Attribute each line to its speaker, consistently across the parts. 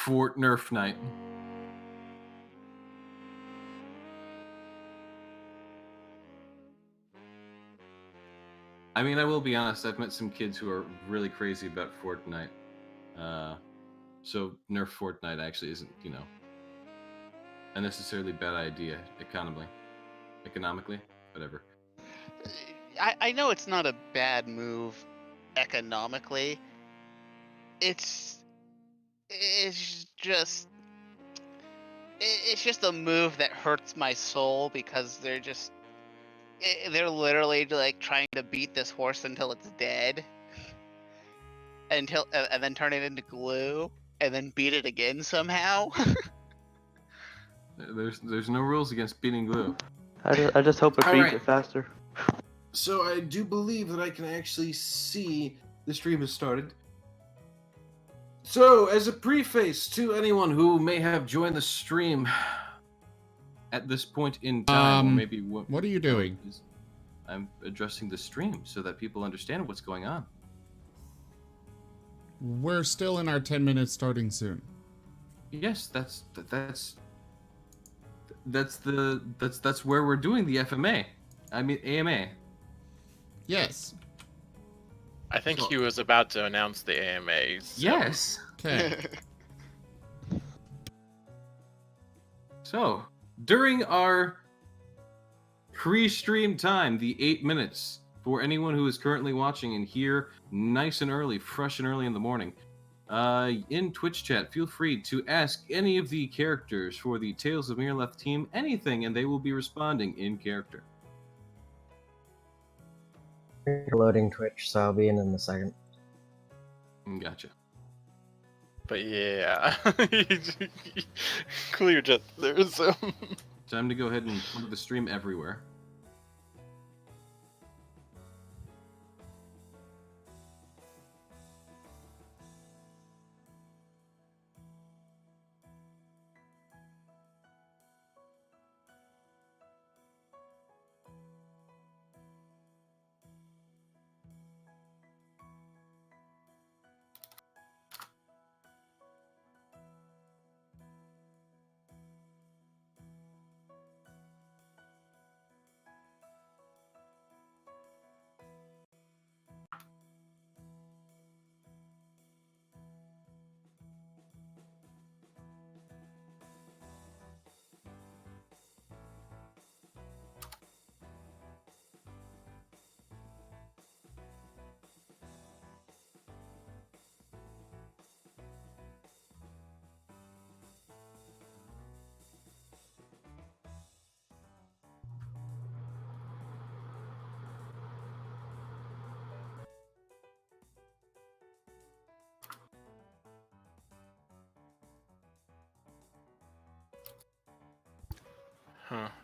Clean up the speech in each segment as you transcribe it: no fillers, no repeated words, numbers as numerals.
Speaker 1: Fort Nerf night. I mean, I will be honest, I've met some kids who are really crazy about Fortnite. So Nerf Fortnite actually isn't, a necessarily bad idea economically, whatever.
Speaker 2: I know it's not a bad move economically. It's just a move that hurts my soul because they're literally like trying to beat this horse until it's dead, and then turn it into glue and then beat it again somehow.
Speaker 1: There's no rules against beating glue.
Speaker 3: I just hope it beats it faster.
Speaker 1: So I do believe that I can actually see the stream has started. So, as a preface to anyone who may have joined the stream at this point in time, or maybe
Speaker 4: what are you doing?
Speaker 1: I'm addressing the stream so that people understand what's going on.
Speaker 4: We're still in our 10 minutes starting soon.
Speaker 1: Yes, that's where we're doing the FMA. I mean AMA.
Speaker 4: Yes.
Speaker 5: I think he was about to announce the AMAs. So.
Speaker 1: Yes.
Speaker 4: Okay.
Speaker 1: So, during our pre-stream time, the 8 minutes, for anyone who is currently watching and here nice and early, fresh and early in the morning, in Twitch chat, feel free to ask any of the characters for the Tales of Miraleth team anything, and they will be responding in character.
Speaker 6: Loading Twitch, so I'll be in a second.
Speaker 1: Gotcha.
Speaker 5: But yeah, clear jet there. So
Speaker 1: time to go ahead and plug the stream everywhere.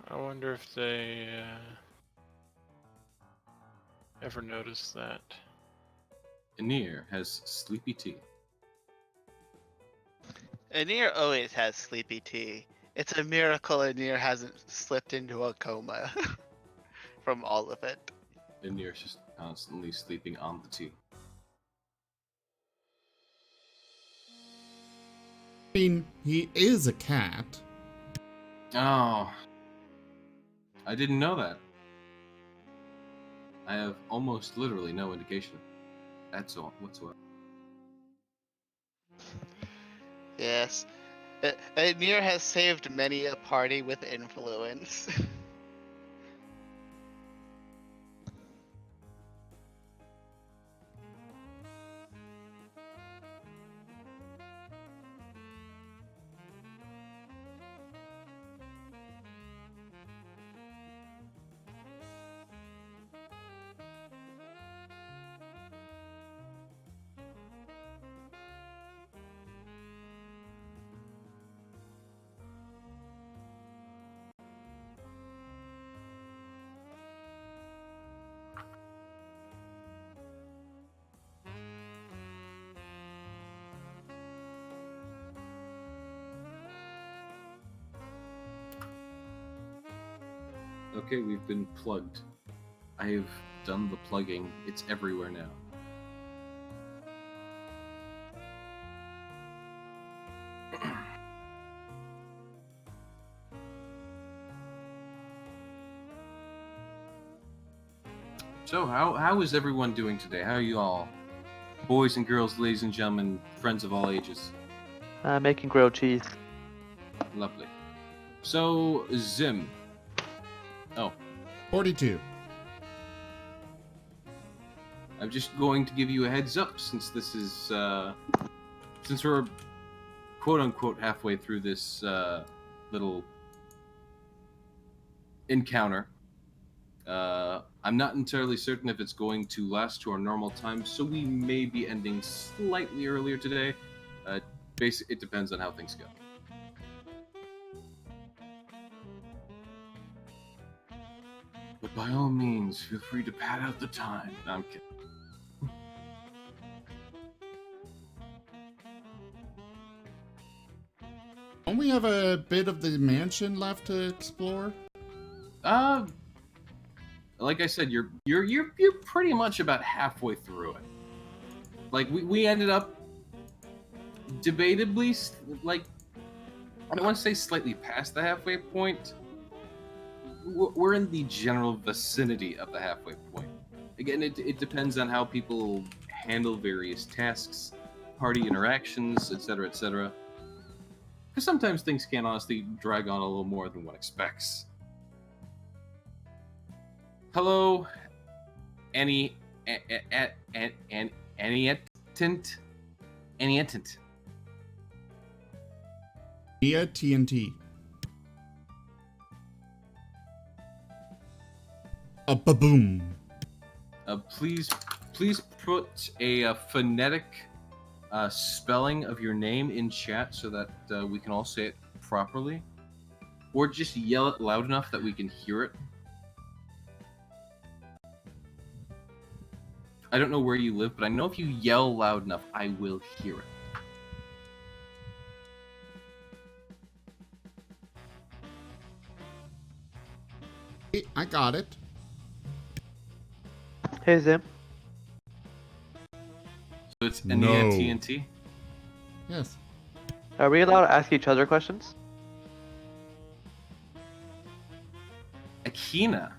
Speaker 5: I wonder if they ever noticed that.
Speaker 1: Anir has sleepy tea.
Speaker 2: Anir always has sleepy tea. It's a miracle Anir hasn't slipped into a coma from all of it.
Speaker 1: Anir's just constantly sleeping on the tea.
Speaker 4: I mean, he is a cat.
Speaker 1: Oh. I didn't know that. I have almost literally no indication. That's all whatsoever.
Speaker 2: Yes. Anir has saved many a party with influence.
Speaker 1: Okay, we've been plugged. I have done the plugging. It's everywhere now. So, how is everyone doing today? How are you all? Boys and girls, ladies and gentlemen, friends of all ages.
Speaker 3: Making grilled cheese.
Speaker 1: Lovely. So, Zim. Oh,
Speaker 4: 42.
Speaker 1: I'm just going to give you a heads up since this is, since we're quote-unquote halfway through this little encounter. I'm not entirely certain if it's going to last to our normal time, so we may be ending slightly earlier today. It depends on how things go. But by all means, feel free to pad out the time. No, I'm kidding.
Speaker 4: Don't we have a bit of the mansion left to explore?
Speaker 1: Like I said, you're pretty much about halfway through it. Like we ended up debatably, like, I don't want to say slightly past the halfway point. We're in the general vicinity of the halfway point. Again, it depends on how people handle various tasks, party interactions, etc., etc. Because sometimes things can honestly drag on a little more than one expects. Hello, Annietant.
Speaker 4: Nia TNT. A baboom.
Speaker 1: Please put a phonetic spelling of your name in chat so that we can all say it properly, or just yell it loud enough that we can hear it. I don't know where you live, but I know if you yell loud enough, I will hear it.
Speaker 4: I got it.
Speaker 3: Hey, Zim.
Speaker 1: So it's
Speaker 4: No.
Speaker 1: Nia TNT.
Speaker 4: Yes.
Speaker 3: Are we allowed to ask each other questions?
Speaker 1: Akina.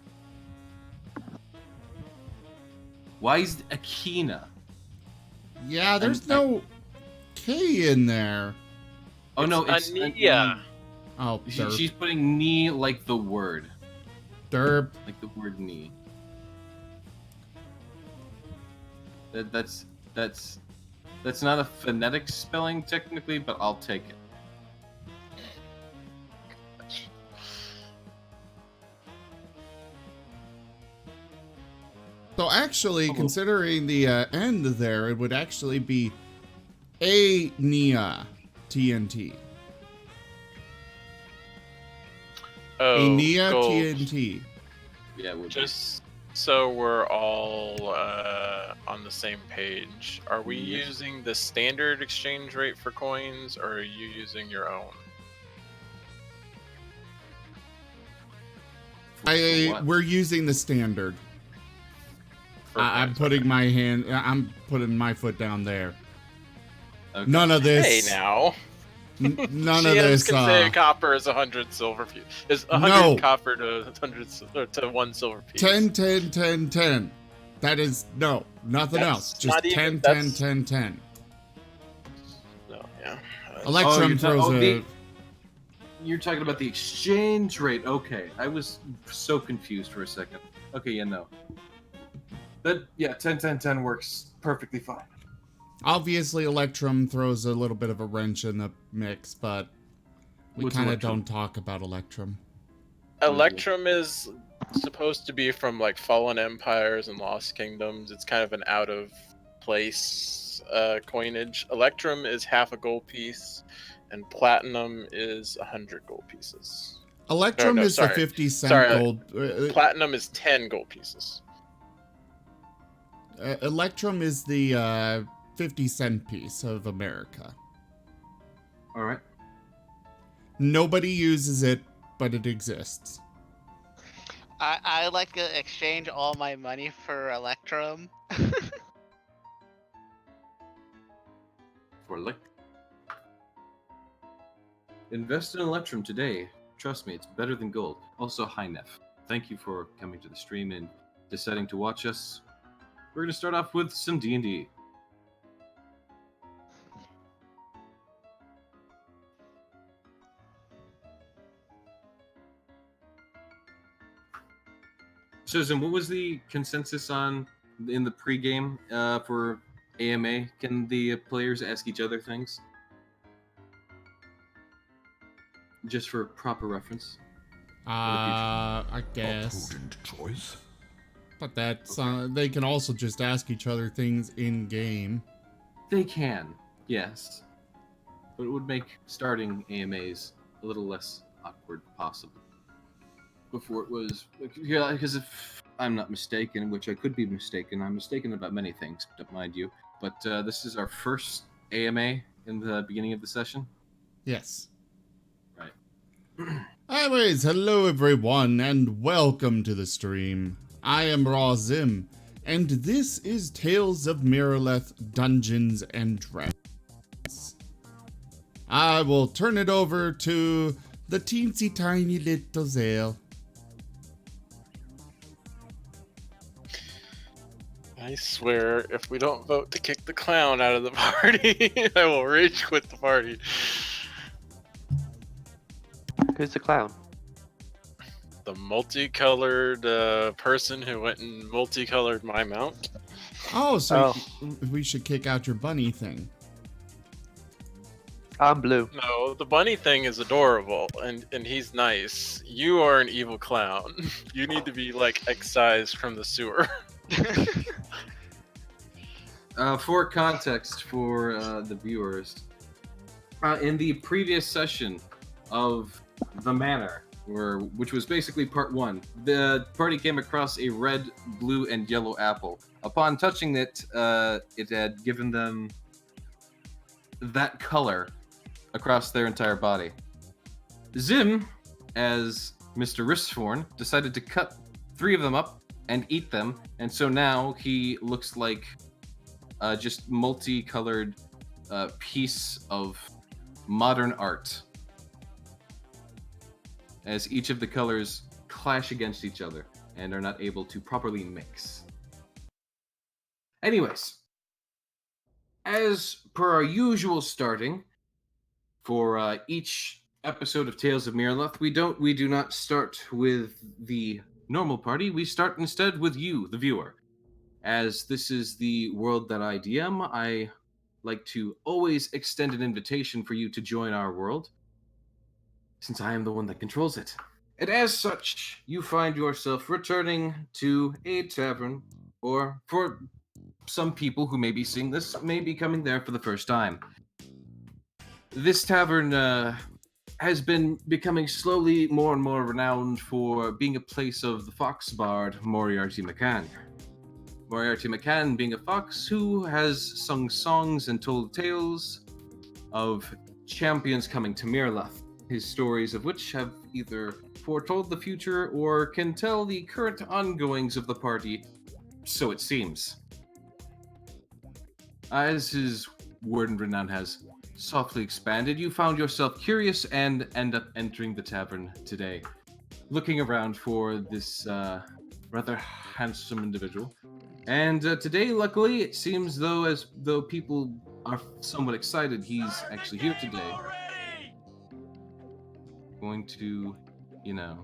Speaker 1: Why is Akina?
Speaker 4: Yeah, there's no K in there.
Speaker 1: Oh no, it's
Speaker 5: Ania.
Speaker 4: Oh, derp.
Speaker 1: She's putting knee like the word,
Speaker 4: Derp.
Speaker 1: like the word knee. That's not a phonetic spelling technically, but I'll take it.
Speaker 4: So actually, considering the end there, it would actually be a Nia TNT.
Speaker 5: Oh,
Speaker 4: A Nia
Speaker 5: gold.
Speaker 4: TNT.
Speaker 1: Yeah, it would
Speaker 5: Just so we're all on the same page, are we
Speaker 1: Yes.
Speaker 5: using the standard exchange rate for coins, or are you using your own?
Speaker 1: be.
Speaker 4: We're using the standard.
Speaker 5: For
Speaker 4: I'm
Speaker 5: coins?
Speaker 4: putting
Speaker 5: Okay.
Speaker 4: I'm putting my foot down there.
Speaker 1: Okay.
Speaker 4: None of
Speaker 5: Hey
Speaker 4: this.
Speaker 5: now.
Speaker 4: None of
Speaker 5: GMs
Speaker 4: this.
Speaker 5: can say a copper is 100 silver piece. Is 100
Speaker 4: No.
Speaker 5: copper to 100 to 1 silver piece.
Speaker 4: 10, 10, 10, 10. That is no, nothing
Speaker 5: That's
Speaker 4: else. Just
Speaker 5: not
Speaker 4: 10,
Speaker 5: even-
Speaker 4: 10,
Speaker 5: that's-
Speaker 4: 10, 10.
Speaker 5: No, yeah.
Speaker 4: Electrum
Speaker 1: you're
Speaker 4: throws a.
Speaker 1: You're talking about the exchange rate. Okay, I was so confused for a second. Okay, yeah, no. 10, 10, 10 works perfectly fine.
Speaker 4: Obviously, Electrum throws a little bit of a wrench in the mix, but we
Speaker 1: What's
Speaker 4: kind of
Speaker 1: Electrum?
Speaker 4: don't talk about Electrum.
Speaker 5: Electrum is supposed to be from like Fallen Empires and Lost Kingdoms. It's kind of an out of place coinage. Electrum is half a gold piece, and platinum is 100 gold pieces.
Speaker 4: Electrum
Speaker 5: no,
Speaker 4: is
Speaker 5: sorry.
Speaker 4: the 50-cent
Speaker 5: Sorry,
Speaker 4: gold.
Speaker 5: Platinum is 10 gold pieces.
Speaker 4: Electrum is the 50-cent piece of America.
Speaker 1: All right.
Speaker 4: Nobody uses it, but it exists.
Speaker 2: I like to exchange all my money for Electrum.
Speaker 1: For invest in Electrum today. Trust me, it's better than gold. Also, hi Neff. Thank you for coming to the stream and deciding to watch us, we're going to start off with some D&D. Susan, what was the consensus on in the pregame for AMA? Can the players ask each other things? Just for proper reference.
Speaker 4: I guess.
Speaker 7: Prudent choice.
Speaker 4: But that's they can also just ask each other things in game.
Speaker 1: They can, yes. But it would make starting AMAs a little less awkward, possibly. Before it was, yeah, because if I'm not mistaken, which I could be mistaken, I'm mistaken about many things, don't mind you. But this is our first AMA in the beginning of the session.
Speaker 4: Yes.
Speaker 1: Right.
Speaker 4: Anyways, hello everyone, and welcome to the stream. I am Raw Zim, and this is Tales of Miraleth Dungeons and Dragons. I will turn it over to the teensy tiny little Zale.
Speaker 5: I swear, if we don't vote to kick the clown out of the party, I will rage quit the party.
Speaker 3: Who's the clown?
Speaker 5: The multicolored person who went and multicolored my mount.
Speaker 4: Oh, so we should kick out your bunny thing.
Speaker 3: I'm blue.
Speaker 5: No, the bunny thing is adorable, and he's nice. You are an evil clown. You need to be, like, excised from the sewer.
Speaker 1: For context for the viewers, in the previous session of the Manor, which was basically part 1, the party came across a red, blue, and yellow apple. Upon touching it, it had given them that color across their entire body. Zim, as Mr. Ristforn, decided to cut 3 of them up and eat them, and so now he looks like just multicolored piece of modern art, as each of the colors clash against each other and are not able to properly mix. Anyways, as per our usual starting for each episode of Tales of Miraleth, we do not start with the normal party. We start instead with you, the viewer. As this is the world that I DM, I like to always extend an invitation for you to join our world, since I am the one that controls it. And as such, you find yourself returning to a tavern, or for some people who may be seeing this, may be coming there for the first time. This tavern has been becoming slowly more and more renowned for being a place of the fox bard Moriarty McCann. Moriarty McCann being a fox who has sung songs and told tales of champions coming to Miraleth, his stories of which have either foretold the future or can tell the current ongoings of the party, so it seems. As his word and renown has softly expanded, you found yourself curious and end up entering the tavern today, looking around for this rather handsome individual. And today, luckily, it seems as though people are somewhat excited he's actually here today. Going to, a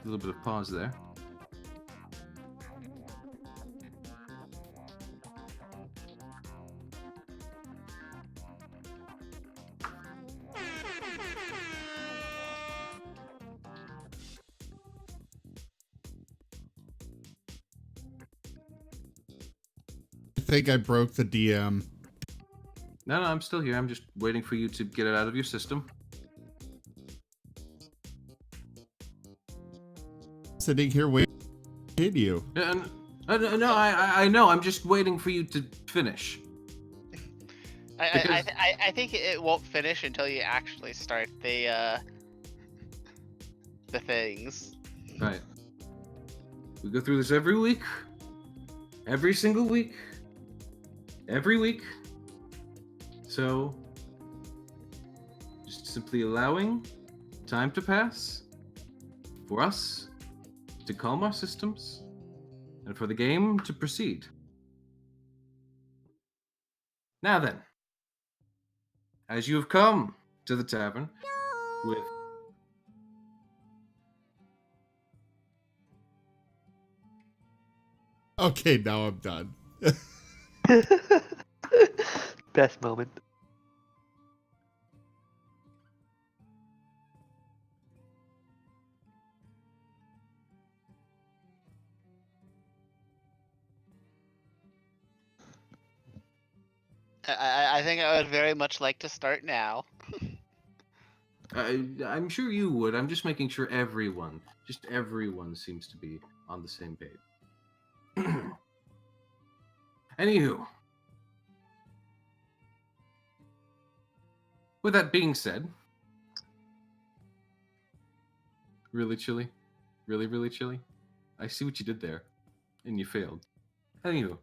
Speaker 1: little bit of pause there.
Speaker 4: I think I broke the DM.
Speaker 1: No, I'm still here. I'm just waiting for you to get it out of your system.
Speaker 4: Sitting here waiting to hit you.
Speaker 1: No, I know. I'm just waiting for you to finish.
Speaker 2: I think it won't finish until you actually start the things.
Speaker 1: Right. We go through this every week. Every single week. Every week. So, just simply allowing time to pass, for us to calm our systems, and for the game to proceed. Now then, as you have come to the tavern with
Speaker 4: Okay, now I'm done.
Speaker 3: Best moment.
Speaker 2: I think I would very much like to start now.
Speaker 1: I'm sure you would. I'm just making sure everyone seems to be on the same page. Anywho, with that being said, really chilly, really chilly. I see what you did there, and you failed. Anywho,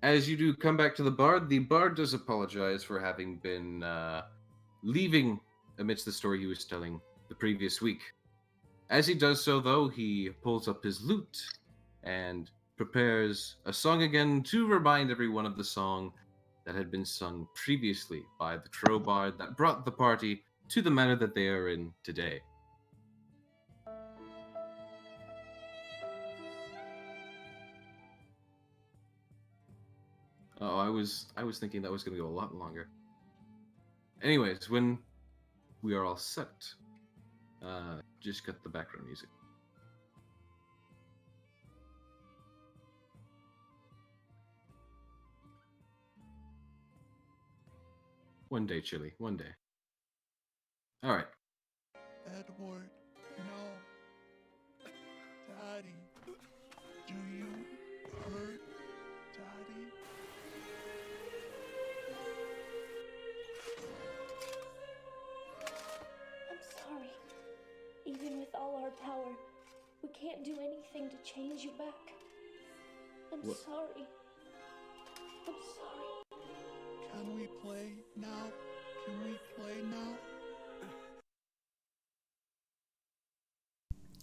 Speaker 1: as you do come back to the bard does apologize for having been leaving amidst the story he was telling the previous week. As he does so, though, he pulls up his lute and prepares a song again to remind everyone of the song that had been sung previously by the Crow Bard that brought the party to the manor that they are in today. Oh, I was thinking that was going to go a lot longer. Anyways, when we are all set, just cut the background music. One day, Chili. One day. All right.
Speaker 7: Edward, no. Daddy, do you hurt Daddy?
Speaker 8: I'm sorry. Even with all our power, we can't do anything to change you back. I'm
Speaker 1: What?
Speaker 8: sorry. I'm sorry.
Speaker 7: Can we play now? Can we play now?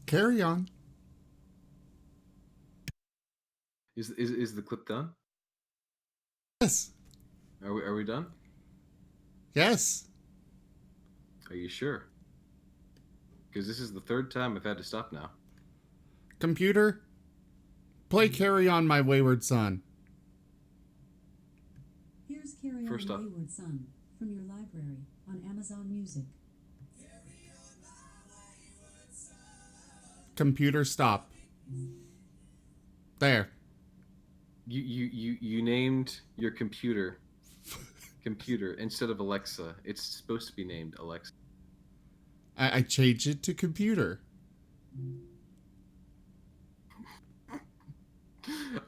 Speaker 4: Carry on.
Speaker 1: Is the clip done?
Speaker 4: Yes.
Speaker 1: Are we done?
Speaker 4: Yes.
Speaker 1: Are you sure? Because this is the third time I've had to stop now.
Speaker 4: Computer, play Carry On, My Wayward Son.
Speaker 9: Here's Carry
Speaker 1: First
Speaker 9: On
Speaker 1: off.
Speaker 9: Wayward Son from your library on Amazon Music.
Speaker 4: Computer, stop. There.
Speaker 1: You named your computer instead of Alexa. It's supposed to be named Alexa.
Speaker 4: I changed it to computer.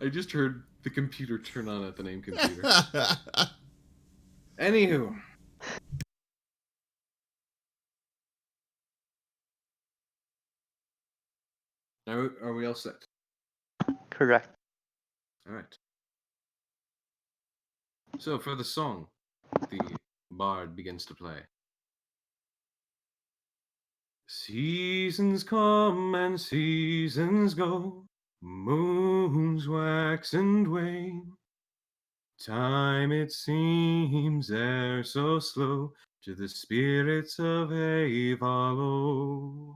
Speaker 1: I just heard the computer turn on at the name computer. Anywho. Now, are we all set?
Speaker 3: Correct.
Speaker 1: All right. So for the song, the bard begins to play. Seasons come and seasons go, moons wax and wane. Time, it seems, e'er so slow to the spirits of Avalo.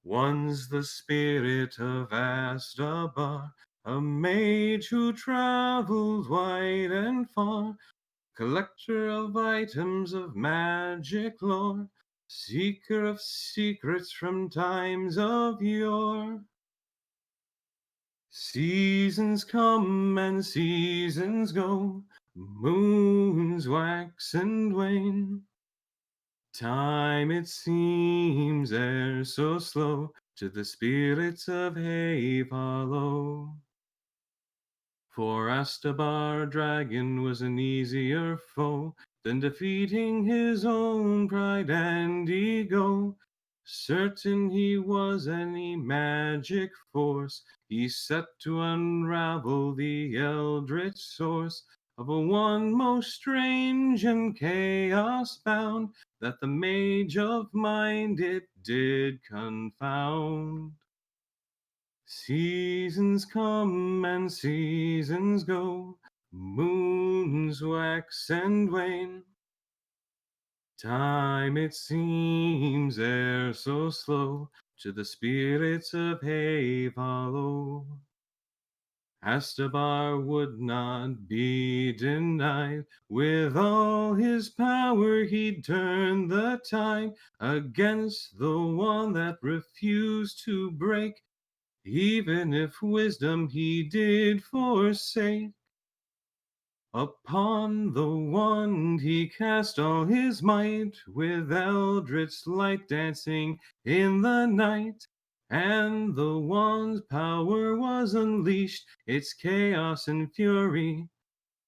Speaker 1: One's the spirit of Astabar, a mage who traveled wide and far, collector of items of magic lore, seeker of secrets from times of yore. Seasons come and seasons go, moons wax and wane. Time, it seems, e'er so slow to the spirits of Havalo. For Astabar Dragon was an easier foe than defeating his own pride and ego. Certain he was any magic force, he set to unravel the eldritch source of a one most strange and chaos bound, that the mage of mind it did confound. Seasons come and seasons go, moons wax and wane. Time, it seems, e'er so slow to the spirits of Havehollow. Astabar would not be denied. With all his power he'd turn the tide against the one that refused to break, even if wisdom he did forsake. Upon the wand he cast all his might, with eldritch light dancing in the night. And the wand's power was unleashed, its chaos and fury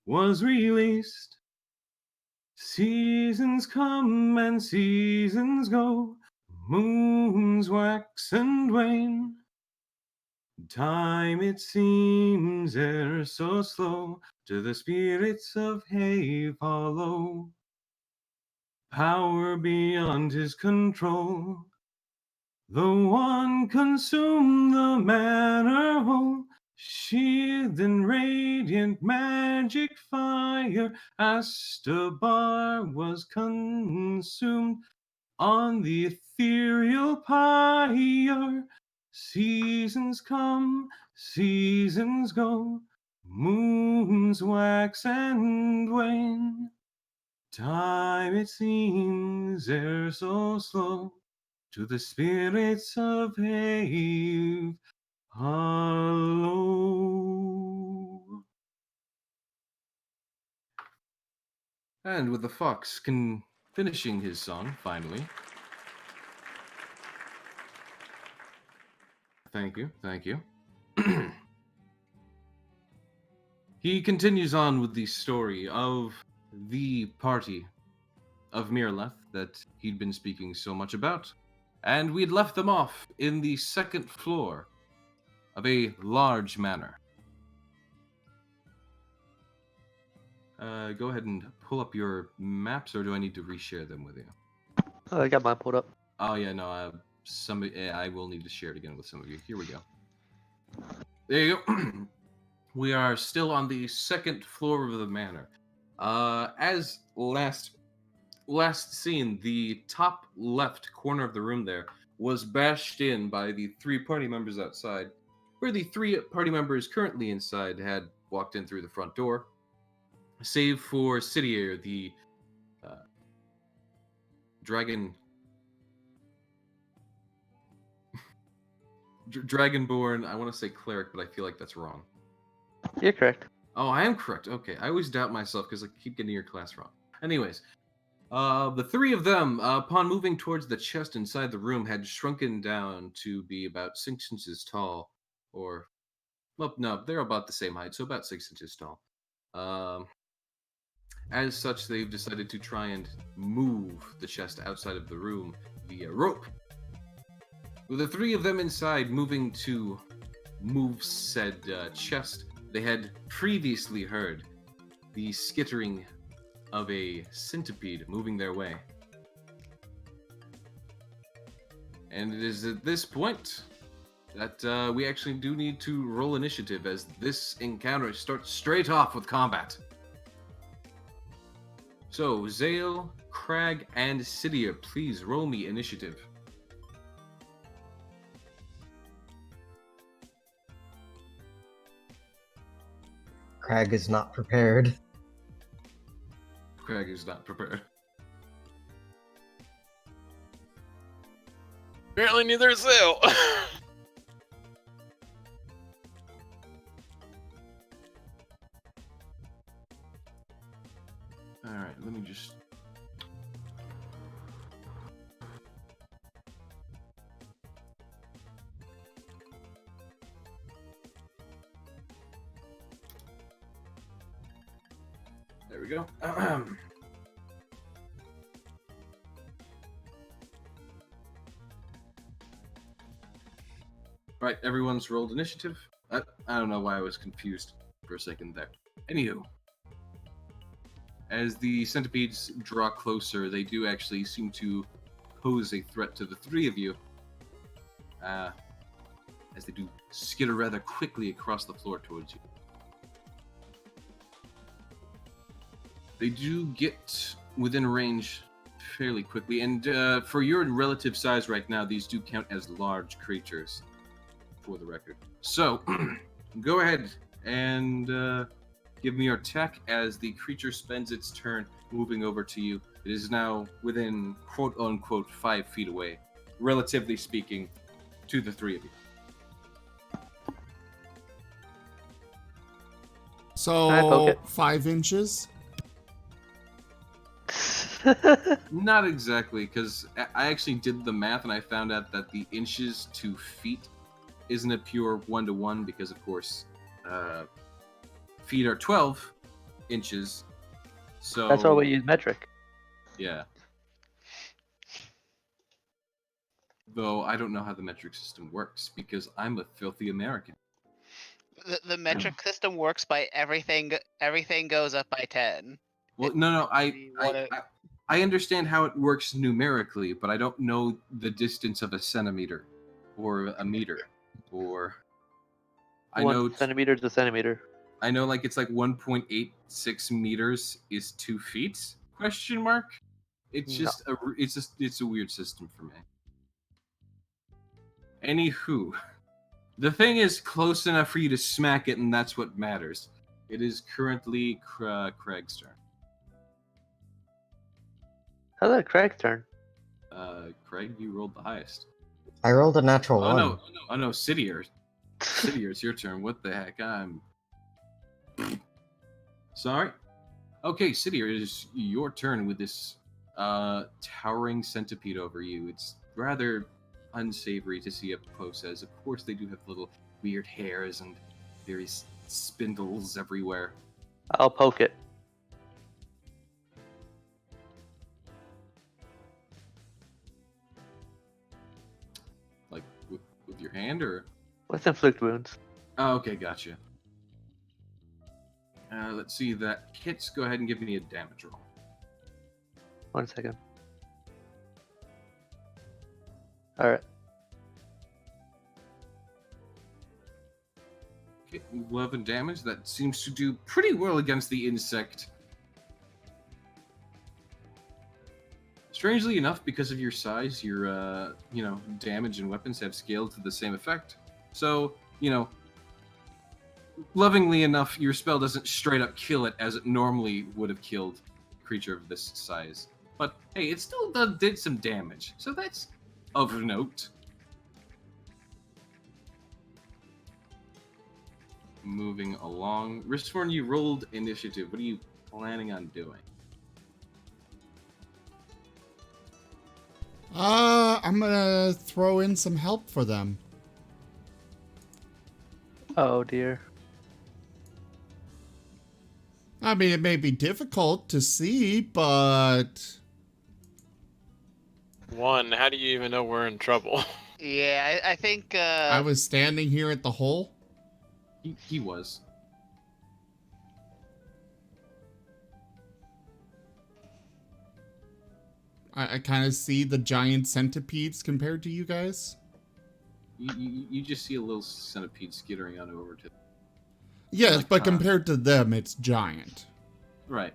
Speaker 1: was released. Seasons come and seasons go, moons wax and wane. Time, it seems, e'er so slow to the spirits of Havehollow. Power beyond his control, the one consumed the manor whole. Sheathed in radiant magic fire, Astabar was consumed on the ethereal pyre. Seasons come, seasons go, moons wax and wane. Time, it seems, e'er so slow to the spirits of Havehollow. And with the fox finishing his song, finally. Thank you, thank you. He continues on with the story of the party of Miraleth that he'd been speaking so much about. And we'd left them off in the second floor of a large manor. Go ahead and pull up your maps, or do I need to reshare them with you?
Speaker 3: Oh, I got mine pulled up.
Speaker 1: Oh yeah, no, I will need to share it again with some of you. Here we go. There you go. We are still on the second floor of the manor. As last seen, the top left corner of the room there was bashed in by the three party members outside, where the three party members currently inside had walked in through the front door, save for Sidier, the Dragonborn. I want to say cleric, but I feel like that's wrong.
Speaker 3: You're correct.
Speaker 1: Oh, I am correct. Okay, I always doubt myself because I keep getting your class wrong. Anyways, the three of them, upon moving towards the chest inside the room, had shrunken down to be about 6 inches tall, or, well, no, they're about the same height, so about 6 inches tall. As such, they've decided to try and move the chest outside of the room via rope. With the three of them inside moving to move said chest, they had previously heard the skittering of a centipede moving their way. And it is at this point that we actually do need to roll initiative, as this encounter starts straight off with combat. So, Zale, Crag, and Sidia, please roll me initiative.
Speaker 6: Crag is not prepared.
Speaker 1: Crag is not prepared.
Speaker 5: Apparently neither is Zale.
Speaker 1: Alright, let me just... There we go. Right, everyone's rolled initiative. I don't know why I was confused for a second there. Anywho, As the centipedes draw closer, they do actually seem to pose a threat to the three of you. As they do skitter rather quickly across the floor towards you. They do get within range fairly quickly, and for your relative size right now, these do count as large creatures, for the record. So, go ahead and give me your attack as the creature spends its turn moving over to you. It is now within quote-unquote 5 feet away, relatively speaking, to the three of you.
Speaker 3: I poke
Speaker 4: So,
Speaker 3: it.
Speaker 4: 5 inches?
Speaker 1: Not exactly, because I actually did the math and I found out that the inches to feet isn't a pure 1-to-1 because, of course, feet are 12 inches. So
Speaker 3: That's why we use metric.
Speaker 1: yeah. Though I don't know how the metric system works because I'm a filthy American.
Speaker 2: The metric system works by everything goes up by 10.
Speaker 1: Well, no,
Speaker 2: You wanna-
Speaker 1: I understand how it works numerically, but I don't know the distance of a centimeter or a meter or I
Speaker 3: 1
Speaker 1: know
Speaker 3: centimeter to centimeter.
Speaker 1: I know like it's like 1.86 meters is 2 feet? Question mark? It's
Speaker 3: No.
Speaker 1: just it's a weird system for me. Anywho, the thing is close enough for you to smack it, and that's what matters. It is currently Craig's turn.
Speaker 3: How's that Craig's turn?
Speaker 1: Craig, you rolled the highest.
Speaker 6: I rolled a natural
Speaker 1: Oh
Speaker 6: one.
Speaker 1: no, Sidier. Sidier, it's your turn. What the heck? I'm sorry. Okay, Sidier, it is your turn with this towering centipede over you. It's rather unsavory to see up close, as of course they do have little weird hairs and various spindles everywhere.
Speaker 3: I'll poke it.
Speaker 1: Like with your hand, or?
Speaker 3: Let's inflict wounds.
Speaker 1: Oh, okay, gotcha. Let's see, that hits. Go ahead and give me a damage roll.
Speaker 3: 1 second. Alright.
Speaker 1: Okay, 11 damage. That seems to do pretty well against the insect. Strangely enough, because of your size, your damage and weapons have scaled to the same effect. So, lovingly enough, your spell doesn't straight up kill it as it normally would have killed a creature of this size. But hey, it still did some damage, so that's of note. Moving along. Ristforn, you rolled initiative. What are you planning on doing?
Speaker 4: I'm gonna throw in some help for them.
Speaker 3: Oh dear.
Speaker 4: I mean, it may be difficult to see, but...
Speaker 5: One, how do you even know we're in trouble?
Speaker 2: Yeah, I think.
Speaker 4: I was standing here at the hole.
Speaker 1: He was.
Speaker 4: I kind of see the giant centipedes compared to you guys.
Speaker 1: You just see a little centipede skittering on over to.
Speaker 4: Yes,
Speaker 1: Like,
Speaker 4: but compared to them, it's giant.
Speaker 1: Right.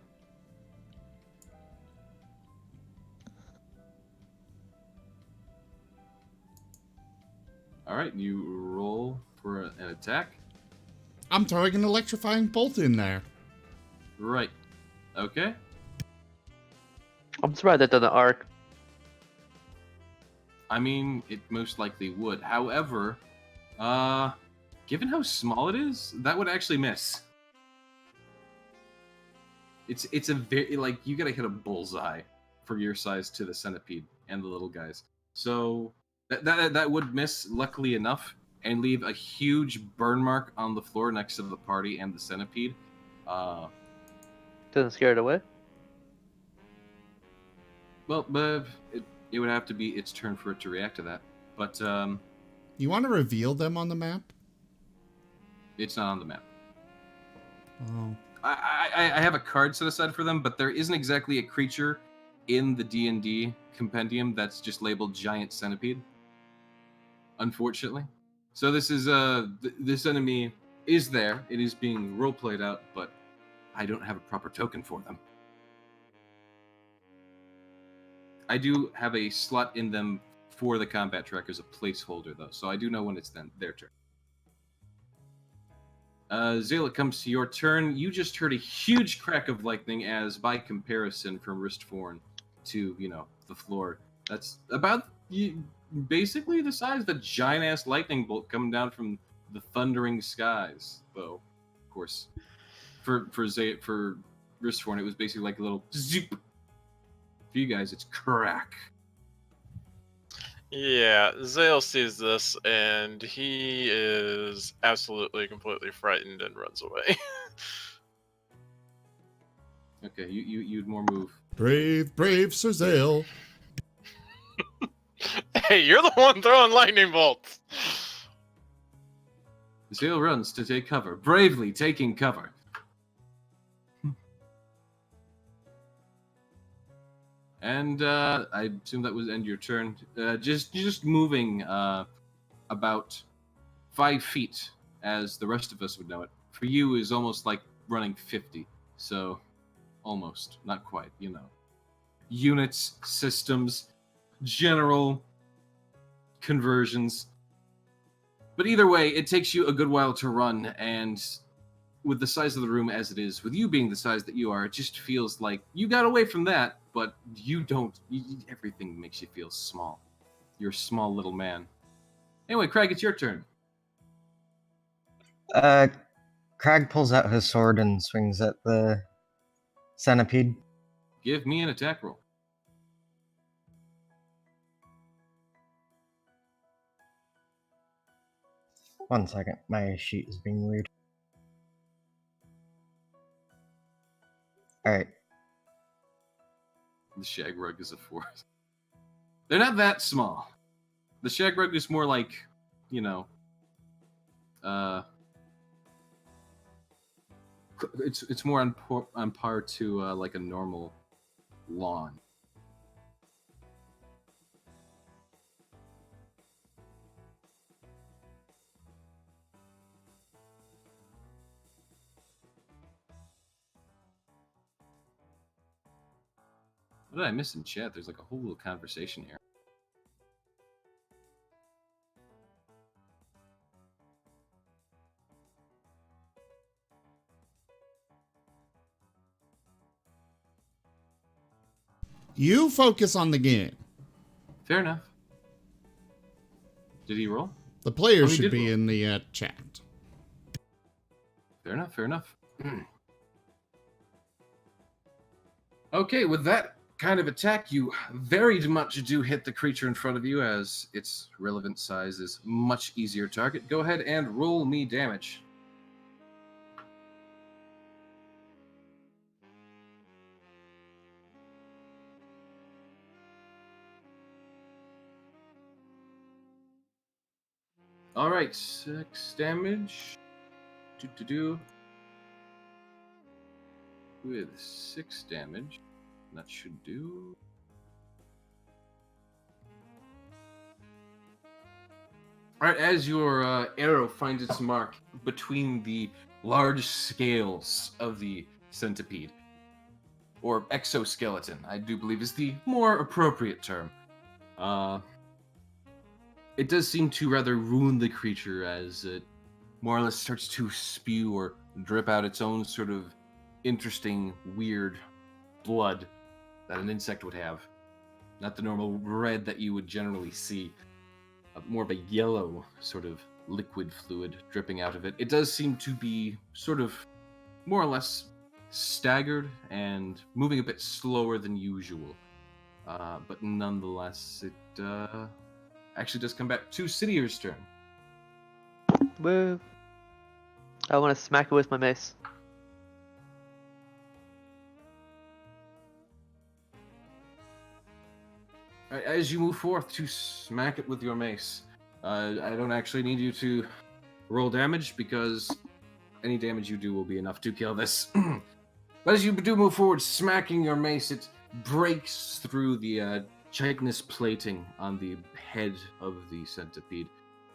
Speaker 1: All right, you roll for an attack.
Speaker 4: I'm throwing an electrifying bolt in there.
Speaker 1: Right. Okay.
Speaker 3: I'm surprised that doesn't arc.
Speaker 1: I mean, it most likely would. However, given how small it is, that would actually miss. It's a very, like, you gotta hit a bullseye for your size to the centipede and the little guys. So that would miss, luckily enough, and leave a huge burn mark on the floor next to the party and the centipede.
Speaker 3: Doesn't scare it away.
Speaker 1: Well, but it would have to be its turn for it to react to that. But
Speaker 4: You want to reveal them on the map?
Speaker 1: it's not on the map.
Speaker 4: Oh.
Speaker 1: I have a card set aside for them, but there isn't exactly a creature in the D&D compendium that's just labeled giant centipede. Unfortunately. So this is this enemy is there. It is being role played out, but I don't have a proper token for them. I do have a slot in them for the combat track as a placeholder, though, so I do know when it's their turn. Zayla, it comes to your turn. You just heard a huge crack of lightning as, by comparison, from Ristforn to, the floor. That's about basically the size of a giant-ass lightning bolt coming down from the thundering skies, though. Of course, for Ristforn, it was basically like a little zoop. For you guys, it's crack.
Speaker 5: Yeah, Zale sees this, and he is absolutely, completely frightened and runs away.
Speaker 1: Okay, you'd more move.
Speaker 4: Brave Sir Zale.
Speaker 5: Hey, you're the one throwing lightning bolts!
Speaker 1: Zale runs to take cover, bravely taking cover. And I assume that would end your turn. Just moving about 5 feet, as the rest of us would know it. For you is almost like running 50. So, almost, not quite. Units, systems, general conversions. But either way, it takes you a good while to run, and with the size of the room as it is, with you being the size that you are, it just feels like you got away from that, but you don't. Everything makes you feel small. You're a small little man. Anyway, Craig, it's your turn.
Speaker 6: Crag pulls out his sword and swings at the centipede.
Speaker 1: Give me an attack roll.
Speaker 6: One second, my sheet is being weird. Alright.
Speaker 1: The shag rug is a 4. They're not that small. The shag rug is more like, it's more on par to like a normal lawn. What did I miss in chat? There's like a whole little conversation here.
Speaker 4: You focus on the game.
Speaker 1: Fair enough. Did he roll?
Speaker 4: The players
Speaker 1: he
Speaker 4: should
Speaker 1: did
Speaker 4: be
Speaker 1: roll.
Speaker 4: in the chat.
Speaker 1: Fair enough. Okay, with that kind of attack, you very much do hit the creature in front of you, as its relevant size is much easier target. Go ahead and roll me damage. Alright, 6 damage. With 6 damage. That should do. Alright, as your arrow finds its mark between the large scales of the centipede, or exoskeleton, I do believe is the more appropriate term. It does seem to rather ruin the creature as it more or less starts to spew or drip out its own sort of interesting, weird blood that an insect would have. Not the normal red that you would generally see. More of a yellow sort of liquid fluid dripping out of it. It does seem to be sort of more or less staggered and moving a bit slower than usual. But nonetheless, it actually does come back to Sidier's turn.
Speaker 3: Woo. I want to smack it with my mace.
Speaker 1: As you move forth to smack it with your mace, I don't actually need you to roll damage because any damage you do will be enough to kill this. But as you do move forward, smacking your mace, it breaks through the chitinous plating on the head of the centipede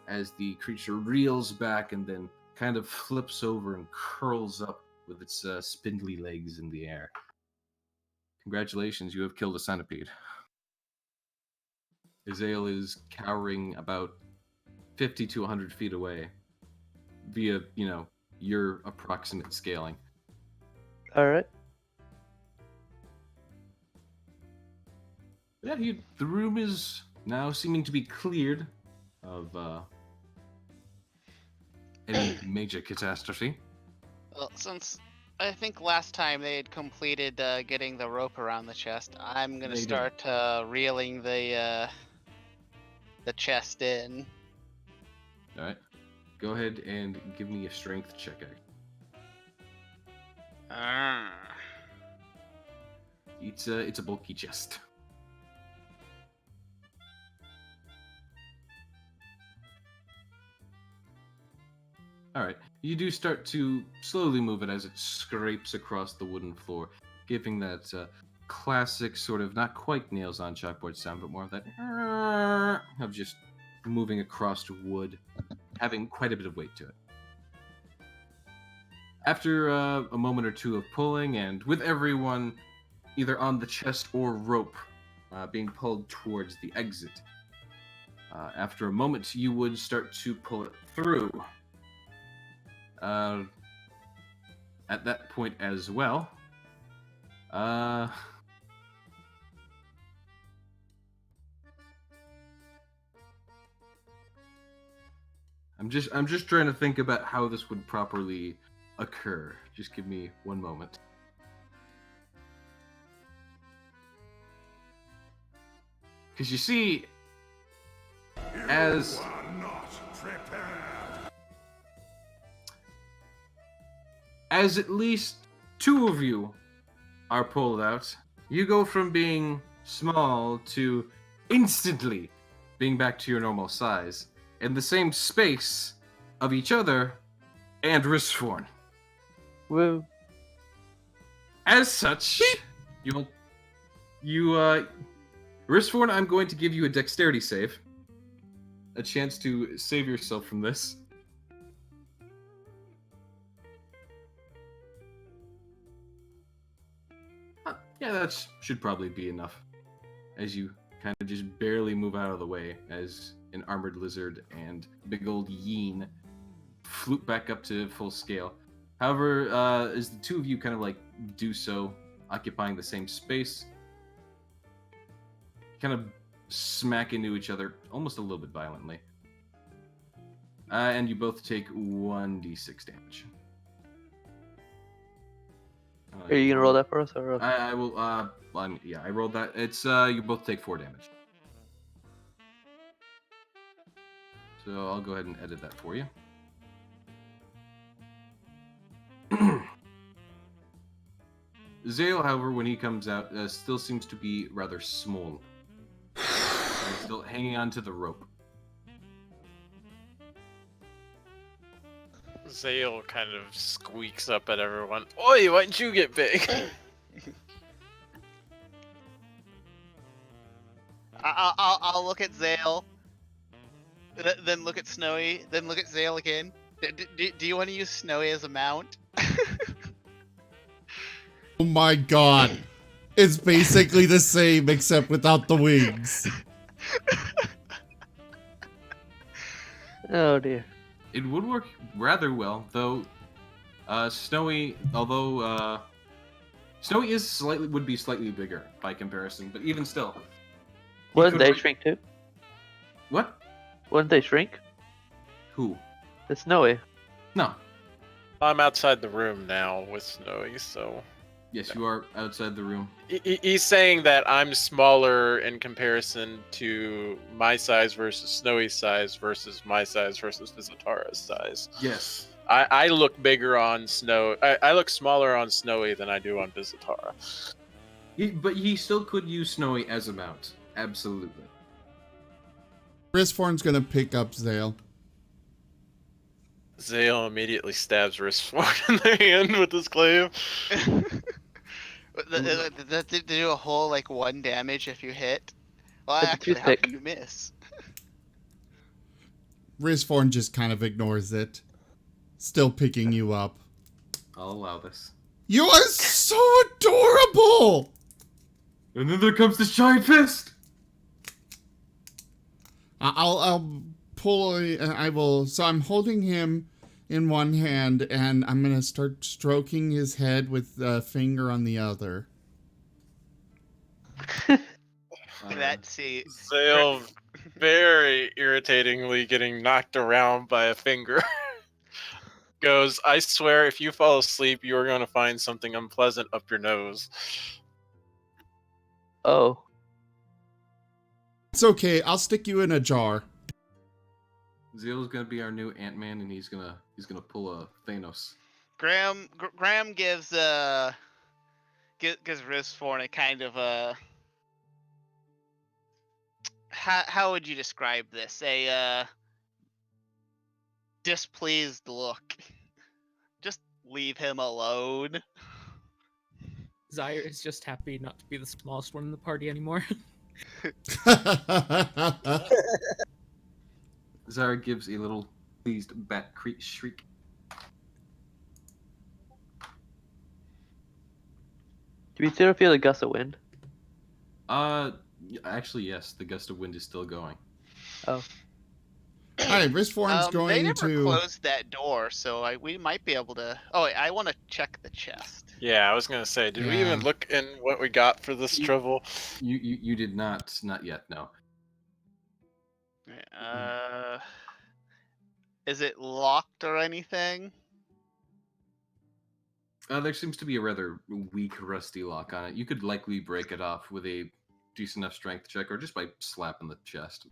Speaker 1: as the creature reels back and then kind of flips over and curls up with its spindly legs in the air. Congratulations, you have killed a centipede. Azael is cowering about 50 to 100 feet away via, your approximate scaling.
Speaker 3: Alright.
Speaker 1: Yeah, the room is now seeming to be cleared of any major catastrophe.
Speaker 2: Well, since I think last time they had completed getting the rope around the chest, I'm gonna
Speaker 1: They did.
Speaker 2: start reeling the chest in.
Speaker 1: All right, go ahead and give me a strength check. It's a bulky chest. All right, you do start to slowly move it as it scrapes across the wooden floor, giving that classic sort of not quite nails on chalkboard sound, but more of that of just moving across wood, having quite a bit of weight to it. After a moment or two of pulling, and with everyone either on the chest or rope being pulled towards the exit, after a moment, you would start to pull it through. At that point as well, I'm just trying to think about how this would properly occur. Just give me one moment. Because you see, as at least two of you are pulled out, you go from being small to instantly being back to your normal size in the same space of each other and Ristforn.
Speaker 3: Woo.
Speaker 1: As such, Ristforn, I'm going to give you a dexterity save. A chance to save yourself from this. Yeah, that should probably be enough. As you kind of just barely move out of the way as an armored lizard and big old Yeen floop back up to full scale. However, as the two of you kind of do so, occupying the same space, kind of smack into each other almost a little bit violently. And you both take 1d6 damage.
Speaker 3: Are you gonna roll that for us, or?
Speaker 1: I will. Yeah, I rolled that. It's you both take 4 damage. So I'll go ahead and edit that for you. Zale, however, when he comes out, still seems to be rather small. He's still hanging onto the rope.
Speaker 5: Zale kind of squeaks up at everyone. Oi, why didn't you get big?
Speaker 2: I'll look at Zale, then look at Snowy, then look at Zale again. Do you want to use Snowy as a mount?
Speaker 4: Oh my god. It's basically the same except without the wings.
Speaker 3: Oh dear.
Speaker 1: It would work rather well, though. Snowy, although Snowy would be slightly bigger by comparison, but even still.
Speaker 3: Wouldn't they shrink too?
Speaker 1: What?
Speaker 3: Wouldn't they shrink?
Speaker 1: Who?
Speaker 3: The Snowy.
Speaker 1: No.
Speaker 5: I'm outside the room now with Snowy, so...
Speaker 1: Yes, you are outside the room.
Speaker 5: He's saying that I'm smaller in comparison to my size versus Snowy's size versus my size versus Visitara's size.
Speaker 1: Yes.
Speaker 5: I look bigger on Snow. I look smaller on Snowy than I do on Visitara.
Speaker 1: But he still could use Snowy as a mount. Absolutely.
Speaker 4: Ristforn's gonna pick up Zale.
Speaker 5: Zale immediately stabs Wristform in the hand with his glaive.
Speaker 2: Does it do a whole like 1 damage if you hit? Well,
Speaker 3: It's a
Speaker 2: actually, how
Speaker 3: toothpick.
Speaker 2: can you miss?
Speaker 4: Rizforn just kind of ignores it, still picking you up.
Speaker 1: I'll allow this.
Speaker 4: You are so adorable!
Speaker 1: And then there comes this giant fist!
Speaker 4: I'll pull. I will. So I'm holding him in one hand, and I'm gonna start stroking his head with a finger on the other.
Speaker 2: Let's see.
Speaker 5: Zale very irritatingly getting knocked around by a finger. Goes, I swear if you fall asleep, you are going to find something unpleasant up your nose.
Speaker 3: Oh.
Speaker 4: It's okay. I'll stick you in a jar.
Speaker 1: Zeal's gonna be our new Ant-Man, and he's gonna pull a Thanos.
Speaker 2: Graham gives Rizforn a kind of a how would you describe this? A displeased look. Just leave him alone.
Speaker 10: Zaire is just happy not to be the smallest one in the party anymore.
Speaker 1: Zara gives a little pleased bat shriek.
Speaker 3: Do we still feel a gust of wind?
Speaker 1: Actually, yes, the gust of wind is still going.
Speaker 3: Oh.
Speaker 4: Alright, Wristform's
Speaker 2: They
Speaker 4: going
Speaker 2: never
Speaker 4: to.
Speaker 2: closed that door, so we might be able to. Oh, wait, I want to check the chest.
Speaker 5: Yeah, I was going to say, did we even
Speaker 4: Yeah.
Speaker 5: look in what we got for this trouble?
Speaker 1: You did not yet, no.
Speaker 2: Is it locked or anything?
Speaker 1: There seems to be a rather weak, rusty lock on it. You could likely break it off with a decent enough strength check, or just by slapping the chest.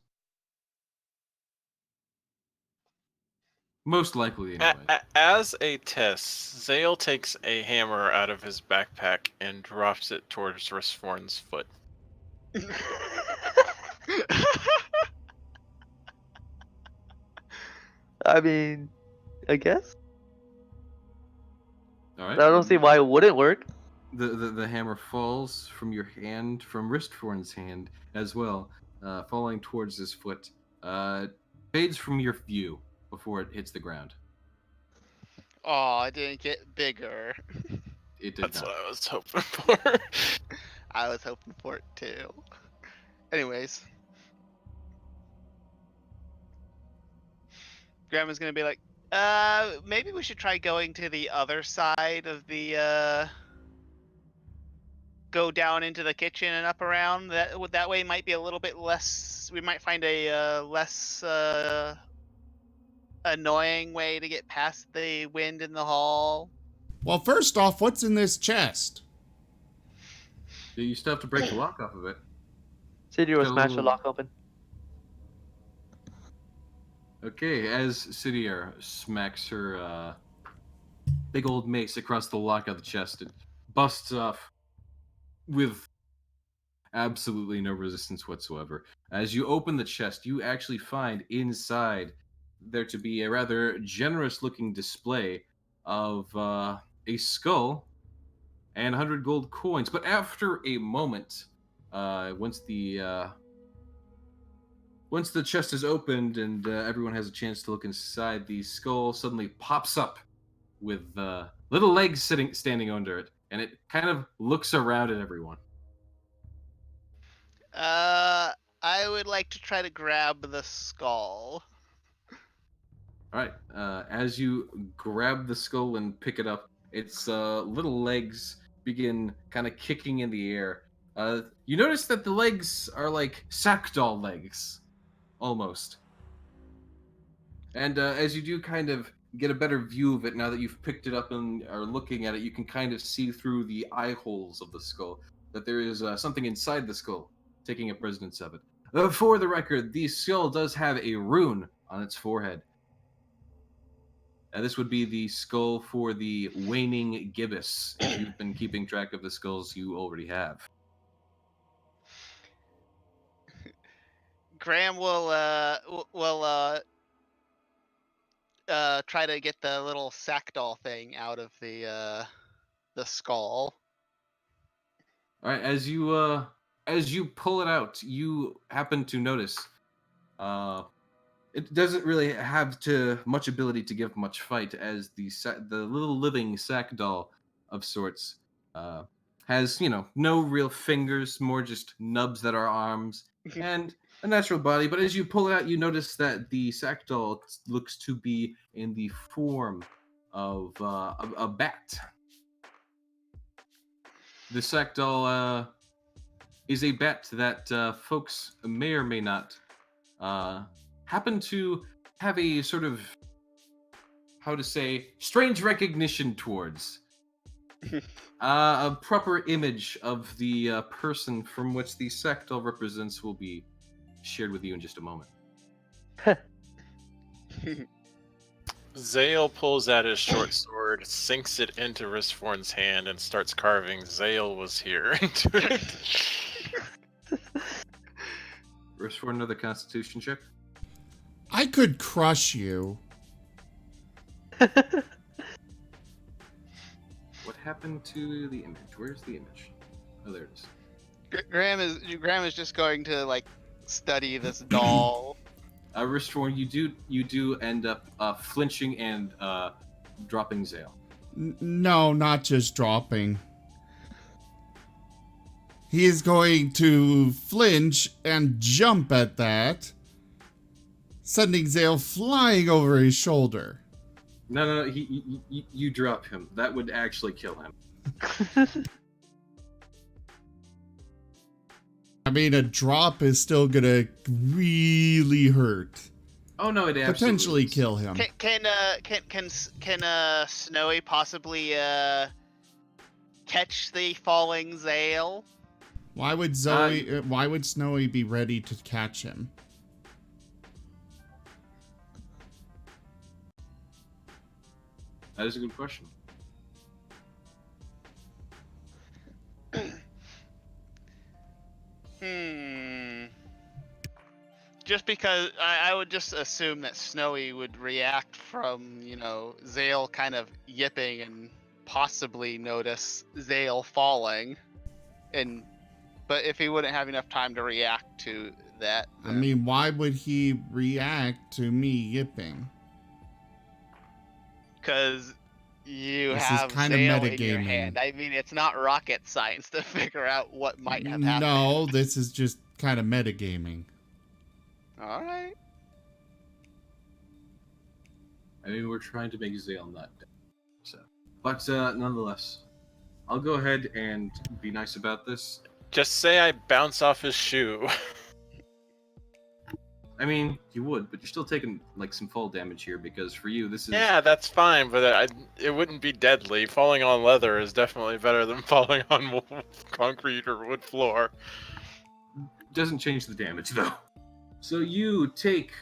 Speaker 1: Most likely, anyway.
Speaker 5: As a test, Zale takes a hammer out of his backpack and drops it towards Wristform's foot.
Speaker 3: I mean, I guess.
Speaker 1: All right.
Speaker 3: I don't see why it wouldn't work.
Speaker 1: The hammer falls from your hand, from Wristforn's hand as well, falling towards his foot. Fades from your view before it hits the ground.
Speaker 2: Oh, it didn't get bigger.
Speaker 1: It did
Speaker 5: That's
Speaker 1: not.
Speaker 5: what I was hoping for.
Speaker 2: I was hoping for it too. Anyways. Grandma's gonna be like, maybe we should try going to the other side of the, go down into the kitchen and up around. That way might be a little bit less, we might find a, less, annoying way to get past the wind in the hall.
Speaker 4: Well, first off, what's in this chest?
Speaker 1: You still have to break the lock off of it.
Speaker 3: Sidier will
Speaker 1: Got a
Speaker 3: smash the
Speaker 1: little-
Speaker 3: lock open.
Speaker 1: Okay, as Sidier smacks her big old mace across the lock of the chest, it busts off with absolutely no resistance whatsoever. As you open the chest, you actually find inside there to be a rather generous looking display of a skull and 100 gold coins. But after a moment, once the chest is opened and everyone has a chance to look inside, the skull suddenly pops up with little legs standing under it, and it kind of looks around at everyone.
Speaker 2: I would like to try to grab the skull.
Speaker 1: All right. As you grab the skull and pick it up, its little legs begin kind of kicking in the air. You notice that the legs are like sack doll legs, almost. And as you do kind of get a better view of it now that you've picked it up and are looking at it, you can kind of see through the eye holes of the skull that there is something inside the skull taking a precedence of it. For the record, the skull does have a rune on its forehead. This would be the skull for the waning gibbous. If you've been keeping track of the skulls you already have.
Speaker 2: Graham will try to get the little sack doll thing out of the skull.
Speaker 1: All right, as you pull it out, you happen to notice it doesn't really have much ability to give much fight, as the little living sack doll of sorts has no real fingers, more just nubs that are arms, and a natural body. But as you pull it out, you notice that the sack doll looks to be in the form of a bat. The sack doll is a bat that folks may or may not happen to have a sort of, how to say, strange recognition towards. A proper image of the person from which the sack doll represents will be shared with you in just a moment.
Speaker 5: Zale pulls out his short sword, sinks it into Ristforn's hand, and starts carving "Zale was here" into it.
Speaker 1: Risk for another Constitution check.
Speaker 4: I could crush you.
Speaker 1: What happened to the image? Where's the image? Oh, there it is.
Speaker 2: Graham is just going to like study this doll.
Speaker 1: Ristforn, you do end up flinching and dropping Zale.
Speaker 4: No, not just dropping. He is going to flinch and jump at that, sending Zale flying over his shoulder.
Speaker 1: No, you drop him. That would actually kill him.
Speaker 4: I mean, a drop is still gonna really hurt.
Speaker 1: Oh no, it absolutely
Speaker 4: Potentially
Speaker 1: is.
Speaker 4: kill him.
Speaker 2: Can Snowy possibly catch the falling Zale?
Speaker 4: Why would why would Snowy be ready to catch him?
Speaker 1: That is a good question.
Speaker 2: Just because I would just assume that Snowy would react from, Zale kind of yipping and possibly notice Zale falling. But if he wouldn't have enough time to react to that.
Speaker 4: I mean, why would he react to me yipping?
Speaker 2: Because you
Speaker 4: This
Speaker 2: have
Speaker 4: is kind of
Speaker 2: Zale in your
Speaker 4: metagaming.
Speaker 2: hand. I mean, it's not rocket science to figure out what might have happened.
Speaker 4: No, this is just kind of metagaming.
Speaker 2: All right.
Speaker 1: I mean, we're trying to make Zale not dead. So, but nonetheless, I'll go ahead and be nice about this.
Speaker 5: Just say I bounce off his shoe.
Speaker 1: I mean, you would, but you're still taking like some fall damage here because for you, this is
Speaker 5: Yeah, that's fine, but it wouldn't be deadly. Falling on leather is definitely better than falling on concrete or wood floor.
Speaker 1: Doesn't change the damage though. So you take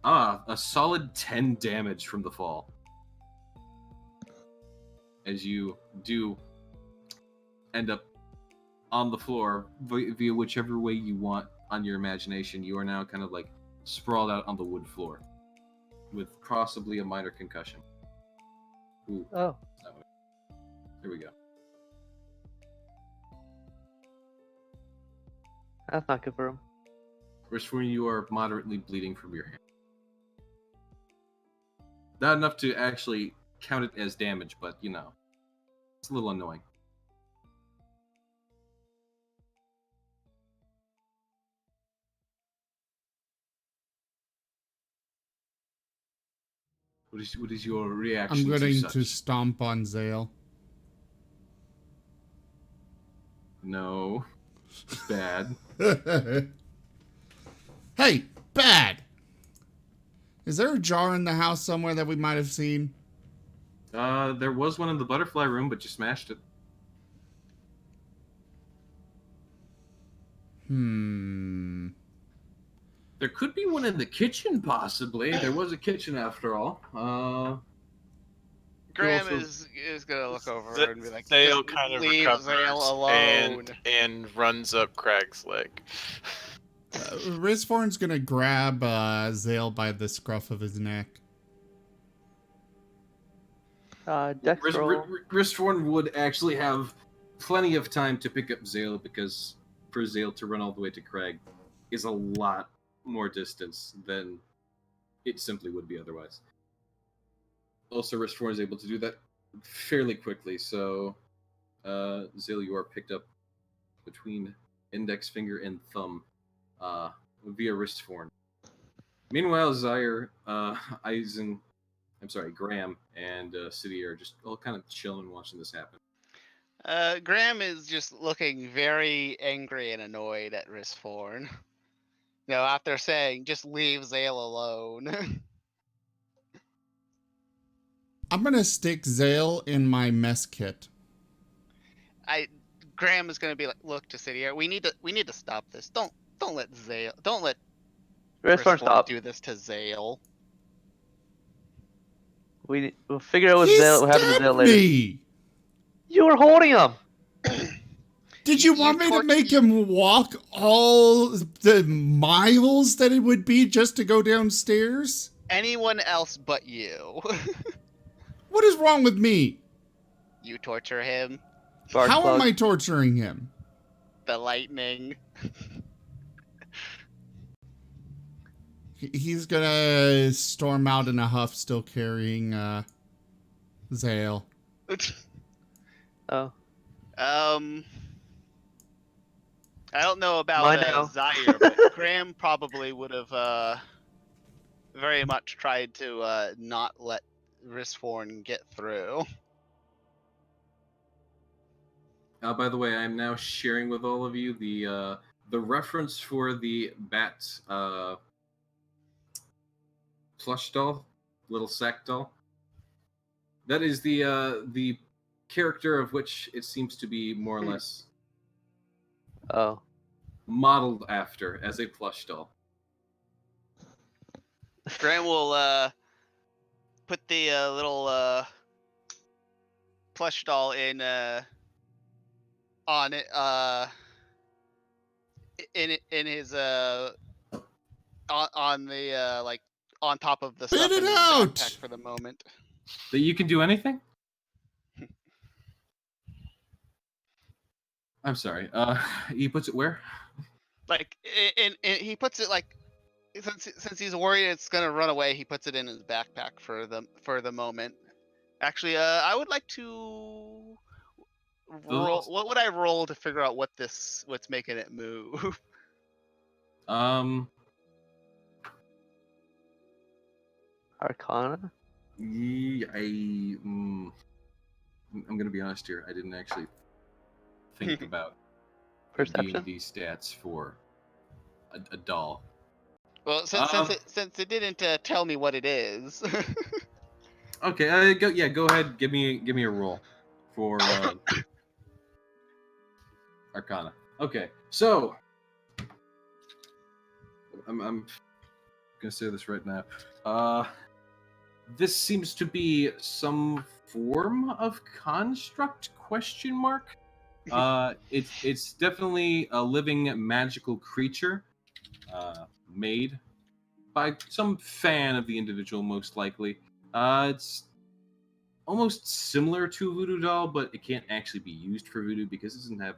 Speaker 1: a solid 10 damage from the fall. As you do end up on the floor via whichever way you want on your imagination. You are now kind of like sprawled out on the wood floor with possibly a minor concussion. Ooh.
Speaker 3: Oh.
Speaker 1: There we go.
Speaker 3: That's not good for him.
Speaker 1: Whereas when you are moderately bleeding from your hand. Not enough to actually count it as damage, but it's a little annoying. What is your reaction
Speaker 4: I'm going
Speaker 1: to
Speaker 4: to
Speaker 1: such?
Speaker 4: stomp on Zale.
Speaker 1: No. Bad.
Speaker 4: Hey, bad! Is there a jar in the house somewhere that we might have seen?
Speaker 1: There was one in the butterfly room, but you smashed it. There could be one in the kitchen, possibly. There was a kitchen after all.
Speaker 2: Graham
Speaker 1: also-
Speaker 2: is gonna look over and be like,
Speaker 5: Zale
Speaker 2: "Just
Speaker 5: kind of
Speaker 2: leave
Speaker 5: recovers
Speaker 2: Zale alone."
Speaker 5: and runs up Craig's leg.
Speaker 4: Risforn's gonna grab Zale by the scruff of his neck.
Speaker 3: Dex roll.
Speaker 1: Ristforn would actually have plenty of time to pick up Zale, because for Zale to run all the way to Crag is a lot more distance than it simply would be otherwise. Also, Ristforn is able to do that fairly quickly, so Zale, you are picked up between index finger and thumb via Ristforn. Meanwhile, Graham and City are just all kind of chilling watching this happen.
Speaker 2: Graham is just looking very angry and annoyed at Ristforn. After saying, just leave Zale alone.
Speaker 4: I'm gonna stick Zale in my mess kit.
Speaker 2: Graham is gonna be like, look to City, we need to stop this. Don't let
Speaker 3: Ristforn,
Speaker 2: Ristforn
Speaker 3: stop.
Speaker 2: do this to Zale.
Speaker 3: We'll figure out what
Speaker 4: He
Speaker 3: happened to Zale
Speaker 4: stabbed
Speaker 3: later.
Speaker 4: me!
Speaker 3: You were holding him!
Speaker 4: Did you want me to make him walk all the miles that it would be just to go downstairs?
Speaker 2: Anyone else but you.
Speaker 4: What is wrong with me?
Speaker 2: You torture him.
Speaker 4: How am I torturing him?
Speaker 2: The lightning.
Speaker 4: He's gonna storm out in a huff, still carrying Zale.
Speaker 3: Oh.
Speaker 2: I don't know about Zaire, but Graham probably would have very much tried to not let Ristforn get through.
Speaker 1: By the way, I'm now sharing with all of you the reference for the bat plush doll, little sack doll. That is the character of which it seems to be more or less modeled after as a plush doll.
Speaker 2: Graham will put the little plush doll in on it in his on the like on top of the stuff in his backpack for the moment.
Speaker 1: That you can do anything? I'm sorry. He puts it where?
Speaker 2: Like he puts it like since he's worried it's gonna run away, he puts it in his backpack for the moment. Actually, I would like to roll. What would I roll to figure out what's making it move?
Speaker 3: Arcana?
Speaker 1: I'm gonna be honest here. I didn't actually think about
Speaker 3: Perception
Speaker 1: D&D stats for a doll.
Speaker 2: Well, since it didn't tell me what it is.
Speaker 1: Okay, go ahead. Give me a roll for Arcana. Okay, so I'm gonna say this right now. This seems to be some form of construct ? It's definitely a living magical creature, made by some fan of the individual, most likely. It's almost similar to a voodoo doll, but it can't actually be used for voodoo because it doesn't have,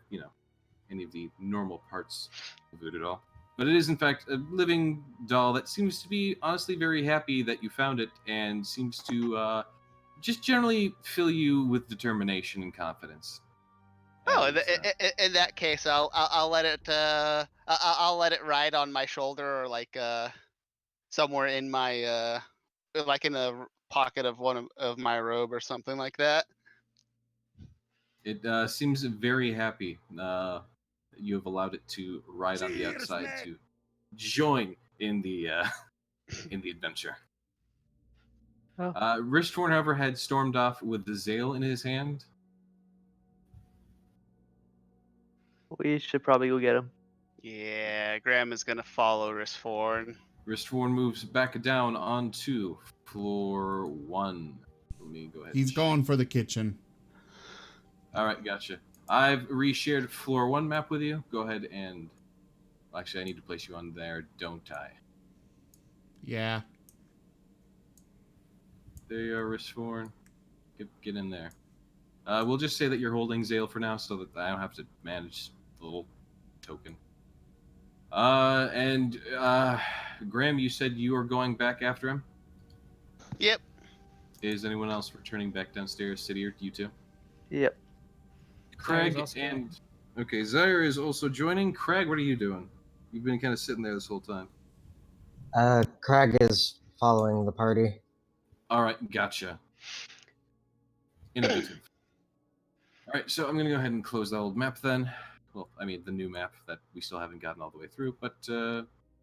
Speaker 1: any of the normal parts of a voodoo doll. But it is, in fact, a living doll that seems to be honestly very happy that you found it, and seems to just generally fill you with determination and confidence.
Speaker 2: Oh, in that case, I'll let it I'll let it ride on my shoulder, or like somewhere in my like in a pocket of one of my robe or something like that.
Speaker 1: It seems very happy. You have allowed it to ride on the outside to join in the adventure. Ristforn, however, had stormed off with the Zale in his hand.
Speaker 3: We should probably go get him.
Speaker 2: Yeah, Graham is gonna follow Ristforn.
Speaker 1: Ristforn moves back down onto floor 1. Let me go ahead.
Speaker 4: He's going for the kitchen.
Speaker 1: All right, gotcha. I've reshared floor 1 map with you. Go ahead and... Actually, I need to place you on there, don't I?
Speaker 4: Yeah.
Speaker 1: There you are, Ristforn. Get in there. We'll just say that you're holding Zale for now, so that I don't have to manage the little token. And Graham, you said you are going back after him.
Speaker 2: Yep.
Speaker 1: Is anyone else returning back downstairs, City, or you two?
Speaker 3: Yep.
Speaker 1: Craig
Speaker 10: also
Speaker 1: and okay, Zaire is also joining. Craig, what are you doing? You've been kind of sitting there this whole time.
Speaker 6: Crag is following the party.
Speaker 1: All right, gotcha. Innovative. All right, so I'm gonna go ahead and close that old map then. Well, I mean the new map that we still haven't gotten all the way through, but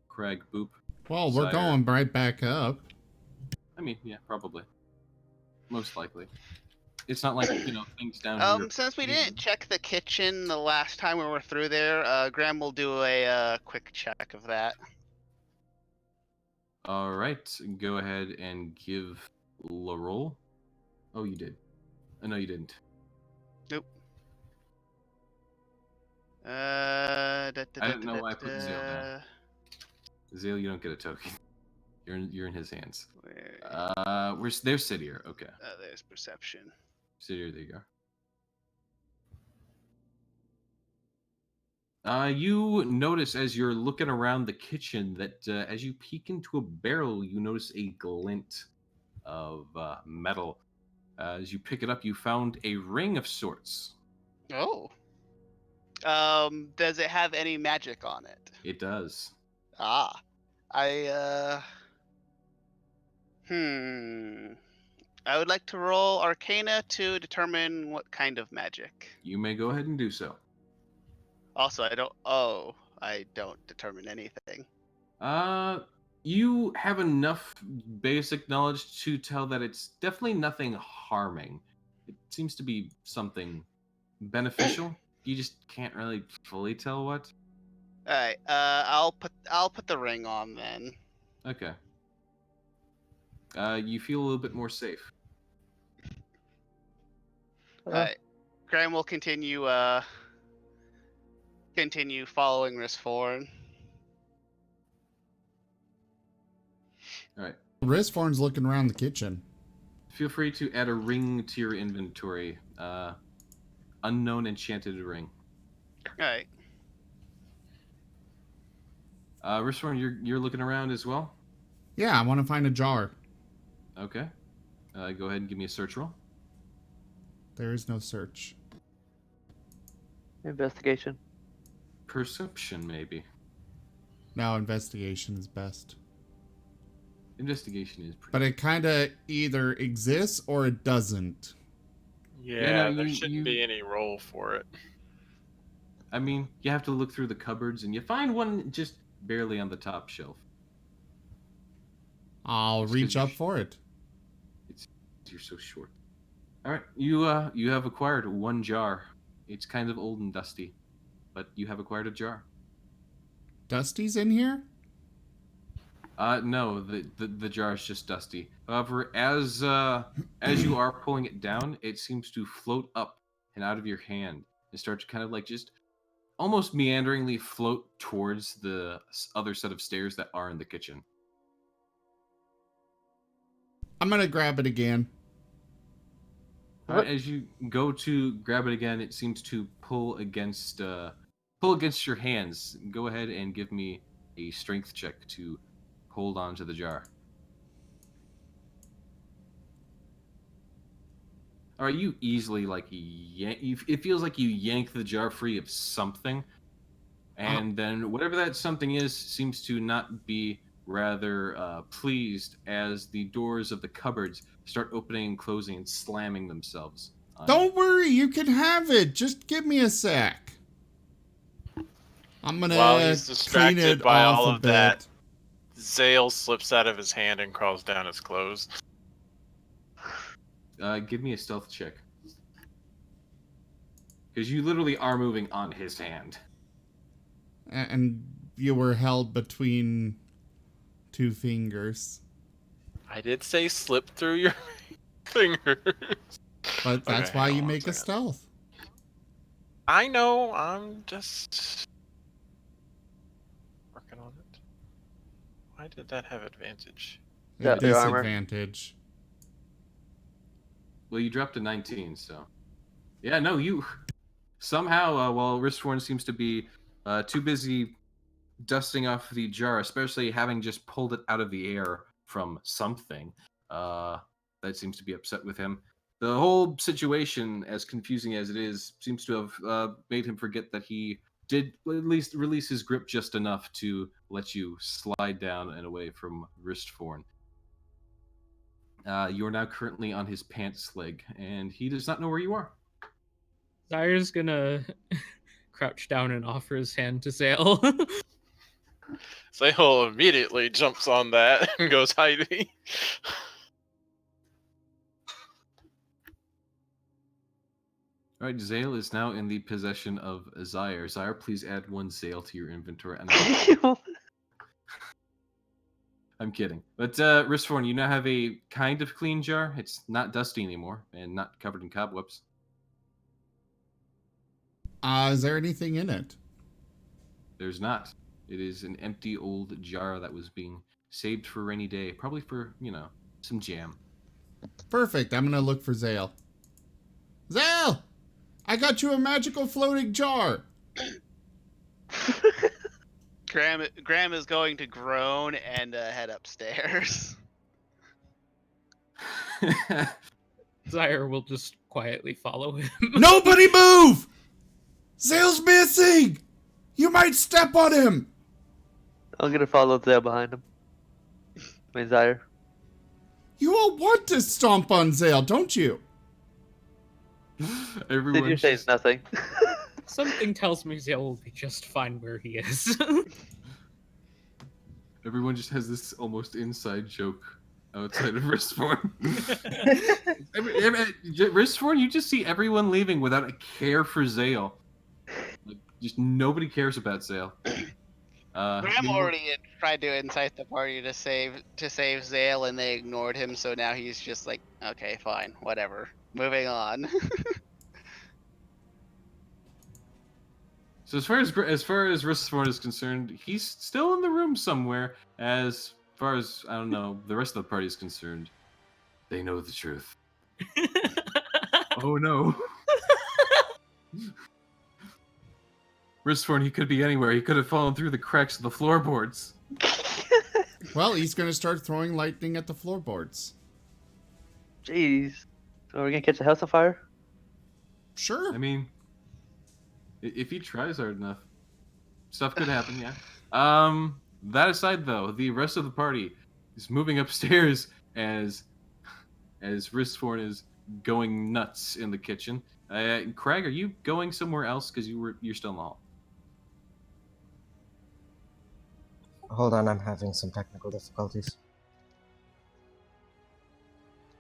Speaker 1: Craig, boop.
Speaker 4: Well, we're
Speaker 1: Zaire.
Speaker 4: going right back up.
Speaker 1: I mean, yeah, probably. Most likely. It's not like, things down here.
Speaker 2: Since we didn't check the kitchen the last time we were through there, Graham will do a quick check of that.
Speaker 1: All right, go ahead and give la roll. Oh, you did. Oh, no, you didn't.
Speaker 2: Nope.
Speaker 1: I don't know why I put Zale down. Zale, you don't get a token. You're in his hands. There's Sidier. Okay.
Speaker 2: There's perception.
Speaker 1: Sidier, there you go. You notice as you're looking around the kitchen that as you peek into a barrel, you notice a glint of metal. As you pick it up, you found a ring of sorts.
Speaker 2: Oh. Does it have any magic on it?
Speaker 1: It does.
Speaker 2: Ah. I would like to roll Arcana to determine what kind of magic.
Speaker 1: You may go ahead and do so.
Speaker 2: Also, I don't determine anything.
Speaker 1: You have enough basic knowledge to tell that it's definitely nothing harming. It seems to be something beneficial. You just can't really fully tell what.
Speaker 2: All right. I'll put the ring on then.
Speaker 1: Okay. You feel a little bit more safe.
Speaker 2: All right. Graham will continue following Risforn.
Speaker 1: All right.
Speaker 4: Risforn's looking around the kitchen.
Speaker 1: Feel free to add a ring to your inventory. Unknown enchanted ring.
Speaker 2: All right.
Speaker 1: Risforn, you're looking around as well?
Speaker 4: Yeah, I want to find a jar.
Speaker 1: Okay. Go ahead and give me a search roll.
Speaker 4: There is no search.
Speaker 3: Investigation.
Speaker 1: Perception, maybe.
Speaker 4: No, investigation is best.
Speaker 1: Investigation is pretty.
Speaker 4: But it kind of either exists or it doesn't.
Speaker 5: Yeah, there shouldn't be any roll for it.
Speaker 1: I mean, you have to look through the cupboards and you find one just barely on the top shelf.
Speaker 4: I'll reach up for it.
Speaker 1: You're so short. All right, you have acquired one jar. It's kind of old and dusty, but you have acquired a jar.
Speaker 4: Dusty's in here?
Speaker 1: No, the jar is just dusty. However, as you are pulling it down, it seems to float up and out of your hand and start to kind of like just almost meanderingly float towards the other set of stairs that are in the kitchen.
Speaker 4: I'm gonna grab it again.
Speaker 1: As you go to grab it again, it seems to pull against your hands. Go ahead and give me a strength check to hold on to the jar. All right, you easily it feels like you yank the jar free of something, and then whatever that something is seems to not be rather pleased as the doors of the cupboards start opening and closing and slamming themselves.
Speaker 4: Don't worry, you can have it. Just give me a sec. I'm gonna
Speaker 5: While he's
Speaker 4: clean
Speaker 5: distracted
Speaker 4: it
Speaker 5: by
Speaker 4: off
Speaker 5: all
Speaker 4: a
Speaker 5: of that,
Speaker 4: bit.
Speaker 5: Zale slips out of his hand and crawls down his clothes.
Speaker 1: Give me a stealth check. Because you literally are moving on his hand.
Speaker 4: And you were held between two fingers.
Speaker 5: I did say slip through your fingers.
Speaker 4: But that's
Speaker 5: Okay,
Speaker 4: why
Speaker 5: hang
Speaker 4: you
Speaker 5: on
Speaker 4: make a
Speaker 5: 1 second.
Speaker 4: stealth.
Speaker 5: I know, I'm just working on it. Why did that have advantage?
Speaker 3: Got your armor.
Speaker 4: Disadvantage.
Speaker 1: Well, you dropped to 19, so yeah. No, you somehow while Wristworn seems to be too busy dusting off the jar, especially having just pulled it out of the air from something that seems to be upset with him. The whole situation, as confusing as it is, seems to have made him forget that he did at least release his grip just enough to let you slide down and away from Wristforn. You are now currently on his pants leg, and he does not know where you are.
Speaker 10: Zaya's gonna crouch down and offer his hand to Zale.
Speaker 5: Zale immediately jumps on that and goes hiding.
Speaker 1: All right, Zale is now in the possession of Zyre. Zyre, please add 1 Zale to your inventory. I'm kidding. But Wristforn, you now have a kind of clean jar. It's not dusty anymore and not covered in cobwebs.
Speaker 4: Is there anything in it?
Speaker 1: There's not. It is an empty old jar that was being saved for a rainy day, probably for, some jam.
Speaker 4: Perfect. I'm gonna look for Zale. Zale! I got you a magical floating jar!
Speaker 2: Graham is going to groan and head upstairs.
Speaker 10: Zaya will just quietly follow him.
Speaker 4: Nobody move! Zale's missing! You might step on him!
Speaker 3: I'm gonna follow Zale behind him. I mean, Zaire.
Speaker 4: You all want to stomp on Zale, don't you?
Speaker 3: Did you say nothing?
Speaker 10: Something tells me Zale will be just fine where he is.
Speaker 1: Everyone just has this almost inside joke outside of Wristforn. Wristforn, you just see everyone leaving without a care for Zale. Like, just nobody cares about Zale.
Speaker 2: Graham already tried to incite the party to save Zale, and they ignored him. So now he's just like, okay, fine, whatever, moving on.
Speaker 1: So as far as Wristforn is concerned, he's still in the room somewhere. As far as I don't know, the rest of the party is concerned, they know the truth. Oh no. Wristforn, he could be anywhere. He could have fallen through the cracks of the floorboards.
Speaker 4: Well, he's gonna start throwing lightning at the floorboards.
Speaker 3: Jeez. So we're gonna catch the house on fire?
Speaker 4: Sure.
Speaker 1: I mean, if he tries hard enough, stuff could happen, yeah. That aside, though, the rest of the party is moving upstairs as Wristforn is going nuts in the kitchen. Craig, are you going somewhere else? Because you're still in the hall.
Speaker 6: Hold on, I'm having some technical difficulties.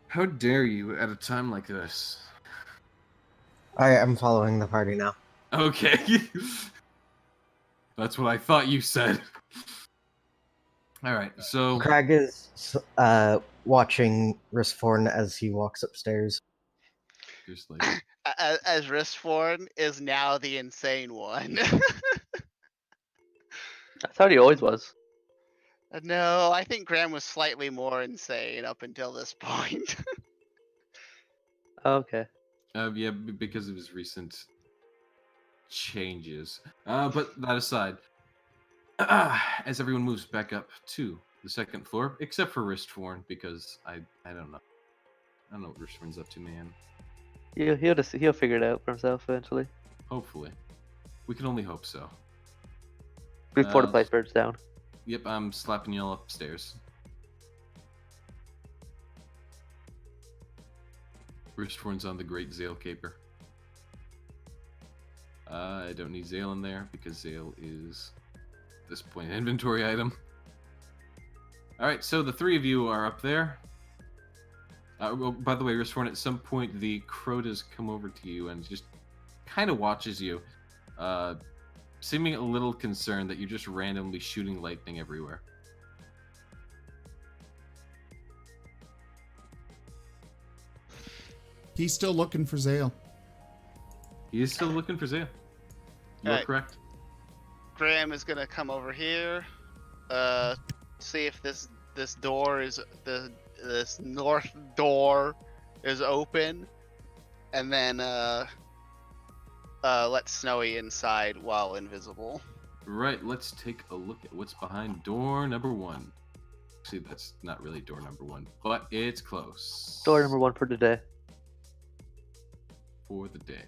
Speaker 1: How dare you at a time like this?
Speaker 6: I am following the party now.
Speaker 1: Okay. That's what I thought you said. Alright, so...
Speaker 6: Crag is watching Wristforn as he walks upstairs.
Speaker 1: Just like...
Speaker 2: As Wristforn is now the insane one.
Speaker 3: I thought he always was.
Speaker 2: No, I think Graham was slightly more insane up until this point.
Speaker 3: Okay.
Speaker 1: Yeah, because of his recent changes. But that aside, as everyone moves back up to the second floor, except for Wristforn, because I don't know. I don't know what Wristforn's up to, man.
Speaker 3: He'll figure it out for himself eventually.
Speaker 1: Hopefully. We can only hope so.
Speaker 3: Before the place burns down.
Speaker 1: Yep, I'm slapping y'all upstairs. Wristforn's on the Great Zale Caper. I don't need Zale in there because Zale is, at this point, an inventory item. Alright, so the three of you are up there. Well, by the way, Wristforn, at some point the Crotas come over to you and just kind of watches you. Seeming a little concerned that you're just randomly shooting lightning everywhere.
Speaker 4: He's still looking for Zale.
Speaker 1: He is still looking for Zale. You're
Speaker 2: Alright.
Speaker 1: correct.
Speaker 2: Graham is gonna come over here, see if this door is this north door is open, and then let Snowy inside while invisible.
Speaker 1: Right, let's take a look at what's behind door number 1. See, that's not really door number 1, but it's close.
Speaker 3: Door number 1 for today.
Speaker 1: For the day.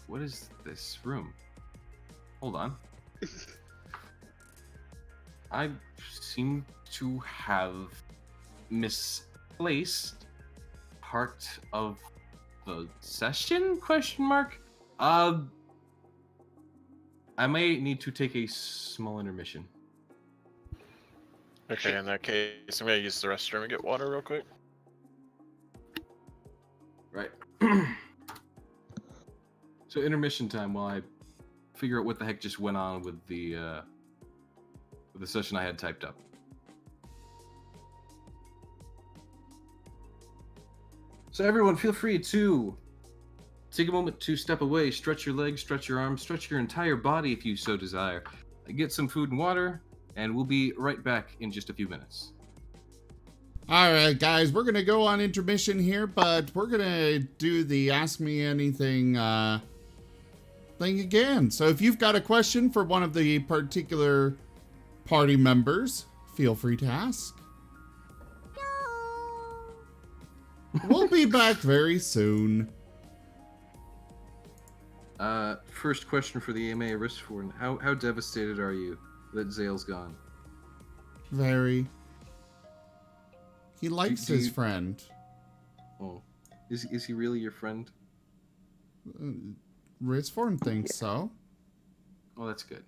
Speaker 1: What is this room? Hold on. I seem to have misplaced part of the session? Question mark. I may need to take a small intermission.
Speaker 5: Okay, in that case, I'm gonna use the restroom and get water real quick.
Speaker 1: Right. So intermission time while I figure out what the heck just went on with the session I had typed up. So everyone, feel free to take a moment to step away, stretch your legs, stretch your arms, stretch your entire body if you so desire. Get some food and water, and we'll be right back in just a few minutes.
Speaker 4: All right, guys, we're going to go on intermission here, but we're going to do the Ask Me Anything thing again. So if you've got a question for one of the particular party members, feel free to ask. We'll be back very soon.
Speaker 1: First question for the AMA, Ristforn. How devastated are you that Zale's gone?
Speaker 4: Very. He likes his friend.
Speaker 1: Oh. Is he really your friend?
Speaker 4: Ristforn thinks so.
Speaker 1: Well, that's good.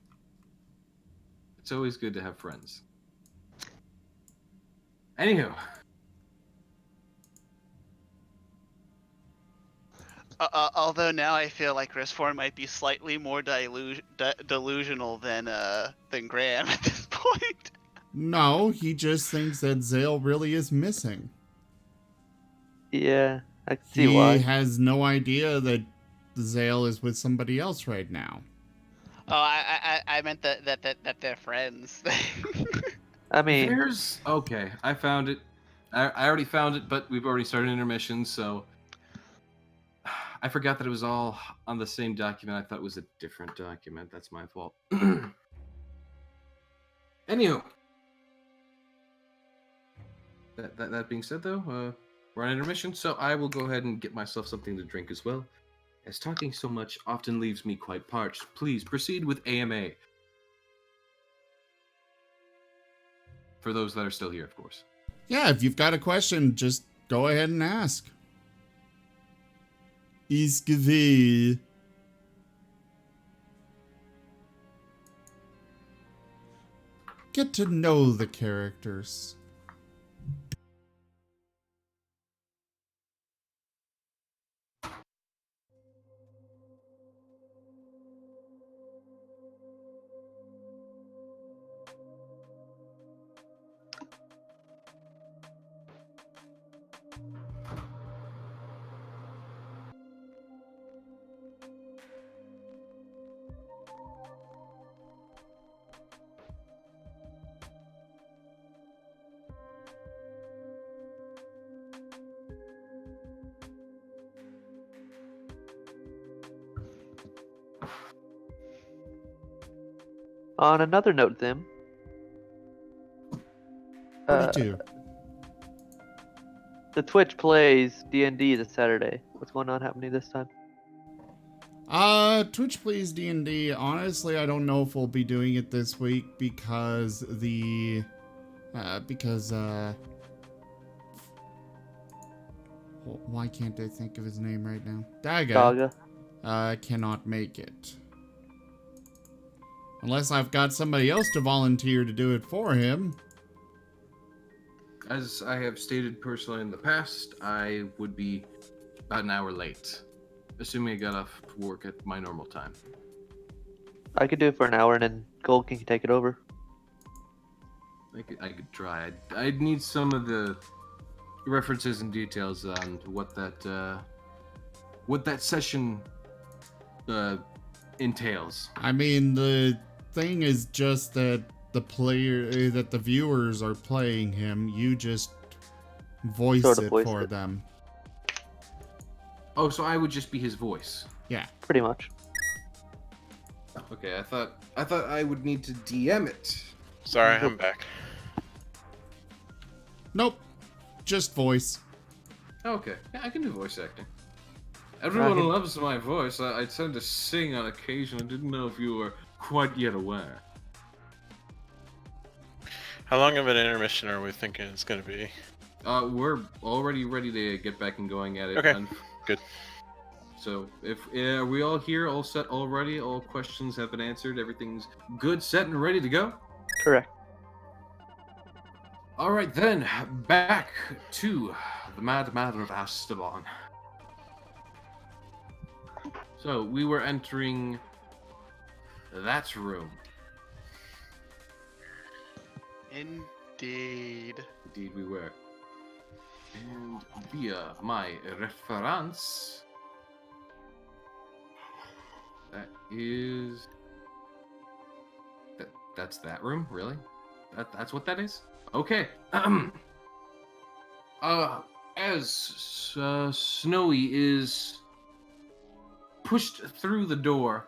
Speaker 1: It's always good to have friends. Anywho.
Speaker 2: Although now I feel like Ristform might be slightly more delusional than Graham at this point.
Speaker 4: No, he just thinks that Zale really is missing.
Speaker 3: Yeah, I can see why.
Speaker 4: He has no idea that Zale is with somebody else right now.
Speaker 2: Oh, I meant that they're friends.
Speaker 3: I mean,
Speaker 1: There's... Okay, I found it. I already found it, but we've already started intermission, so... I forgot that it was all on the same document. I thought it was a different document. That's my fault. Anywho. That being said, though, we're on intermission, so I will go ahead and get myself something to drink as well, as talking so much often leaves me quite parched. Please proceed with AMA. For those that are still here, of course.
Speaker 4: Yeah, if you've got a question, just go ahead and ask. Iskvi. Get to know the characters.
Speaker 3: on another note, Zim.
Speaker 4: 42.
Speaker 3: The Twitch plays D&D this Saturday. What's going on happening this time?
Speaker 4: Twitch plays D&D. Honestly, I don't know if we'll be doing it this week because why can't I think of his name right now? Daga. Cannot make it. Unless I've got somebody else to volunteer to do it for him.
Speaker 1: As I have stated personally in the past, I would be about an hour late, assuming I got off work at my normal time.
Speaker 3: I could do it for an hour and then Gold can take it over.
Speaker 1: I could try. I'd need some of the references and details on what that session entails.
Speaker 4: I mean, the thing is just that the viewers are playing him. You just voice
Speaker 3: Sort of
Speaker 4: it
Speaker 3: voice
Speaker 4: for
Speaker 3: it.
Speaker 4: them.
Speaker 1: Oh, so I would just be his voice.
Speaker 4: Yeah.
Speaker 3: Pretty much.
Speaker 1: Okay, I thought I would need to DM it.
Speaker 5: Sorry, I'm back.
Speaker 4: Nope. Just voice.
Speaker 1: Okay, yeah, I can do voice acting. Everyone
Speaker 3: Right.
Speaker 1: loves my voice. I tend to sing on occasion. I didn't know if you were quite yet aware.
Speaker 5: How long of an intermission are we thinking it's gonna be?
Speaker 1: We're already ready to get back and going at it.
Speaker 5: Okay, good.
Speaker 1: So, if are we all here, all set already? All questions have been answered. Everything's good, set, and ready to go.
Speaker 3: Correct.
Speaker 1: All right, then back to the Mad Matter of Asteban. So we were entering that room.
Speaker 2: Indeed.
Speaker 1: Indeed, we were. And via my reference, that is that's that room, really? That's what that is? Okay. As Snowy is pushed through the door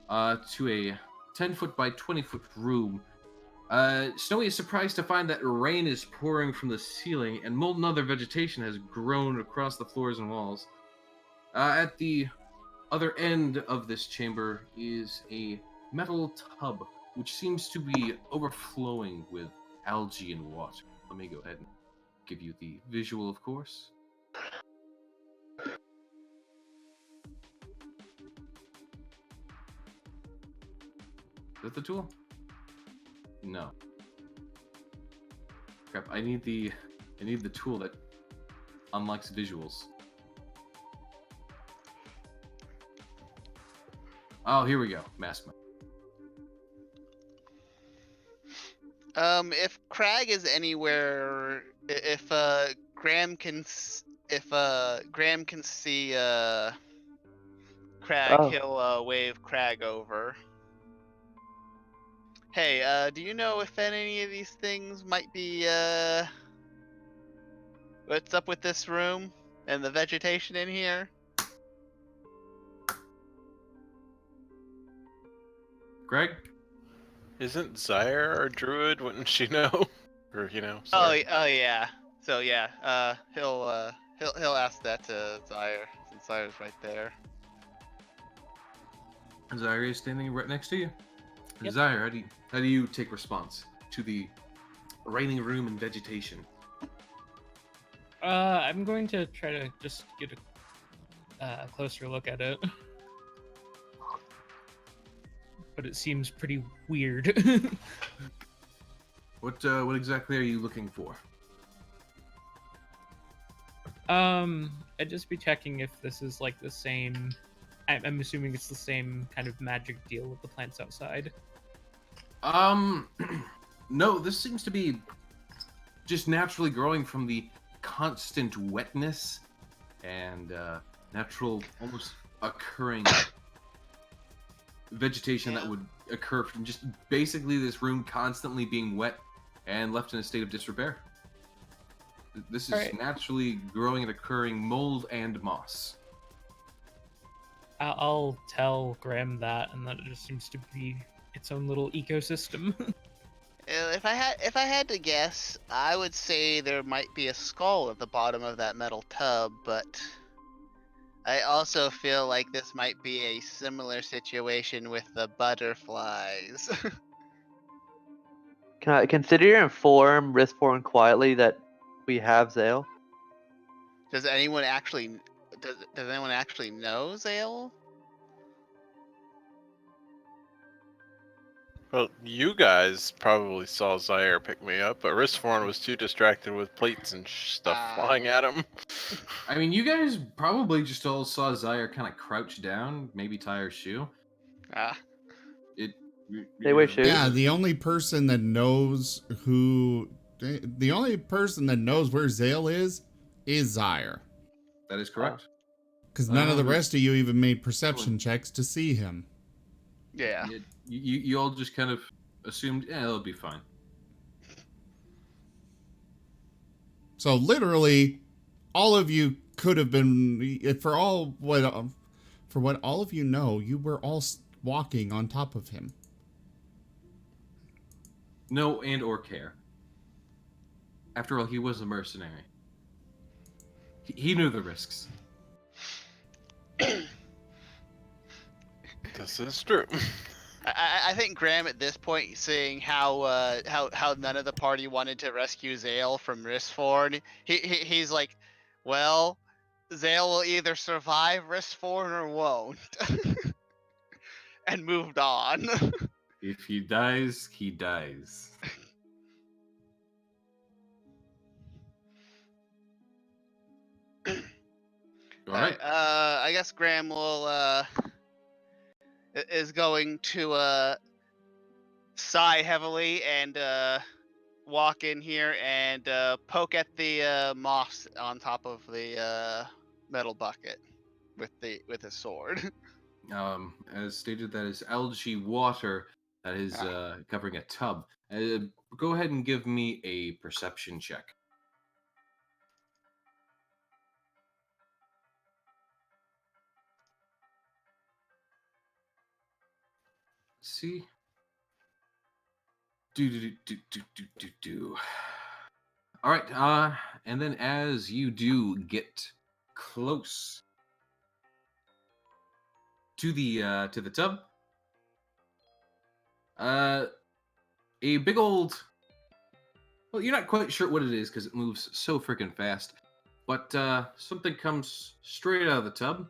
Speaker 1: to a 10-foot by 20-foot room, Snowy is surprised to find that rain is pouring from the ceiling and mold and other vegetation has grown across the floors and walls. At the other end of this chamber is a metal tub, which seems to be overflowing with algae and water. Let me go ahead and give you the visual, of course. Is that the tool? No. Crap, I need the tool that unlocks visuals. Oh, here we go. Mask.
Speaker 2: If Crag is anywhere, if Graham can see Crag,
Speaker 3: Oh.
Speaker 2: he'll wave Crag over. Hey, do you know if any of these things might be what's up with this room and the vegetation in here?
Speaker 1: Greg?
Speaker 5: Isn't Zyre our druid? Wouldn't she know? Or sorry.
Speaker 2: Oh yeah. So yeah, he'll ask that to Zyre since Zyre's right there.
Speaker 1: Zyre is standing right next to you.
Speaker 10: Yep.
Speaker 1: Zyre, how do you take response to the raining room and vegetation?
Speaker 10: I'm going to try to just get a closer look at it. But it seems pretty weird.
Speaker 1: What exactly are you looking for?
Speaker 10: I'd just be checking if this is like the same. I'm assuming it's the same kind of magic deal with the plants outside.
Speaker 1: No, this seems to be just naturally growing from the constant wetness and natural, almost occurring vegetation that would occur from just basically this room constantly being wet and left in a state of disrepair. This is
Speaker 10: Alright.
Speaker 1: naturally growing and occurring mold and moss.
Speaker 10: I'll tell Graham that, and that it just seems to be its own little ecosystem.
Speaker 2: If I had to guess, I would say there might be a skull at the bottom of that metal tub, but I also feel like this might be a similar situation with the butterflies.
Speaker 3: Can I consider you inform Rispborn quietly that we have Zale?
Speaker 2: Does anyone actually know Zale?
Speaker 5: Well, you guys probably saw Zyre pick me up, but Rispforn was too distracted with plates and stuff flying at him.
Speaker 1: I mean, you guys probably just all saw Zyre kind of crouch down, maybe tie her shoe.
Speaker 2: Ah.
Speaker 1: It
Speaker 3: They wear shoes.
Speaker 4: Yeah, the only person that knows where Zale is Zyre.
Speaker 1: That is correct.
Speaker 4: Because none of the
Speaker 1: there's-
Speaker 4: rest of you even made perception checks to see him.
Speaker 2: Yeah.
Speaker 1: You all just kind of assumed, yeah, it'll be fine.
Speaker 4: So literally, all of you could have been, for what all of you know, you were all walking on top of him.
Speaker 1: No and or care. After all, he was a mercenary. He knew the risks.
Speaker 5: This is true.
Speaker 2: I think Graham at this point, seeing how none of the party wanted to rescue Zale from Ristford, he's like, well, Zale will either survive Ristford or won't, and moved on.
Speaker 1: If he dies, he dies. All right.
Speaker 2: I guess Graham will is going to sigh heavily and walk in here and poke at the moss on top of the metal bucket with his sword.
Speaker 1: As stated, that is algae water that is covering a tub. Go ahead and give me a perception check. See. Do. All right. And then as you do get close to the tub, a big old. Well, you're not quite sure what it is because it moves so freaking fast, but something comes straight out of the tub.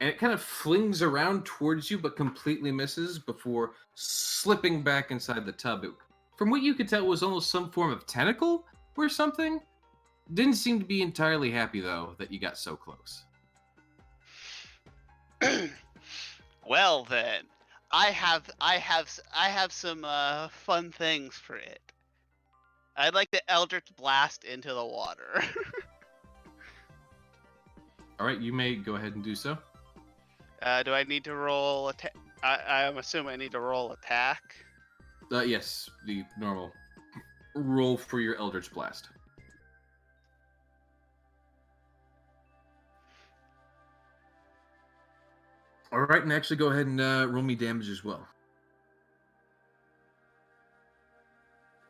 Speaker 1: And it kind of flings around towards you, but completely misses before slipping back inside the tub. From what you could tell, it was almost some form of tentacle or something. Didn't seem to be entirely happy, though, that you got so close.
Speaker 2: Well then, I have some fun things for it. I'd like to Eldritch Blast into the water.
Speaker 1: All right, you may go ahead and do so.
Speaker 2: Do I need to roll attack? I'm assuming I need to roll attack.
Speaker 1: Yes, the normal roll for your Eldritch Blast. All right, and actually go ahead and roll me damage as well.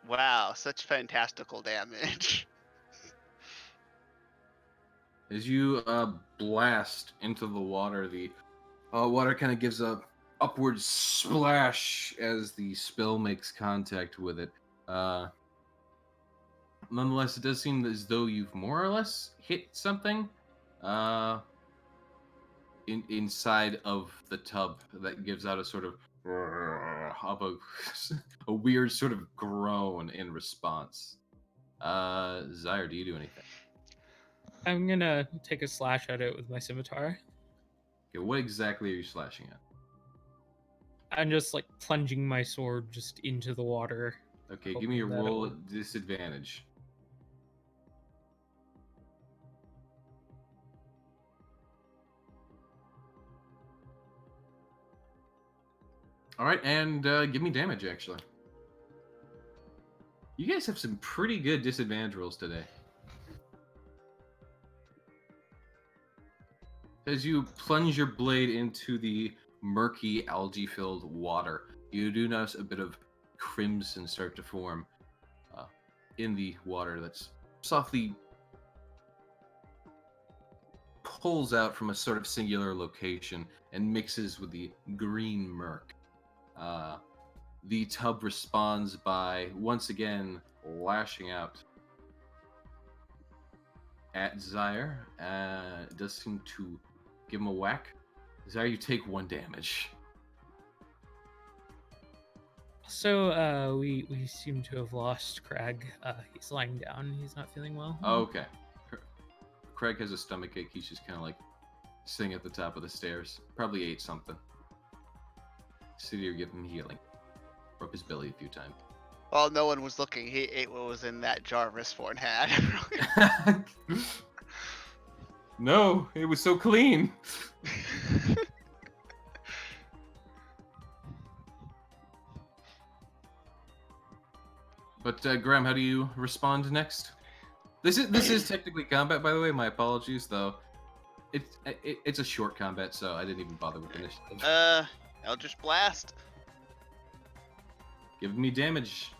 Speaker 2: Wow, such fantastical damage.
Speaker 1: As you blast into the water, the water kind of gives a upward splash as the spill makes contact with it. Nonetheless, it does seem as though you've more or less hit something inside of the tub that gives out a sort of a weird sort of groan in response. Zyre, do you do anything?
Speaker 10: I'm gonna take a slash at it with my scimitar.
Speaker 1: Okay, what exactly are you slashing at?
Speaker 10: I'm just like plunging my sword just into the water.
Speaker 1: Okay, give me a
Speaker 10: hoping that it
Speaker 1: roll
Speaker 10: will-
Speaker 1: at disadvantage. All right, and give me damage, actually. You guys have some pretty good disadvantage rolls today. As you plunge your blade into the murky, algae-filled water, you do notice a bit of crimson start to form in the water that's softly pulls out from a sort of singular location and mixes with the green murk. The tub responds by once again lashing out at Zyre. It does seem to give him a whack. Zyre, you take 1 damage.
Speaker 10: So we seem to have lost Craig. He's lying down. He's not feeling well.
Speaker 1: Okay. Craig has a stomachache. He's just kind of like sitting at the top of the stairs. Probably ate something. Sidier, give him healing. Rub his belly a few times.
Speaker 2: While no one was looking, he ate what was in that jar Ristforn had.
Speaker 1: No, it was so clean. But Graham, how do you respond next? This is technically combat, by the way. My apologies, though. It's a short combat, so I didn't even bother with initiative.
Speaker 2: Eldritch Blast.
Speaker 1: Give me damage.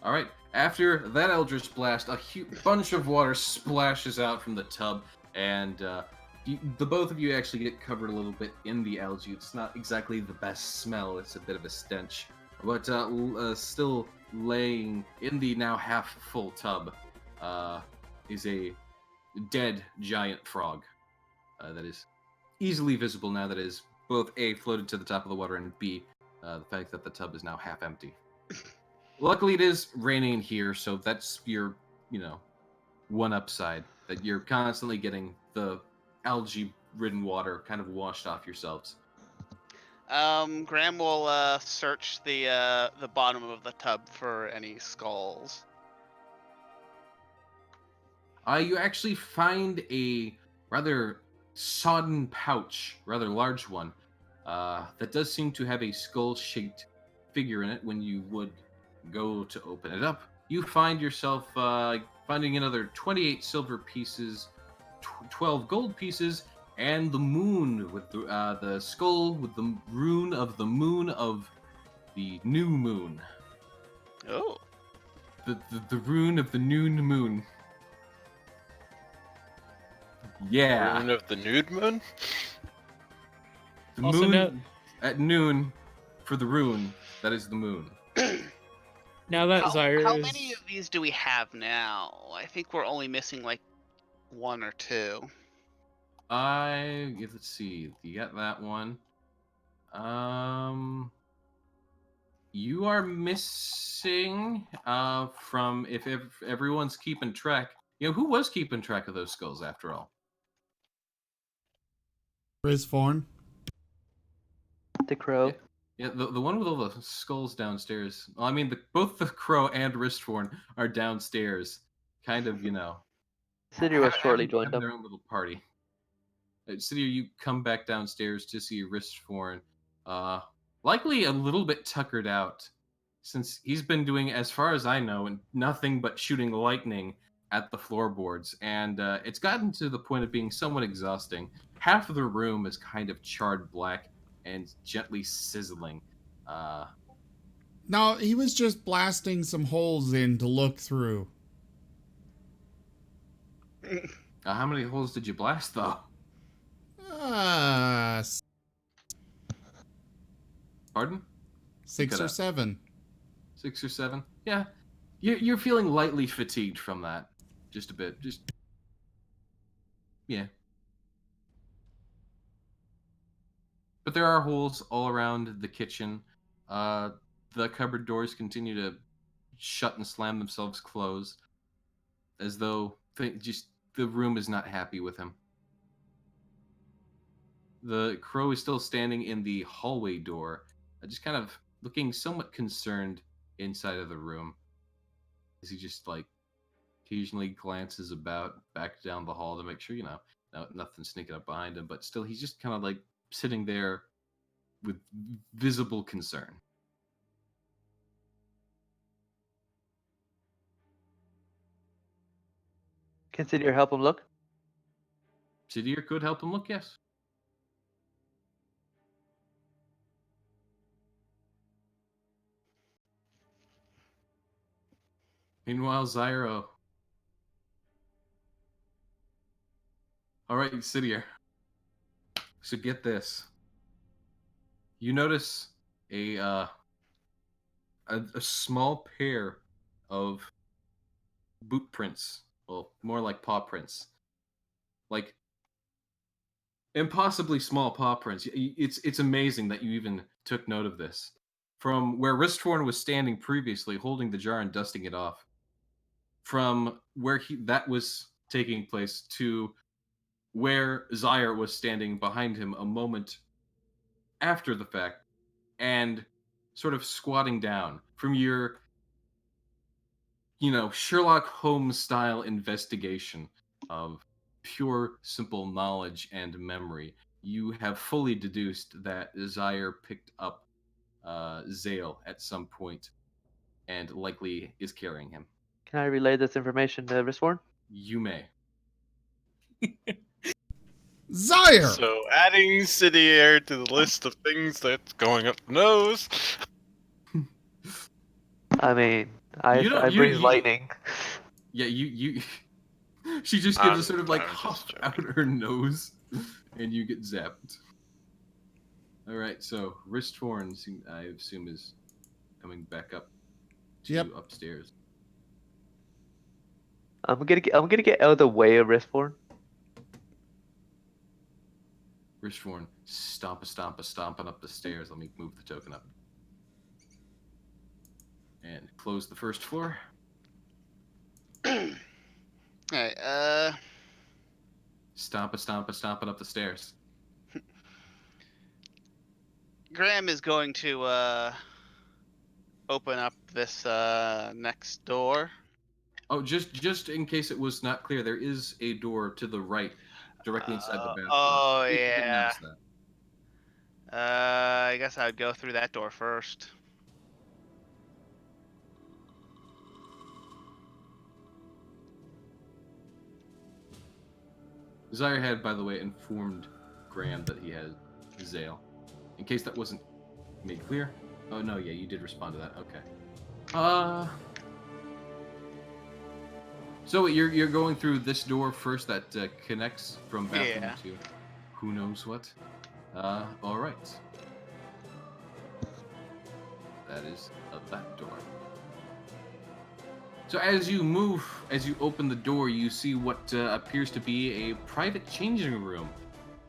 Speaker 1: All right. After that Eldritch Blast, a huge bunch of water splashes out from the tub, and the both of you actually get covered a little bit in the algae. It's not exactly the best smell. It's a bit of a stench. But still laying in the now half-full tub is a dead giant frog that is easily visible now that is both A, floated to the top of the water, and B, the fact that the tub is now half empty. Luckily, it is raining here, so that's your, one upside, that you're constantly getting the algae-ridden water kind of washed off yourselves.
Speaker 2: Graham will search the bottom of the tub for any skulls.
Speaker 1: You actually find a rather sodden pouch, rather large one, that does seem to have a skull-shaped figure in it. When you would go to open it up, you find yourself finding another 28 silver pieces, 12 gold pieces, and the moon with the skull with the rune of the moon of the new moon.
Speaker 2: Oh.
Speaker 1: The rune of the noon moon. Yeah.
Speaker 5: Rune of the nude moon?
Speaker 1: The
Speaker 10: Also
Speaker 1: moon
Speaker 10: note-
Speaker 1: at noon for the rune. That is the moon.
Speaker 10: Now that Zyra
Speaker 2: How
Speaker 10: is...
Speaker 2: many of these do we have now? I think we're only missing like one or two.
Speaker 1: Let's see. You got that one. You are missing from if everyone's keeping track. Who was keeping track of those skulls after all?
Speaker 4: Rizforn.
Speaker 3: The crow.
Speaker 1: Yeah, the one with all the skulls downstairs. Well, I mean, both the crow and Wristforn are downstairs, kind of,
Speaker 3: Sidier was shortly joined
Speaker 1: having
Speaker 3: them.
Speaker 1: their own little party. Sidier, you come back downstairs to see Wristforn, likely a little bit tuckered out, since he's been doing, as far as I know, nothing but shooting lightning at the floorboards, and it's gotten to the point of being somewhat exhausting. Half of the room is kind of charred black and gently sizzling.
Speaker 4: No, he was just blasting some holes in to look through.
Speaker 1: How many holes did you blast, though?
Speaker 4: Uh,
Speaker 1: Pardon?
Speaker 4: 6 or 7.
Speaker 1: 6 or 7? Yeah. You're feeling lightly fatigued from that. Just a bit. Yeah. But there are holes all around the kitchen. The cupboard doors continue to shut and slam themselves closed, as though the room is not happy with him. The crow is still standing in the hallway door, just kind of looking somewhat concerned inside of the room, as he just occasionally glances about back down the hall to make sure nothing sneaking up behind him. But still, he's just kind of sitting there with visible concern.
Speaker 3: Can Sidier help him look?
Speaker 1: Sidier could help him look, yes. Meanwhile, Zyro. Alright, Sidier. So get this. You notice a small pair of boot prints. Well, more like paw prints. Impossibly small paw prints. It's amazing that you even took note of this. From where Wristforn was standing previously, holding the jar and dusting it off. From where that was taking place to where Zyre was standing behind him a moment after the fact and sort of squatting down from your, Sherlock Holmes style investigation of pure, simple knowledge and memory. You have fully deduced that Zyre picked up Zale at some point and likely is carrying him.
Speaker 3: Can I relay this information to Ristborn?
Speaker 1: You may.
Speaker 4: Zyre!
Speaker 5: So adding city air to the list of things that's going up the nose.
Speaker 3: I mean, I
Speaker 1: You don't- you-
Speaker 3: breathe
Speaker 1: you-
Speaker 3: lightning.
Speaker 1: Yeah, you. She just gives a sort of like
Speaker 5: I'm just
Speaker 1: huff
Speaker 5: joking.
Speaker 1: out her nose, and you get zapped. All right, so Ristforn, I assume, is coming back up to
Speaker 4: Yep.
Speaker 1: upstairs.
Speaker 3: I'm gonna get out of the way of Ristborn.
Speaker 1: Ristforn, stomping up the stairs. Let me move the token up. And close the first floor.
Speaker 2: Alright,
Speaker 1: Stomping up the stairs.
Speaker 2: Graham is going to open up this next door.
Speaker 1: Oh, just in case it was not clear, there is a door to the right, directly inside the bathroom.
Speaker 2: Oh,
Speaker 1: You didn't
Speaker 2: yeah.
Speaker 1: notice that.
Speaker 2: I guess I would go through that door first.
Speaker 1: Zyre had, by the way, informed Graham that he has Zale. In case that wasn't made clear. Oh, no, yeah, you did respond to that. Okay. So you're going through this door first that connects from bathroom
Speaker 2: Yeah.
Speaker 1: to who knows what. All right. That is that door. So as you open the door, you see what appears to be a private changing room.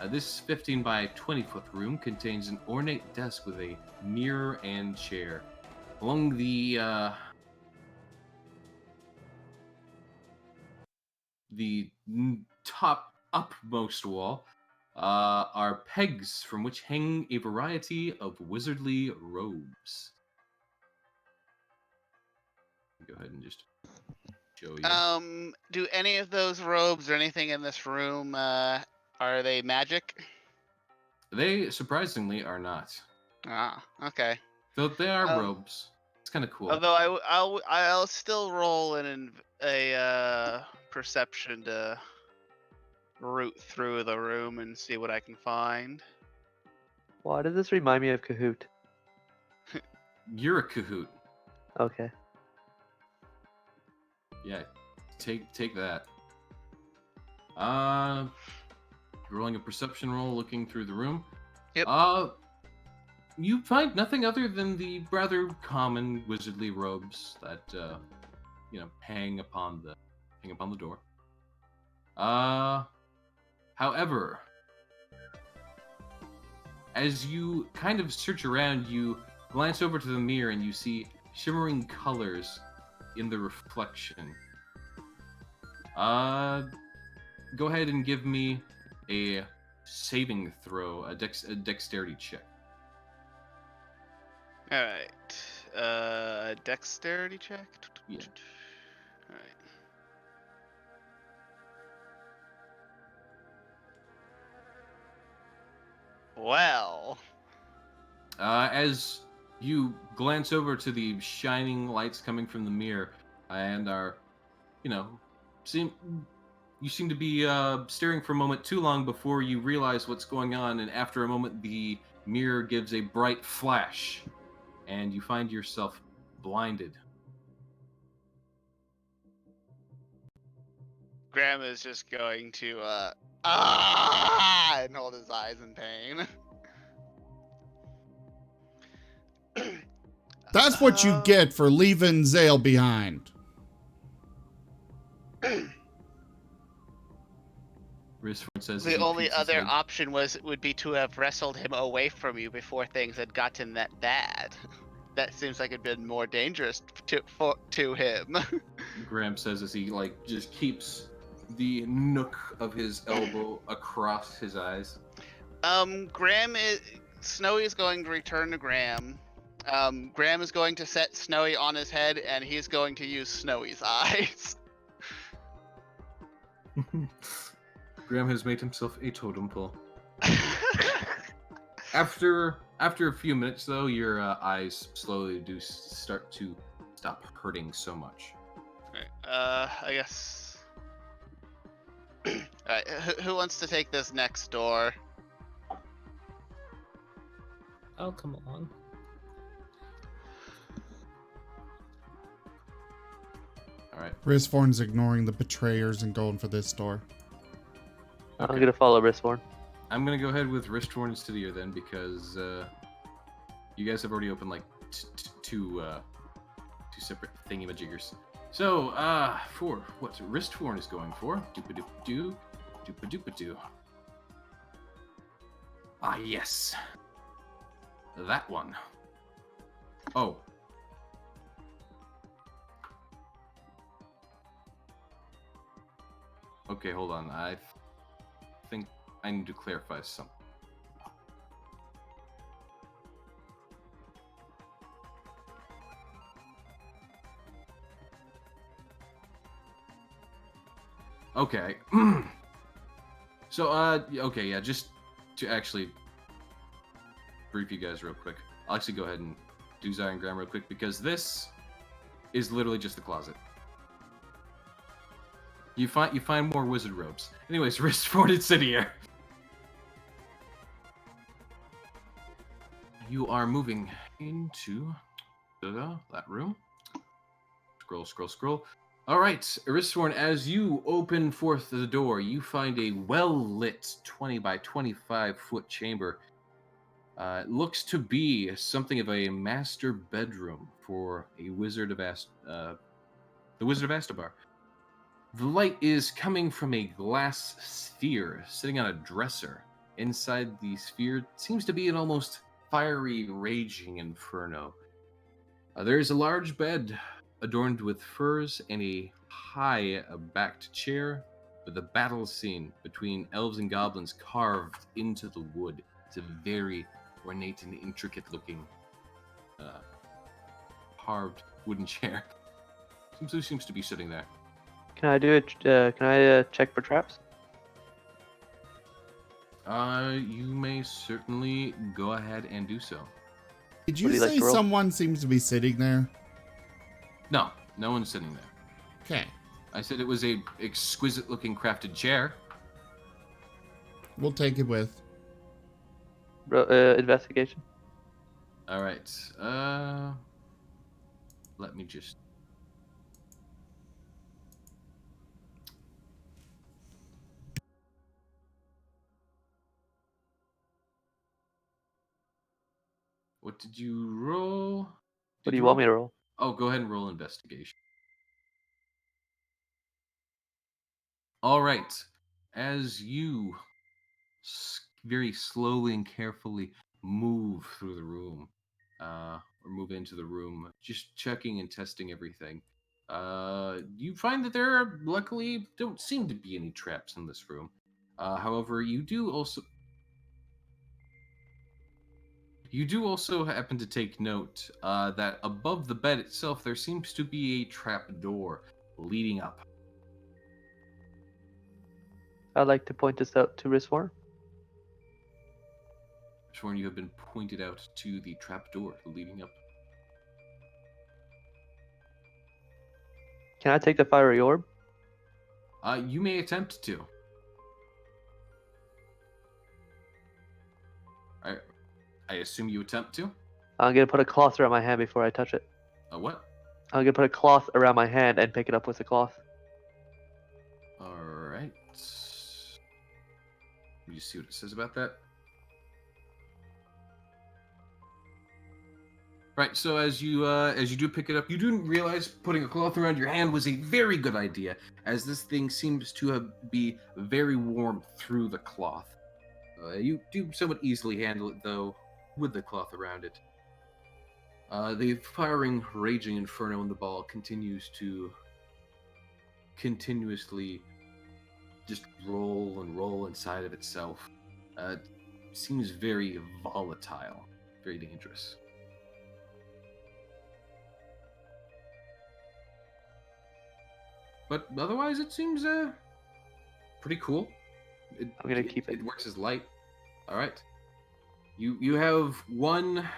Speaker 1: This 15 by 20 foot room contains an ornate desk with a mirror and chair. Along the top upmost wall are pegs from which hang a variety of wizardly robes. Go ahead and just show you.
Speaker 2: Do any of those robes or anything in this room, are they magic?
Speaker 1: They surprisingly are not.
Speaker 2: Ah, okay.
Speaker 1: Though they are robes. It's kind of cool.
Speaker 2: Although I'll still roll a perception to root through the room and see what I can find.
Speaker 3: Why does this remind me of Kahoot?
Speaker 1: You're a Kahoot.
Speaker 3: Okay.
Speaker 1: Yeah, take that. Rolling a perception roll, looking through the room.
Speaker 2: Yep.
Speaker 1: You find nothing other than the rather common wizardly robes that hang upon the door. However, as you kind of search around, you glance over to the mirror and you see shimmering colors in the reflection. Go ahead and give me a saving throw, a dexterity check.
Speaker 2: All right. Dexterity check.
Speaker 1: Yeah.
Speaker 2: All right. Well.
Speaker 1: As you glance over to the shining lights coming from the mirror, and are, you seem to be staring for a moment too long before you realize what's going on, and after a moment, the mirror gives a bright flash, and you find yourself blinded.
Speaker 2: Graham is just going to and hold his eyes in pain.
Speaker 4: That's what you get for leaving Zale behind.
Speaker 1: Says
Speaker 2: The only other option would be to have wrestled him away from you before things had gotten that bad. That seems like it'd been more dangerous to him.
Speaker 1: Graham says as he just keeps the nook of his elbow across his eyes.
Speaker 2: Graham is Snowy is going to return to Graham. Graham is going to set Snowy on his head, and he's going to use Snowy's eyes.
Speaker 1: Graham has made himself a totem pole. After a few minutes, though, your eyes slowly do start to stop hurting so much.
Speaker 2: I guess. Alright, who wants to take this next door?
Speaker 10: I'll come along.
Speaker 1: All right.
Speaker 4: Risvorn's ignoring the betrayers and going for this door.
Speaker 3: I'm gonna follow Risvorn.
Speaker 1: I'm gonna go ahead with Ristborn and Stydia then, because you guys have already opened like two separate thingy-majiggers. So, for what Ristborn is going for, doopa-doop-doo, doopa-doopa-doo. Ah, yes. That one. Oh. Okay, hold on. I think I need to clarify something. Okay. So, okay, yeah, just to actually brief you guys real quick. I'll actually go ahead and do Zion Graham real quick, because this is literally just the closet. You find more wizard robes. Anyways, Ristford and Stydia. You are moving into that room. Scroll, scroll, scroll. All right, Ristborn, as you open forth the door, you find a well-lit 20 by 25 foot chamber. It looks to be something of a master bedroom for a wizard of the Wizard of Astabar. The light is coming from a glass sphere sitting on a dresser. Inside the sphere seems to be an almost fiery, raging inferno. There is a large bed adorned with furs and a high-backed chair with a battle scene between elves and goblins carved into the wood. It's a very ornate and intricate-looking carved wooden chair. Who seems to be sitting there?
Speaker 3: Can I do it? Can I check for traps?
Speaker 1: You may certainly go ahead and do so.
Speaker 4: Did you
Speaker 3: Would you like
Speaker 4: say
Speaker 3: to roll?
Speaker 4: someone seems to be sitting there?
Speaker 1: No, no one's sitting there.
Speaker 4: Okay.
Speaker 1: I said it was a exquisite-looking crafted chair.
Speaker 4: We'll take it with.
Speaker 3: Investigation.
Speaker 1: All right. Let me just. What did you roll?
Speaker 3: What do you want me to roll?
Speaker 1: Oh, go ahead and roll investigation. All right. As you very slowly and carefully move through the room, or move into the room, just checking and testing everything, you find that there luckily don't seem to be any traps in this room. However, you do also happen to take note that above the bed itself there seems to be a trap door leading up.
Speaker 3: I'd like to point this out to Risvorn.
Speaker 1: Sworn you have been pointed out to the trap door leading up.
Speaker 3: Can I take the fiery orb?
Speaker 1: You may attempt to. I assume you attempt to?
Speaker 3: I'm gonna put a cloth around my hand before I touch it.
Speaker 1: A what?
Speaker 3: I'm gonna put a cloth around my hand and pick it up with the cloth.
Speaker 1: Alright. Let me just see what it says about that. Right, so as you do pick it up, you do realize putting a cloth around your hand was a very good idea, as this thing seems to be very warm through the cloth. You do somewhat easily handle it, though, with the cloth around it. The firing, raging inferno in the ball continues to continuously just roll and roll inside of itself. Seems very volatile, very dangerous. But otherwise, it seems pretty cool.
Speaker 3: I'm gonna keep it.
Speaker 1: It works as light. All right. You have one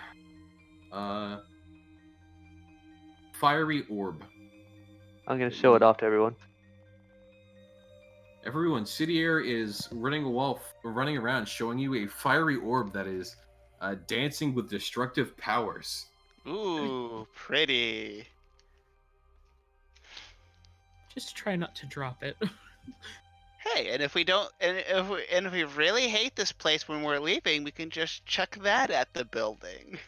Speaker 1: fiery orb.
Speaker 3: I'm gonna show it off to everyone.
Speaker 1: Everyone, Cidier is running around, showing you a fiery orb that is dancing with destructive powers.
Speaker 2: Ooh, pretty.
Speaker 10: Just try not to drop it.
Speaker 2: Hey, and if we don't, and if we really hate this place when we're leaving, we can just chuck that at the building.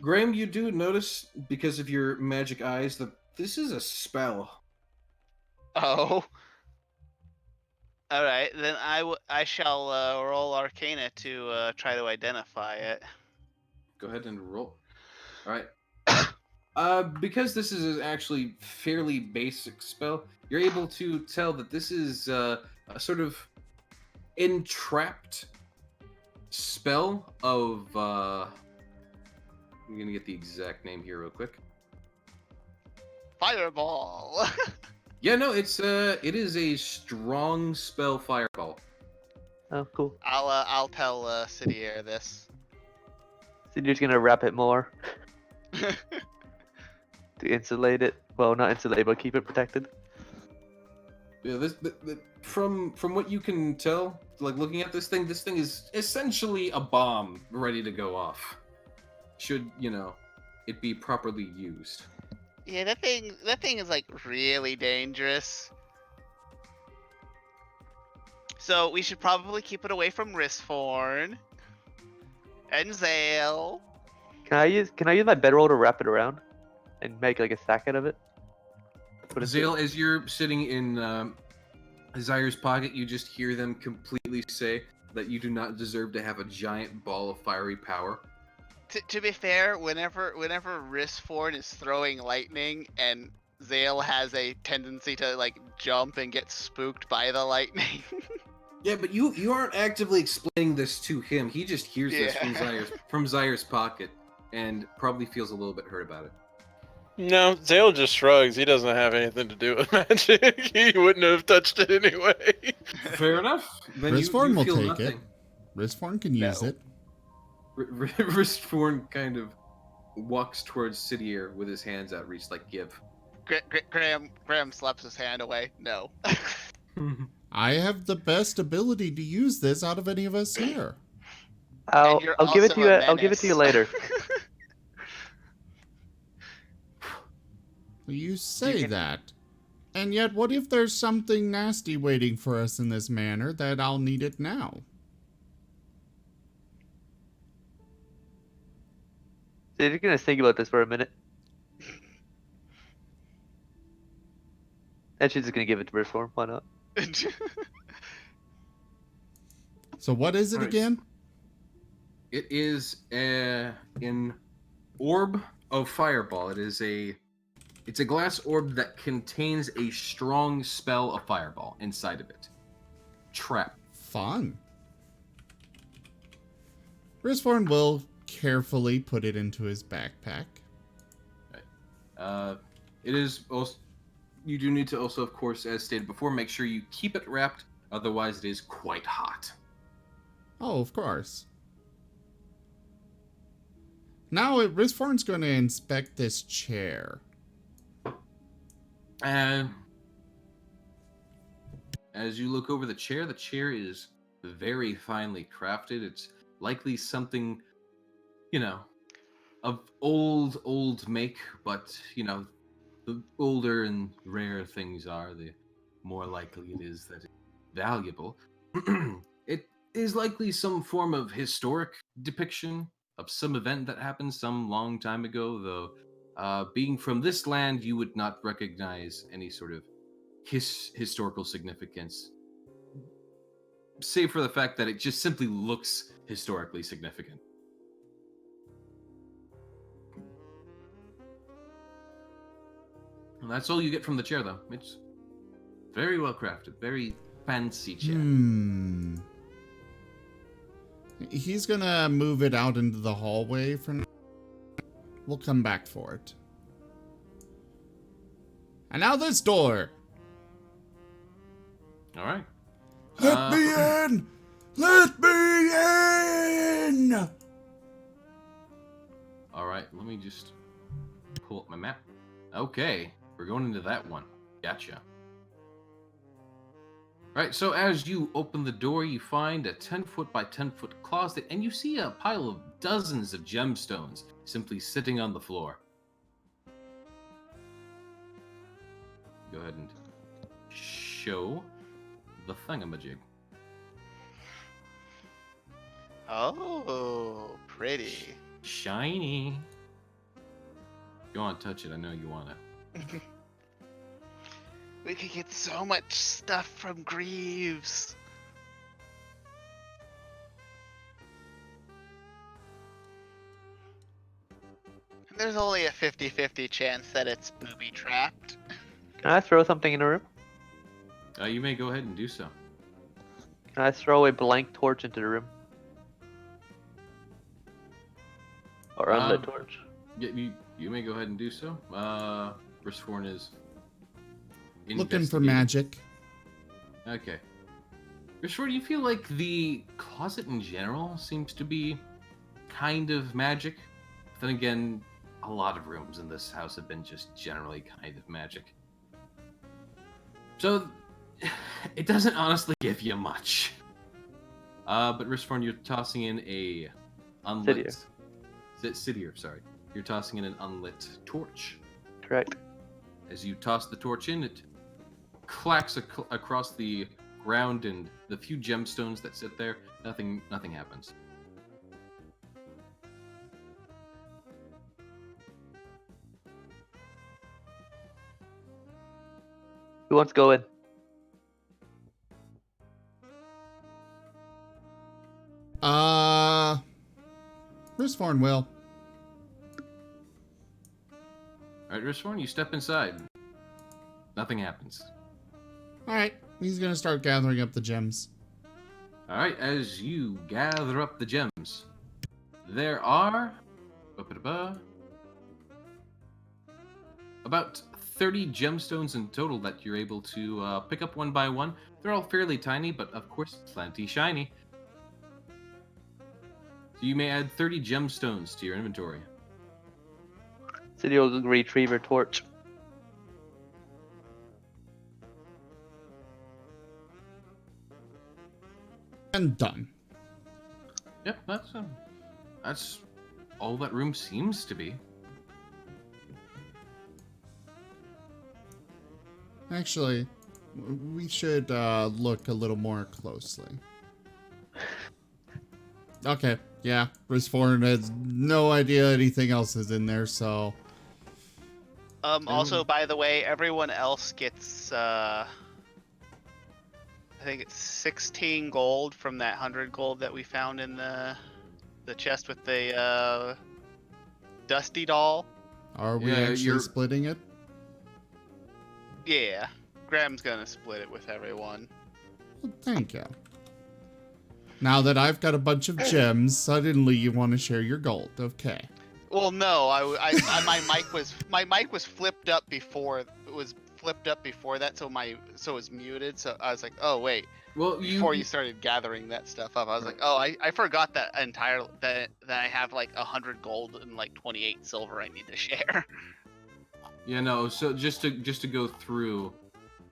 Speaker 1: Graham, you do notice, because of your magic eyes, that this is a spell.
Speaker 2: Oh. All right, then I shall roll Arcana to try to identify it.
Speaker 1: Go ahead and roll. All right. Because this is actually fairly basic spell, you're able to tell that this is a sort of entrapped spell of. I'm gonna get the exact name here real quick.
Speaker 2: Fireball.
Speaker 1: Yeah, no, it is a strong spell, fireball.
Speaker 3: Oh, cool.
Speaker 2: I'll tell Cidier this.
Speaker 3: So you're just gonna wrap it more to insulate it. Well, not insulate, but keep it protected.
Speaker 1: Yeah, from what you can tell, like looking at this thing is essentially a bomb ready to go off. Should it be properly used?
Speaker 2: Yeah, that thing is like really dangerous. So we should probably keep it away from Risforn and Zale.
Speaker 3: Can I use my bedroll to wrap it around and make like a sack out of it?
Speaker 1: Zale, as you're sitting in Zaire's pocket, you just hear them completely say that you do not deserve to have a giant ball of fiery power.
Speaker 2: To be fair, whenever Risforn is throwing lightning and Zale has a tendency to like jump and get spooked by the lightning.
Speaker 1: Yeah, but you aren't actively explaining this to him. He just hears this
Speaker 2: Yeah.
Speaker 1: from Zaire's pocket and probably feels a little bit hurt about it.
Speaker 5: No, Zale just shrugs. He doesn't have anything to do with magic. He wouldn't have touched it anyway.
Speaker 1: Fair enough. Then
Speaker 4: Risforn
Speaker 1: you
Speaker 4: will
Speaker 1: feel
Speaker 4: take
Speaker 1: nothing.
Speaker 4: it. Risforn can use it.
Speaker 1: Risforn kind of walks towards Cidier with his hands outreached like give.
Speaker 2: Graham slaps his hand away. No.
Speaker 4: I have the best ability to use this out of any of us here.
Speaker 3: I'll give it to you. I'll give it to you later.
Speaker 4: You say that. And yet, what if there's something nasty waiting for us in this manor that I'll need it now?
Speaker 3: So you're gonna think about this for a minute. And she's just gonna give it to Risforn. Why not?
Speaker 4: So what is it again?
Speaker 1: It is an orb of fireball. It's a glass orb that contains a strong spell of fireball inside of it. Trap.
Speaker 4: Fun. Risforn will carefully put it into his backpack.
Speaker 1: Right. It is also. You do need to also, of course, as stated before, make sure you keep it wrapped. Otherwise, it is quite hot.
Speaker 4: Oh, of course. Now, Risforn's going to inspect this chair.
Speaker 1: And as you look over the chair is very finely crafted. It's likely something, of old make, but, the older and rarer things are, the more likely it is that it's valuable. It is likely some form of historic depiction of some event that happened some long time ago, though being from this land, you would not recognize any sort of historical significance, save for the fact that it just simply looks historically significant. And that's all you get from the chair, though. It's very well crafted, very fancy check.
Speaker 4: He's gonna move it out into the hallway for now. We'll come back for it. And now this door.
Speaker 1: All right.
Speaker 4: Let me in! Let me in!
Speaker 1: All right, let me just pull up my map. Okay, we're going into that one. Gotcha. All right, so as you open the door, you find a 10-foot by 10-foot closet, and you see a pile of dozens of gemstones simply sitting on the floor. Go ahead and show the thingamajig.
Speaker 2: Oh, pretty.
Speaker 1: Shiny. Go on, touch it. I know you want to.
Speaker 2: We could get so much stuff from Greaves. And there's only a 50-50 chance that it's booby-trapped.
Speaker 3: Can I throw something in the room?
Speaker 1: You may go ahead and do so.
Speaker 3: Can I throw a blank torch into the room? Or unlit torch?
Speaker 1: Yeah, you may go ahead and do so. Brisforn is
Speaker 4: Looking for
Speaker 1: investigating.
Speaker 4: magic.
Speaker 1: Okay. Brisforn, do you feel like the closet in general seems to be kind of magic? Then again, a lot of rooms in this house have been just generally kind of magic. So, it doesn't honestly give you much. But Brisforn, you're tossing in a unlit... Sidier, sorry. You're tossing in an unlit torch.
Speaker 3: Correct.
Speaker 1: As you toss the torch in, it clacks across the ground, and the few gemstones that sit there, nothing happens.
Speaker 3: Who wants to go in?
Speaker 4: Brisforn will.
Speaker 1: Alright, Brisforn, you step inside. Nothing happens.
Speaker 4: Alright, he's gonna start gathering up the gems.
Speaker 1: Alright, as you gather up the gems, there are about 30 gemstones in total that you're able to pick up one by one. They're all fairly tiny, but of course, plenty shiny. So you may add 30 gemstones to your inventory.
Speaker 3: City will retrieve her torch.
Speaker 4: And done.
Speaker 1: Yep, that's all that room seems to be.
Speaker 4: Actually, we should look a little more closely. Okay, yeah. Brisforn has no idea anything else is in there, so...
Speaker 2: Also, by the way, everyone else gets, I think it's 16 gold from that 100 gold that we found in the chest with the, Dusty doll.
Speaker 4: Are we actually splitting it?
Speaker 2: Yeah. Graham's gonna split it with everyone.
Speaker 4: Well, thank you. Now that I've got a bunch of gems, suddenly you want to share your gold. Okay.
Speaker 2: Well, no, my mic was flipped up before that, so it was muted. So I was like, oh wait.
Speaker 1: Well,
Speaker 2: before you started gathering that stuff up, I was like, oh, I forgot that that I have like 100 gold and like 28 silver I need to share.
Speaker 1: Yeah, no. So just to go through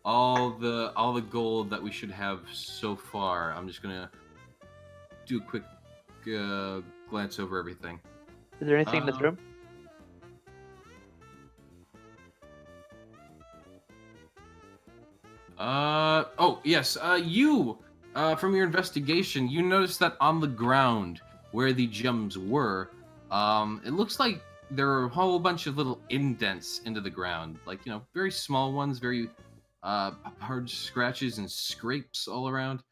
Speaker 1: all the gold that we should have so far, I'm just gonna do a quick glance over everything.
Speaker 3: Is there anything in this room?
Speaker 1: Oh, yes. You, from your investigation, you noticed that on the ground where the gems were, it looks like there are a whole bunch of little indents into the ground. Like, very small ones, very hard scratches and scrapes all around.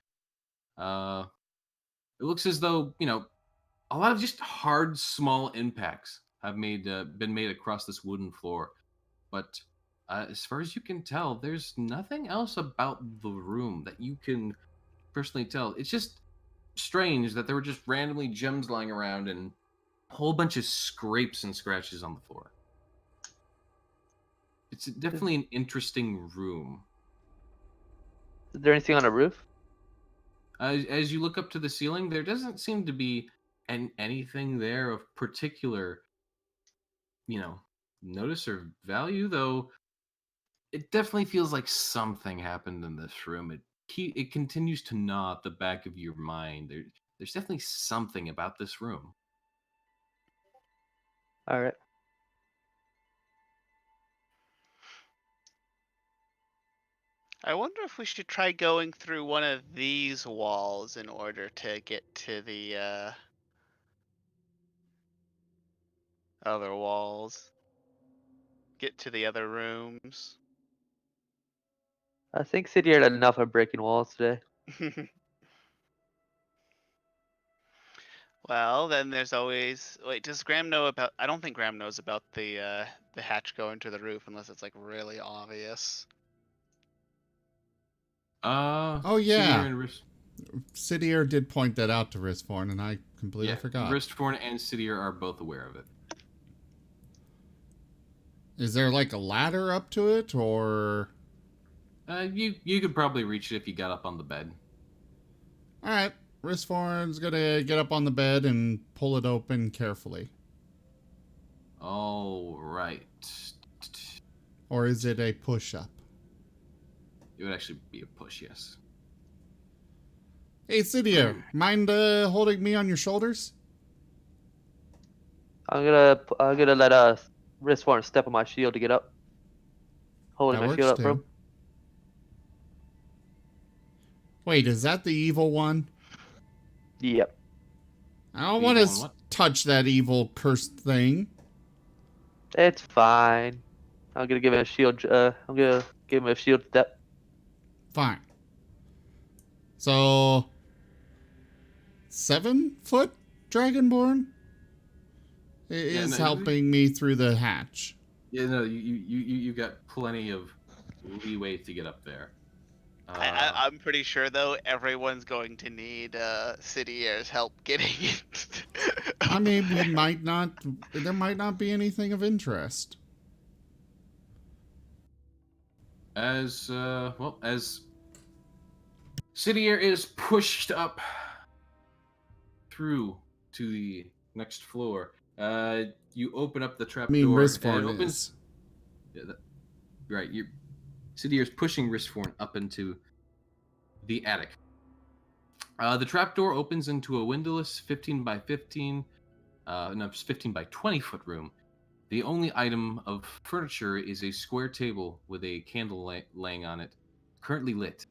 Speaker 1: It looks as though, a lot of just hard, small impacts have been made across this wooden floor. But As far as you can tell, there's nothing else about the room that you can personally tell. It's just strange that there were just randomly gems lying around and a whole bunch of scrapes and scratches on the floor. It's definitely an interesting room.
Speaker 3: Is there anything on the roof?
Speaker 1: As you look up to the ceiling, there doesn't seem to be anything there of particular, notice or value, though it definitely feels like something happened in this room. It continues to gnaw at the back of your mind. There's definitely something about this room.
Speaker 3: All right.
Speaker 2: I wonder if we should try going through one of these walls in order to get to the other walls. Get to the other rooms.
Speaker 3: I think City had enough of breaking walls today.
Speaker 2: Well, then there's always. Wait, does Graham know about? I don't think Graham knows about the hatch going to the roof unless it's like really obvious.
Speaker 4: Oh yeah, Sidier did point that out to Ristforn, and I completely forgot.
Speaker 1: Ristforn and Sidier are both aware of it.
Speaker 4: Is there like a ladder up to it, or?
Speaker 1: You could probably reach it if you got up on the bed.
Speaker 4: All right, Ristforn's gonna get up on the bed and pull it open carefully.
Speaker 1: All right.
Speaker 4: Or is it a push-up?
Speaker 1: It would actually be a push, yes.
Speaker 4: Hey, Sidier, mind holding me on your shoulders?
Speaker 3: I'm gonna let Wristform step on my shield to get up. Holding
Speaker 4: That
Speaker 3: my
Speaker 4: works
Speaker 3: shield up for
Speaker 4: too.
Speaker 3: him.
Speaker 4: Wait, is that the evil one?
Speaker 3: Yep.
Speaker 4: I don't want to touch that evil cursed thing.
Speaker 3: It's fine. I'm gonna give him a shield. I'm gonna give him a shield step.
Speaker 4: Fine. So, 7-foot Dragonborn is helping me through the hatch.
Speaker 1: Yeah, no, you got plenty of leeway to get up there.
Speaker 2: I'm pretty sure though everyone's going to need Sidier's help getting it.
Speaker 4: I mean, there might not be anything of interest.
Speaker 1: As Sidier is pushed up through to the next floor, you open up the trap door.
Speaker 4: Ristforn is.
Speaker 1: Yeah, right. Sidier's pushing Ristforn up into the attic. The trap door opens into a windowless 15 by 15 by 20 foot room. The only item of furniture is a square table with a candle laying on it, currently lit.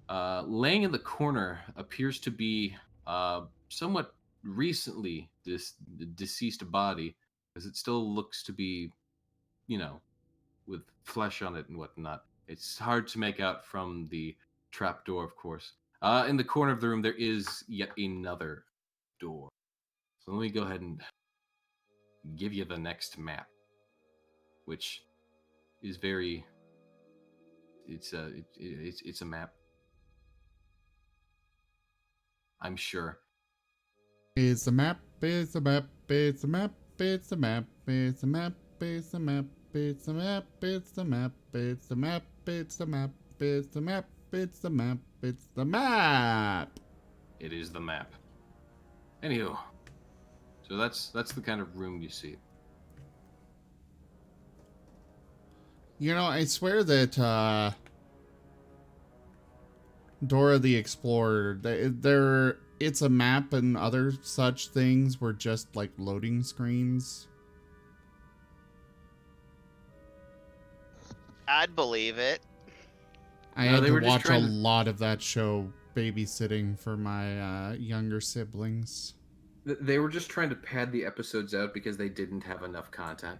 Speaker 1: Laying in the corner appears to be somewhat recently deceased body, as it still looks to be, with flesh on it and whatnot. It's hard to make out from the trapdoor, of course. In the corner of the room, there is yet another door. So let me go ahead and give you the next map, which is very. It's a map. I'm sure.
Speaker 4: It's a map. It's a map. It's a map. It's a map. It's a map. It's a map. It's a map. It's a map. It's a map. It's a map. It's a map. It's the map. It's the map.
Speaker 1: It is the map. Anywho, so that's the kind of room you see.
Speaker 4: You know, I swear that Dora the Explorer, it's a map and other such things were just like loading screens.
Speaker 2: I'd believe it.
Speaker 4: I had to watch a lot of that show babysitting for my younger siblings.
Speaker 1: They were just trying to pad the episodes out because they didn't have enough content.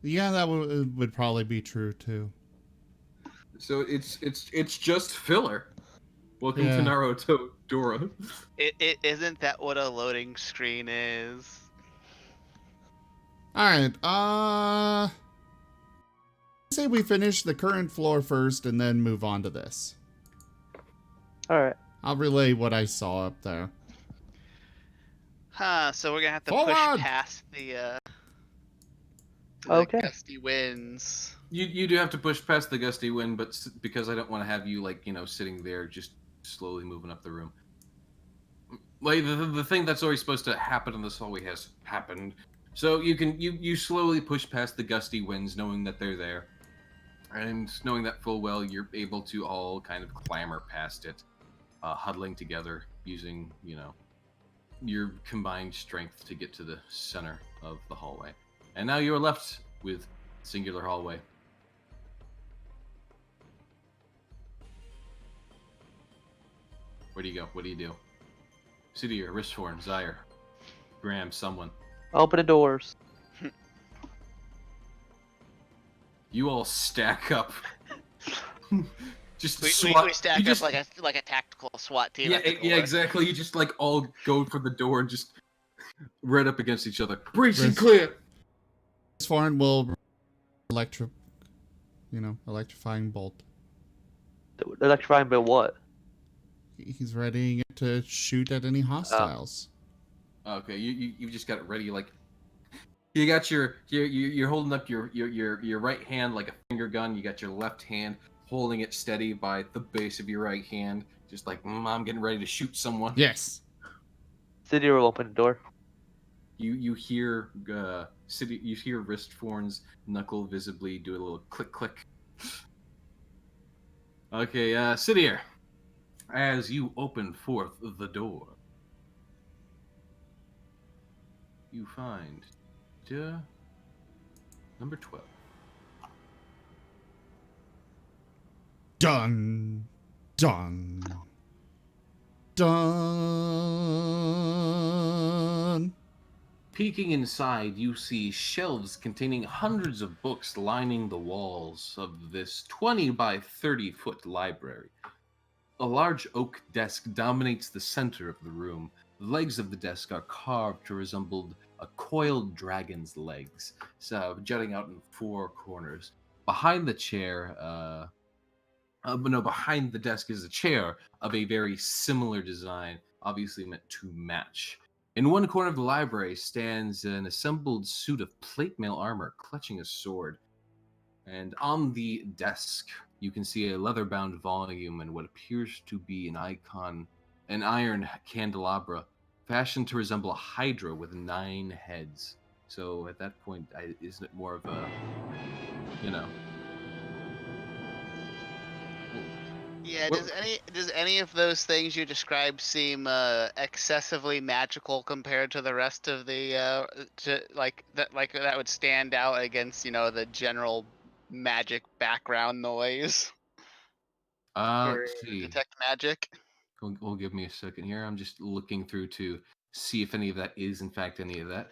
Speaker 4: Yeah, that would probably be true too.
Speaker 1: So it's just filler. Welcome to Naruto, Dora.
Speaker 2: It isn't that what a loading screen is?
Speaker 4: All right. say we finish the current floor first and then move on to this.
Speaker 3: All right.
Speaker 4: I'll relay what I saw up there.
Speaker 2: So we're gonna have to
Speaker 4: Forward!
Speaker 2: push past the
Speaker 3: Okay.
Speaker 2: gusty winds.
Speaker 1: You do have to push past the gusty wind, but because I don't want to have you sitting there just slowly moving up the room. Like the thing that's always supposed to happen in this hallway has happened. So you slowly push past the gusty winds, knowing that they're there, and knowing that full well you're able to all kind of clamber past it, huddling together using your combined strength to get to the center of the hallway. And now you are left with singular hallway. Where do you go? What do you do? Sidir, Rishforn, Zyre, Graham, someone.
Speaker 3: Open the doors.
Speaker 1: You all stack up. Just
Speaker 2: We
Speaker 1: SWAT.
Speaker 2: stack
Speaker 1: you
Speaker 2: up
Speaker 1: just,
Speaker 2: like a tactical SWAT team.
Speaker 1: Yeah,
Speaker 2: at the
Speaker 1: yeah,
Speaker 2: door.
Speaker 1: exactly. You just all go for the door and just right up against each other. Breach and
Speaker 4: Risk-
Speaker 1: clear.
Speaker 4: Foreign will electrifying bolt.
Speaker 3: Electrifying by what?
Speaker 4: He's readying it to shoot at any hostiles.
Speaker 1: Okay, you just got it ready. Like you got you're holding up your right hand like a finger gun. You got your left hand holding it steady by the base of your right hand, just like I'm getting ready to shoot someone.
Speaker 4: Yes.
Speaker 3: City will open the door.
Speaker 1: You hear you hear Ristforn's knuckle visibly do a little click click. Okay, Sidir, as you open forth the door, you find number 12.
Speaker 4: Dun, dun, dun.
Speaker 1: Peeking inside, you see shelves containing hundreds of books lining the walls of this 20 by 30 foot library. A large oak desk dominates the center of the room. The legs of the desk are carved to resemble a coiled dragon's legs, jutting out in four corners. Behind the desk is a chair of a very similar design, obviously meant to match. In one corner of the library stands an assembled suit of plate mail armor, clutching a sword. And on the desk, you can see a leather-bound volume and what appears to be an iron candelabra, fashioned to resemble a hydra with 9 heads. So at that point, isn't it more of a,
Speaker 2: Yeah.
Speaker 1: What-
Speaker 2: Does any of those things you described seem excessively magical compared to the rest of the that would stand out against the general magic background noise for
Speaker 1: let's see.
Speaker 2: detect magic?
Speaker 1: Will give me a second here. I'm just looking through to see if any of that is in fact any of that.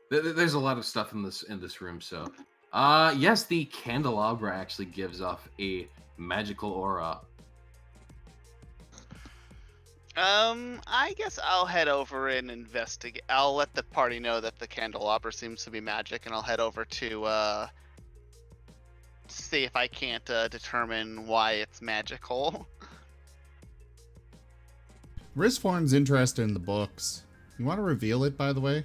Speaker 1: There's a lot of stuff in this room, so yes, the candelabra actually gives off a magical aura.
Speaker 2: I guess I'll head over and investigate. I'll let the party know that the candelabra seems to be magic, and I'll head over to see if I can't determine why it's magical.
Speaker 4: Ristforn's interested in the books. You want to reveal it, by the way?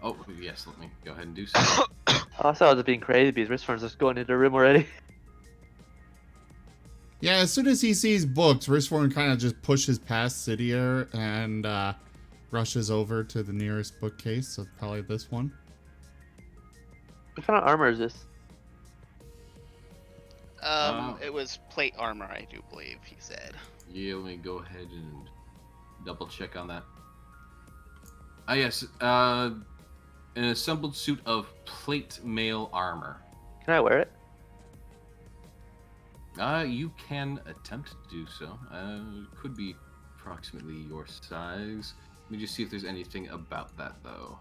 Speaker 1: Oh yes, let me go ahead and do so.
Speaker 3: I thought I was being crazy because Ristforn's just going into the room already.
Speaker 4: Yeah, as soon as he sees books, Ristforn kind of just pushes past Sidir and rushes over to the nearest bookcase, so probably this one.
Speaker 3: What kind of armor is this?
Speaker 2: It was plate armor, I do believe he said.
Speaker 1: Yeah, let me go ahead and double check on that. Yes, an assembled suit of plate mail armor.
Speaker 3: Can I wear it?
Speaker 1: You can attempt to do so. It could be approximately your size. Let me just see if there's anything about that, though.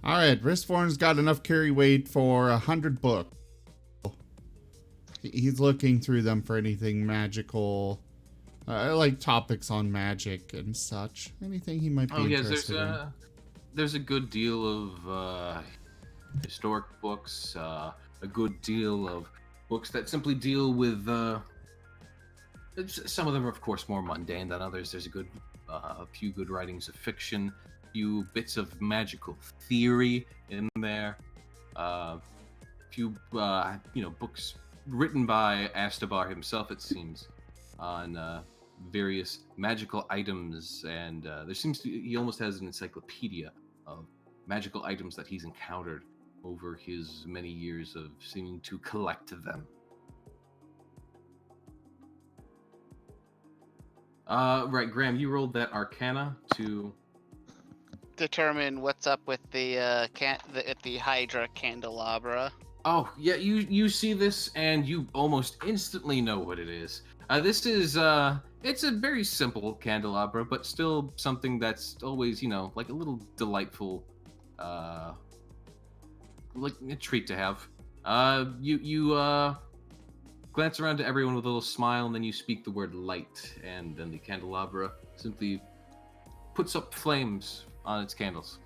Speaker 4: Alright, Wristform's got enough carry weight for 100 books. He's looking through them for anything magical, like topics on magic and such. Anything he might be interested in.
Speaker 1: There's a good deal of historic books, a good deal of books that simply deal with. Some of them are, of course, more mundane than others. There's a few good writings of fiction, a few bits of magical theory in there, a few books written by Astabar himself, it seems, on various magical items, and he almost has an encyclopedia of magical items that he's encountered over his many years of seeming to collect them. Right, Graham, you rolled that Arcana to
Speaker 2: determine what's up with the Hydra candelabra.
Speaker 1: Oh, yeah, you see this and you almost instantly know what it is. This is it's a very simple candelabra, but still something that's always, like a little delightful like a treat to have. You glance around to everyone with a little smile, and then you speak the word light, and then the candelabra simply puts up flames on its candles.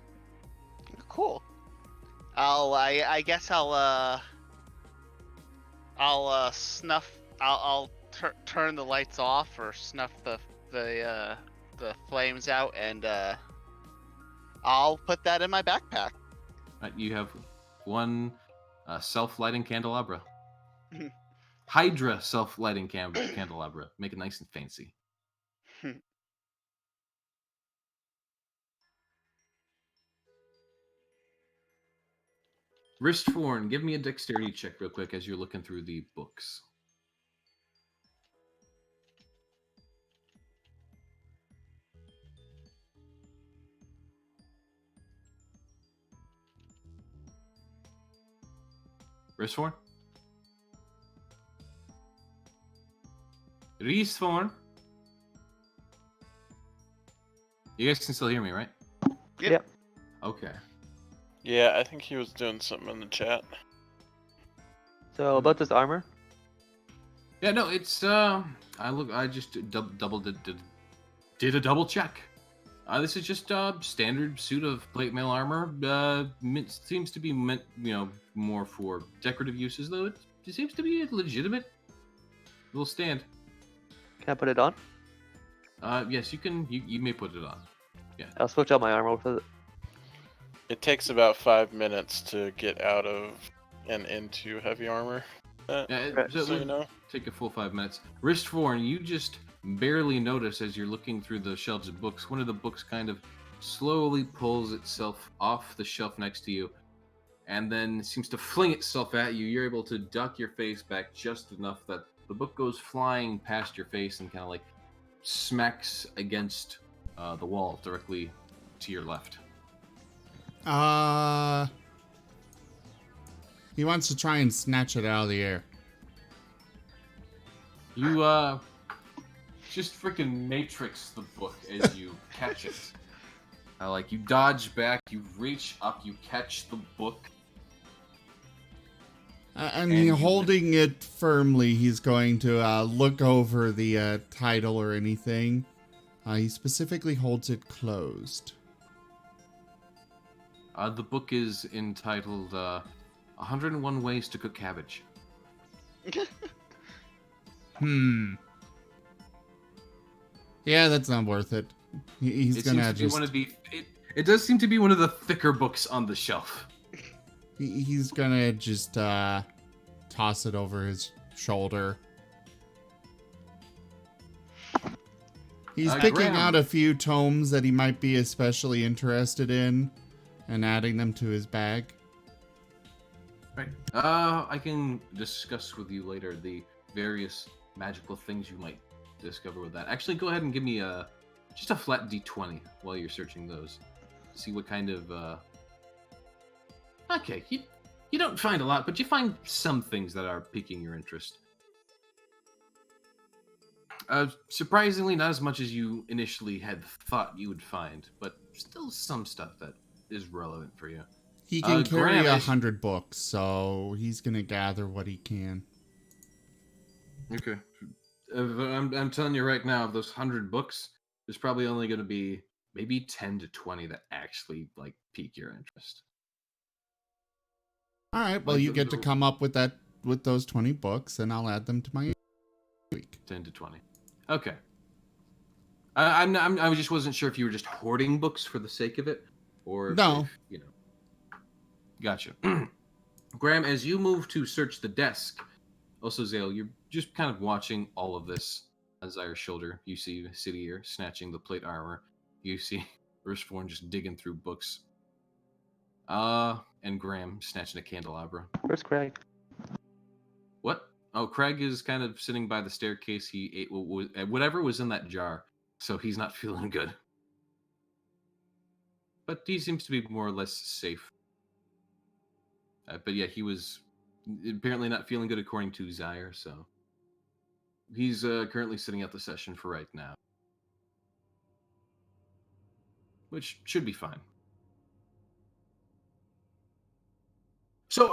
Speaker 2: Cool. I guess I'll snuff. I'll turn the lights off or snuff the flames out, and I'll put that in my backpack.
Speaker 1: You have one self-lighting candelabra. Hydra self-lighting candelabra. Make it nice and fancy. Wristforn, give me a dexterity check real quick as you're looking through the books. Wristforn? Wristforn? You guys can still hear me, right?
Speaker 2: Yep.
Speaker 1: Okay.
Speaker 5: Yeah, I think he was doing something in the chat.
Speaker 3: So about this armor?
Speaker 1: Yeah, no, it's I just did a double check. This is just a standard suit of plate mail armor. Seems to be meant, more for decorative uses, though it seems to be a legitimate little stand.
Speaker 3: Can I put it on?
Speaker 1: Yes, you can. You may put it on. Yeah.
Speaker 3: I'll switch out my armor with it.
Speaker 5: It takes about 5 minutes to get out of and into heavy armor.
Speaker 1: So it would take a full 5 minutes. Wristforn, you just barely notice as you're looking through the shelves of books. One of the books kind of slowly pulls itself off the shelf next to you, and then seems to fling itself at you. You're able to duck your face back just enough that the book goes flying past your face and kind of like smacks against the wall directly to your left.
Speaker 4: He wants to try and snatch it out of the air.
Speaker 1: You just freaking matrix the book as you catch it. You dodge back, you reach up, you catch the book.
Speaker 4: And holding it firmly, he's going to look over the title or anything. He specifically holds it closed.
Speaker 1: The book is entitled 101 Ways to Cook Cabbage.
Speaker 4: Yeah, that's not worth it. He's gonna just...
Speaker 1: It does seem to be one of the thicker books on the shelf.
Speaker 4: He's gonna just toss it over his shoulder. He's picking out a few tomes that he might be especially interested in and adding them to his bag.
Speaker 1: Right. I can discuss with you later the various magical things you might discover with that. Actually, go ahead and give me just a flat d20 while you're searching those. See what kind of Okay, you don't find a lot, but you find some things that are piquing your interest. Surprisingly, not as much as you initially had thought you would find, but still some stuff that is relevant for you.
Speaker 4: He can carry
Speaker 1: Graham,
Speaker 4: 100 books, so he's gonna gather what he can.
Speaker 1: Okay. I'm telling you right now, of those 100 books, there's probably only going to be maybe 10 to 20 that actually like pique your interest.
Speaker 4: All right. Well,
Speaker 1: Like
Speaker 4: you get to come up with those 20 books, and I'll add them to my week.
Speaker 1: 10 to 20. Okay. I just wasn't sure if you were just hoarding books for the sake of it, or
Speaker 4: No.
Speaker 1: if, you know. Gotcha. Graham, as you move to search the desk, also Zale, you're just kind of watching all of this on Zaire's shoulder. You see City here snatching the plate armor. You see Rishforn just digging through books. And Graham snatching a candelabra.
Speaker 3: Where's Craig?
Speaker 1: What? Oh, Craig is kind of sitting by the staircase. He ate whatever was in that jar, so he's not feeling good. But he seems to be more or less safe. But yeah, he was apparently not feeling good according to Zaire, so he's currently sitting out the session for right now. Which should be fine. So,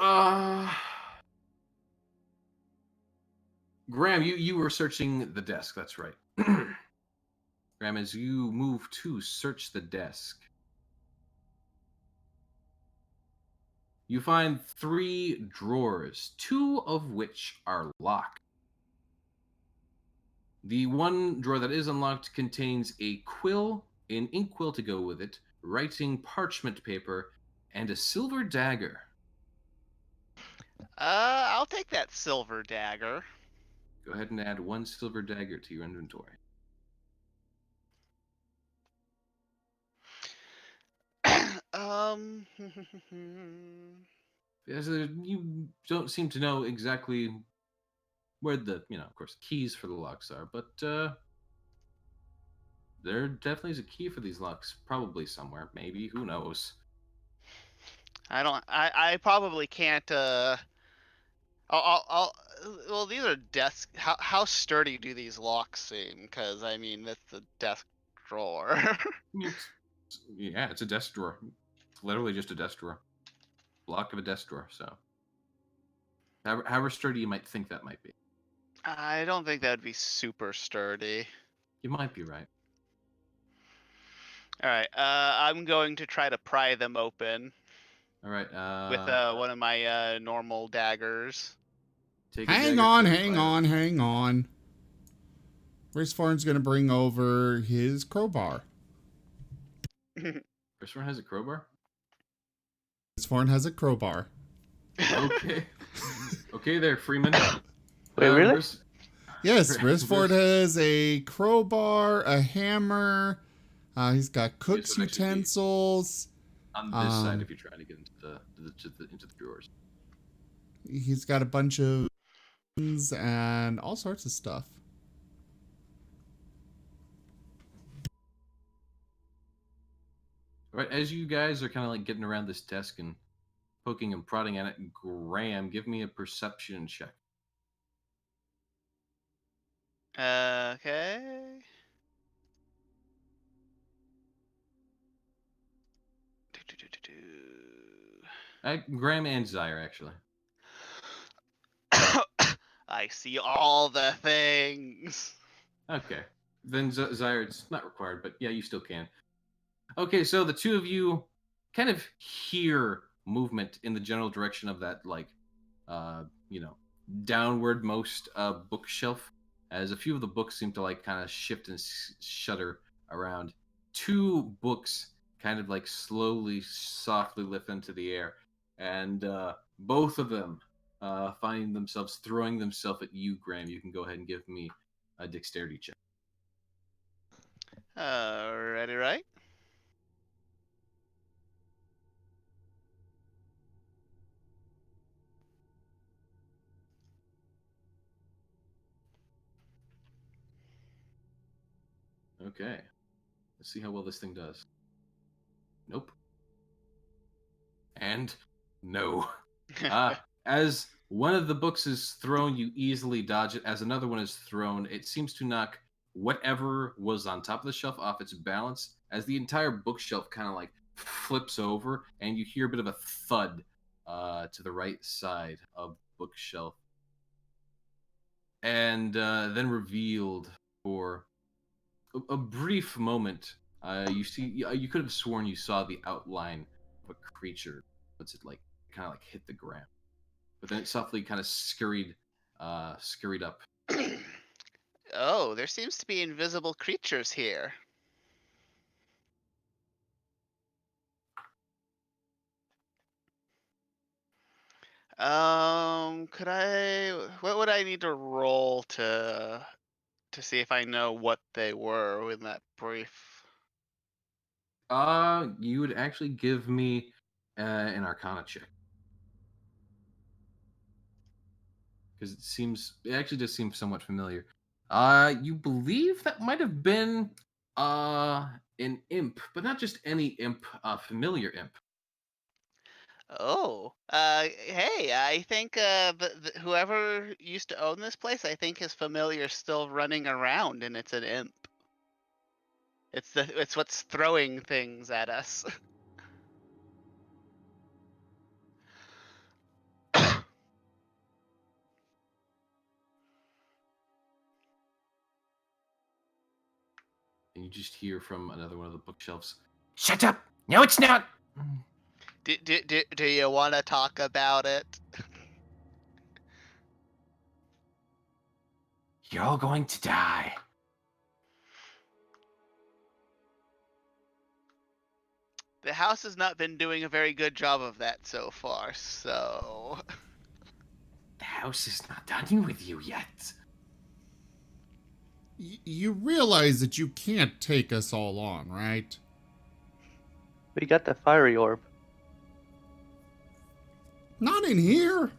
Speaker 1: Graham, you were searching the desk, that's right. Graham, as you move to search the desk, you find 3 drawers, 2 of which are locked. The one drawer that is unlocked contains a quill, an inkwell to go with it, writing parchment paper, and a silver dagger.
Speaker 2: I'll take that silver dagger.
Speaker 1: Go ahead and add 1 silver dagger to your inventory. As you don't seem to know exactly where the, of course, keys for the locks are, but there definitely is a key for these locks, probably somewhere, maybe, who knows.
Speaker 2: I probably can't, well, these are desk, how sturdy do these locks seem? Because, I mean, that's a desk drawer.
Speaker 1: Yeah, it's a desk drawer. It's literally just a desk drawer. Block of a desk drawer, so. However sturdy you might think that might be.
Speaker 2: I don't think that would be super sturdy.
Speaker 1: You might be right.
Speaker 2: Alright, I'm going to try to pry them open.
Speaker 1: Alright,
Speaker 2: with one of my normal daggers.
Speaker 4: Hang on. Rishforn's gonna bring over his crowbar.
Speaker 1: Rishforn has a crowbar?
Speaker 4: Rishforn has a crowbar.
Speaker 1: Okay. Okay there, Freeman.
Speaker 3: Wait, really?
Speaker 4: Yes, Rishforn has a crowbar, a hammer. He's got cook's utensils.
Speaker 1: On this side, if you're trying to get into the drawers.
Speaker 4: He's got a bunch of things and all sorts of stuff.
Speaker 1: All right, as you guys are kind of like getting around this desk and poking and prodding at it, Graham, give me a perception check.
Speaker 2: Okay.
Speaker 1: Graham and Zaire, actually.
Speaker 2: I see all the things.
Speaker 1: Okay. Then Zaire, it's not required, but yeah, you still can. Okay, so the two of you kind of hear movement in the general direction of that, like, downward most bookshelf, as a few of the books seem to like kind of shift and shudder around. 2 books kind of like slowly, softly lift into the air, and both of them find themselves throwing themselves at you, Graham. You can go ahead and give me a dexterity check.
Speaker 2: Ready, right?
Speaker 1: Okay. Let's see how well this thing does. Nope. And no. As one of the books is thrown, you easily dodge it. As another one is thrown, it seems to knock whatever was on top of the shelf off its balance, as the entire bookshelf kind of like flips over, and you hear a bit of a thud to the right side of the bookshelf. And then revealed for a brief moment, you could have sworn you saw the outline of a creature. What's it like? Kind of like hit the ground, but then it softly kind of scurried up.
Speaker 2: Oh, there seems to be invisible creatures here. Could I? What would I need to roll to see if I know what they were in that brief?
Speaker 1: You would actually give me an Arcana check, because it actually just seems somewhat familiar. You believe that might have been an imp, but not just any imp, a familiar imp.
Speaker 2: Oh, hey, I think whoever used to own this place, I think his familiar's still running around, and it's an imp. It's what's throwing things at us.
Speaker 1: And you just hear from another one of the bookshelves, "Shut up! No, it's not."
Speaker 2: Do you want to talk about it?
Speaker 1: You're going to die.
Speaker 2: The house has not been doing a very good job of that so far, so...
Speaker 1: The house is not done with you yet.
Speaker 4: You realize that you can't take us all on, right?
Speaker 3: We got the fiery orb.
Speaker 4: Not in here.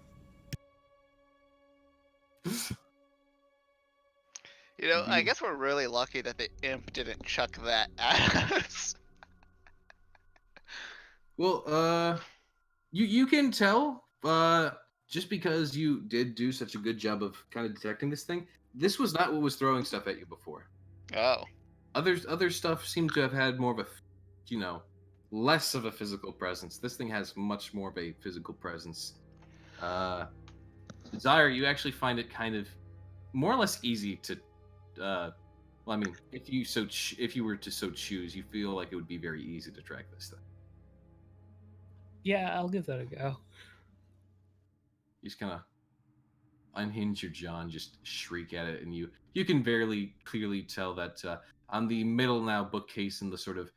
Speaker 2: You know, I guess we're really lucky that the imp didn't chuck that at us.
Speaker 1: Well, you can tell, just because you did do such a good job of kind of detecting this thing, this was not what was throwing stuff at you before.
Speaker 2: Oh.
Speaker 1: Other stuff seemed to have had more of a, less of a physical presence. This thing has much more of a physical presence. Desire, you actually find it kind of more or less easy to, well, I mean, if you were to so choose, you feel like it would be very easy to track this thing.
Speaker 10: Yeah, I'll give that a go.
Speaker 1: You just kind of unhinge your jaw and just shriek at it, and you can very clearly tell that on the middle now bookcase in the sort of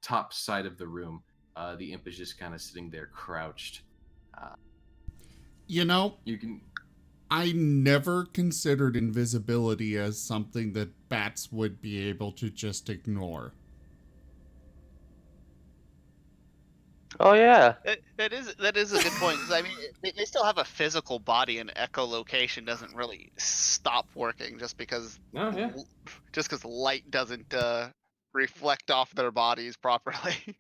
Speaker 1: top side of the room, the imp is just kind of sitting there crouched.
Speaker 4: You know,
Speaker 1: You can.
Speaker 4: I never considered invisibility as something that bats would be able to just ignore.
Speaker 3: Oh yeah.
Speaker 2: That is a good point. 'Cause, I mean, they still have a physical body, and echolocation doesn't really stop working just because
Speaker 1: Oh yeah.
Speaker 2: light doesn't reflect off their bodies properly.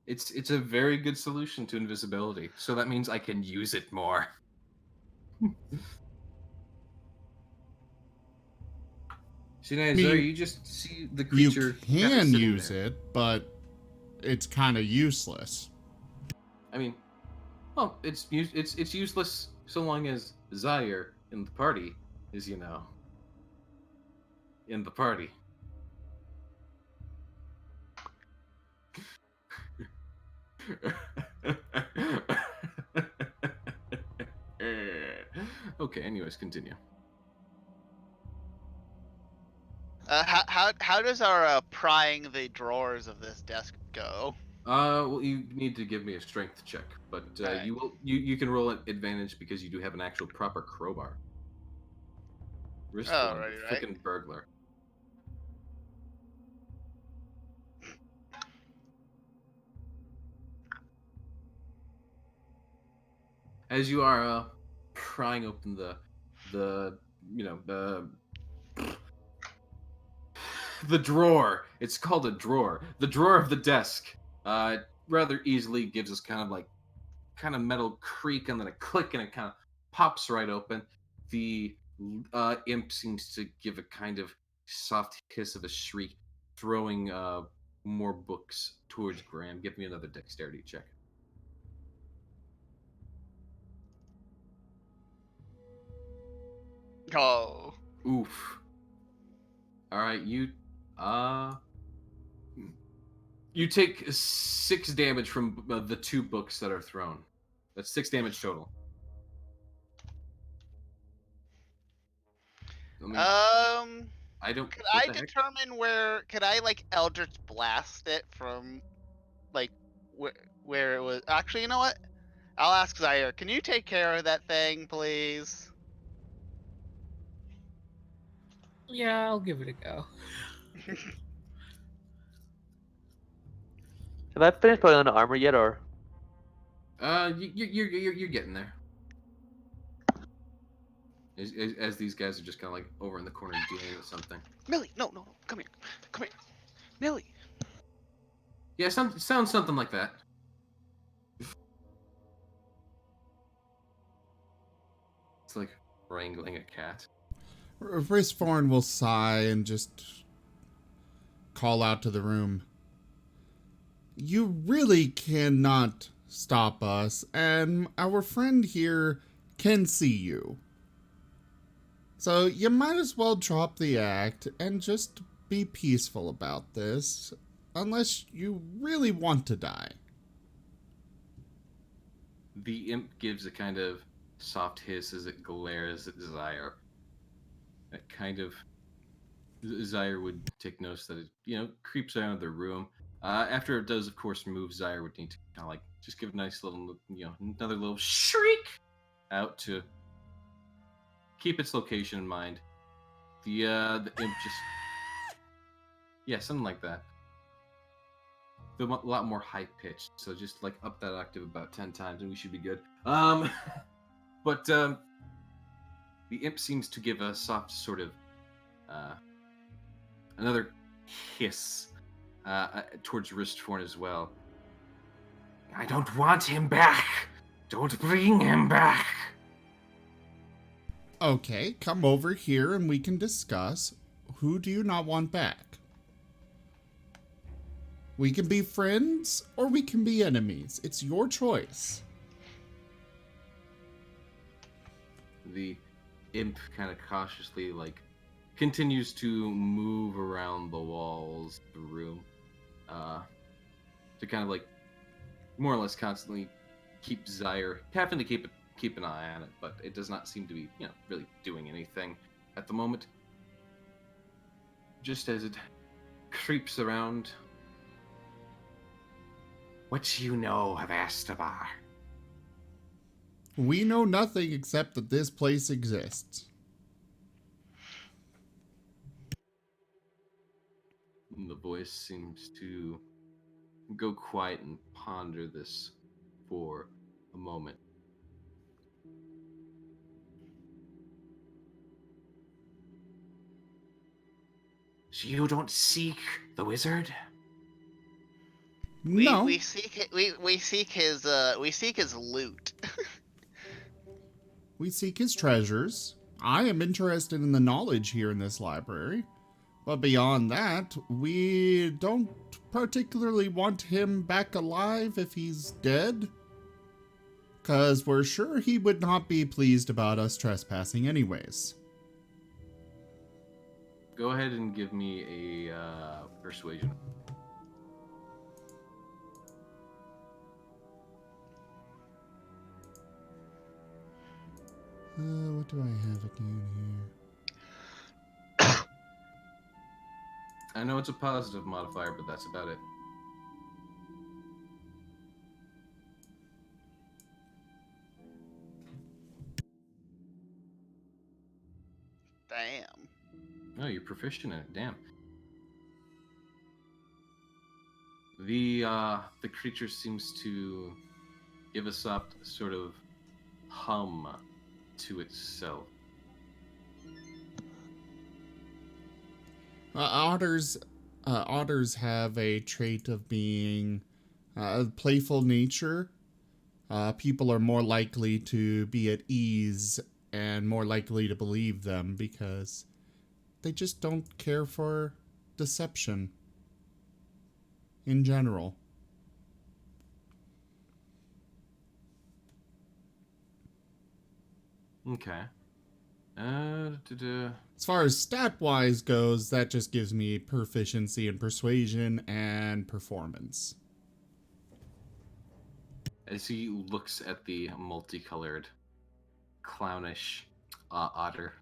Speaker 1: It's a very good solution to invisibility. So that means I can use it more. See, now, Zoe, you just see the creature.
Speaker 4: You
Speaker 1: kinda
Speaker 4: can
Speaker 1: sitting
Speaker 4: use
Speaker 1: there.
Speaker 4: it, but it's kind of useless.
Speaker 1: I mean, well, it's useless so long as Zaire in the party is, in the party. Okay, anyways, continue.
Speaker 2: How does our prying the drawers of this desk go?
Speaker 1: Well, you need to give me a strength check, but
Speaker 2: Alright.
Speaker 1: you can roll an advantage because you do have an actual proper crowbar. Wrist
Speaker 2: Oh,
Speaker 1: one,
Speaker 2: right.
Speaker 1: freaking burglar. As you are prying open the the drawer. It's called a drawer. The drawer of the desk. Rather easily gives us kind of metal creak and then a click, and it kind of pops right open. The imp seems to give a kind of soft hiss of a shriek, throwing more books towards Graham. Give me another dexterity check.
Speaker 2: Oh.
Speaker 1: Oof. All right, you take 6 damage from the 2 books that are thrown. That's 6 damage total. I don't.
Speaker 2: Could
Speaker 1: What
Speaker 2: I
Speaker 1: the heck?
Speaker 2: determine where? Could I like Eldritch Blast it from, like, where it was? Actually, you know what? I'll ask Zaire. Can you take care of that thing, please?
Speaker 10: Yeah, I'll give it a go.
Speaker 3: Have I finished putting on the armor yet, or?
Speaker 1: You're getting there. As these guys are just kind of like over in the corner dealing with something.
Speaker 2: Millie, no, come here, Millie.
Speaker 1: Yeah, sounds something like that. It's like wrangling a cat.
Speaker 4: Wristforn will sigh and just call out to the room. You really cannot stop us, and our friend here can see you. So you might as well drop the act and just be peaceful about this, unless you really want to die.
Speaker 1: The imp gives a kind of soft hiss as it glares at Zaire. That kind of Zaire would take notice that it creeps around the room. After it does, of course, move, Zaire would need to kind of like just give a nice little another little shriek out to keep its location in mind. The imp just something like that. A lot more high pitched, so just like up that octave about 10 times, and we should be good. But the imp seems to give a soft sort of another hiss towards Wristforn as well. I don't want him back. Don't bring him back.
Speaker 4: Okay, come over here and we can discuss. Who do you not want back? We can be friends or we can be enemies. It's your choice.
Speaker 1: The imp kind of cautiously continues to move around the walls of the room to kind of more or less constantly keep Zaire, having to keep an eye on it, but it does not seem to be really doing anything at the moment. Just as it creeps around. What do you know of Astabar?
Speaker 4: We know nothing except that this place exists.
Speaker 1: And the voice seems to go quiet and ponder this for a moment. So you don't seek the wizard?
Speaker 4: No.
Speaker 2: We seek his loot.
Speaker 4: We seek his treasures. I am interested in the knowledge here in this library. But beyond that, we don't particularly want him back alive if he's dead. 'Cause we're sure he would not be pleased about us trespassing anyways.
Speaker 1: Go ahead and give me a persuasion.
Speaker 4: What do I have again here?
Speaker 1: I know it's a positive modifier, but that's about it.
Speaker 2: Damn.
Speaker 1: Oh, you're proficient in it. Damn. The creature seems to give a soft sort of hum to itself.
Speaker 4: Otters have a trait of being playful nature. People are more likely to be at ease and more likely to believe them because they just don't care for deception. in general.
Speaker 1: Okay.
Speaker 4: As far as stat-wise goes, that just gives me proficiency in persuasion and performance.
Speaker 1: As he looks at the multicolored, clownish otter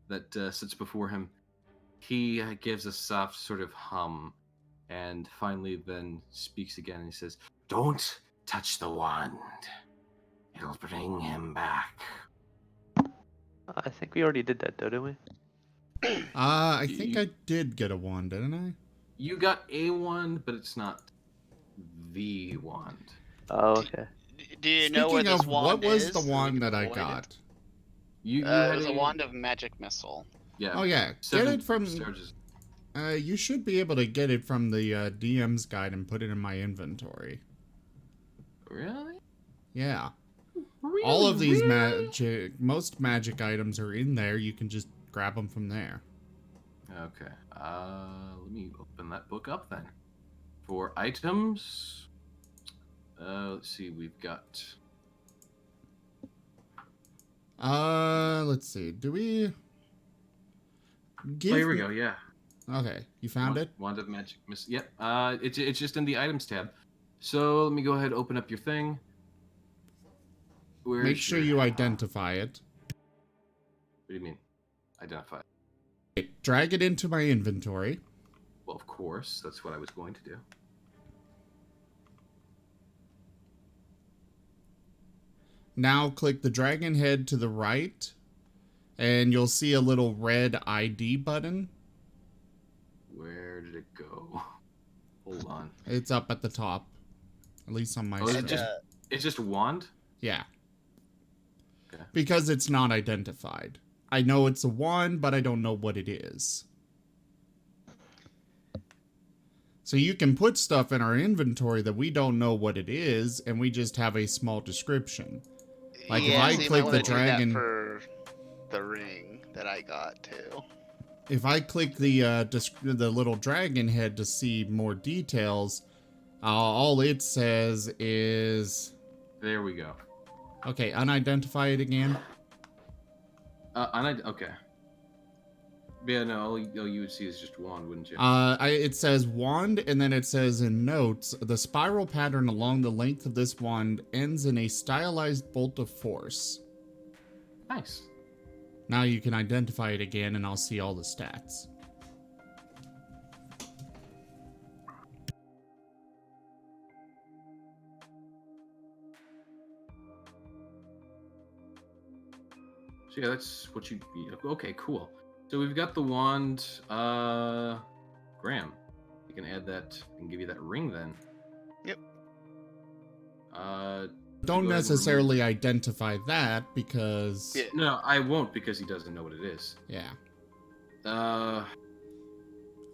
Speaker 1: that sits before him, he gives a soft sort of hum, and finally then speaks again. And he says, "Don't touch the wand. It'll bring him back."
Speaker 3: I think we already did that, though, didn't we?
Speaker 4: I think I did get a wand, didn't I?
Speaker 1: You got a wand, but it's not the wand.
Speaker 3: Oh, okay.
Speaker 2: Do you know where
Speaker 4: Speaking
Speaker 2: this
Speaker 4: of,
Speaker 2: wand
Speaker 4: what was
Speaker 2: is
Speaker 4: the
Speaker 2: so we
Speaker 4: wand
Speaker 2: can
Speaker 4: that I
Speaker 2: avoid it?
Speaker 4: got?
Speaker 1: You
Speaker 2: It
Speaker 1: had
Speaker 2: was a wand of magic missile.
Speaker 1: Yeah.
Speaker 4: Oh yeah, get
Speaker 1: 7
Speaker 4: it from.
Speaker 1: charges.
Speaker 4: You should be able to get it from the DM's guide and put it in my inventory.
Speaker 1: Really?
Speaker 4: Yeah.
Speaker 1: Really?
Speaker 4: All of these most magic items are in there. You can just grab them from there.
Speaker 1: Okay. Let me open that book up then. For items, let's see. We've got.
Speaker 4: Let's see. Do we?
Speaker 1: Here we go. Yeah.
Speaker 4: Okay, you found it.
Speaker 1: Wand of magic miss. Yep. It's just in the items tab. So let me go ahead and open up your thing.
Speaker 4: Make sure you identify it.
Speaker 1: What do you mean? Identify.
Speaker 4: Okay, drag it into my inventory.
Speaker 1: Well, of course. That's what I was going to do.
Speaker 4: Now click the dragon head to the right, and you'll see a little red ID button.
Speaker 1: Where did it go? Hold on.
Speaker 4: It's up at the top. At least on my
Speaker 1: Oh,
Speaker 4: screen.
Speaker 1: it's just a wand?
Speaker 4: Yeah.
Speaker 1: Okay.
Speaker 4: Because it's not identified. I know it's a wand, but I don't know what it is. So you can put stuff in our inventory that we don't know what it is, and we just have a small description. Like if I click the dragon
Speaker 2: for the ring that I got too.
Speaker 4: If I click the little dragon head to see more details, all it says is...
Speaker 1: There we go.
Speaker 4: Okay, unidentify it again.
Speaker 1: Okay. Yeah, no, all you would see is just wand, wouldn't you?
Speaker 4: It says wand, and then it says in notes, the spiral pattern along the length of this wand ends in a stylized bolt of force.
Speaker 1: Nice.
Speaker 4: Now you can identify it again, and I'll see all the stats.
Speaker 1: So yeah, that's what you... Okay, cool. So we've got the wand. Graham, you can add that and give you that ring then.
Speaker 2: Yep.
Speaker 4: Don't necessarily identify that because...
Speaker 2: Yeah.
Speaker 1: No, I won't because he doesn't know what it is.
Speaker 4: Yeah.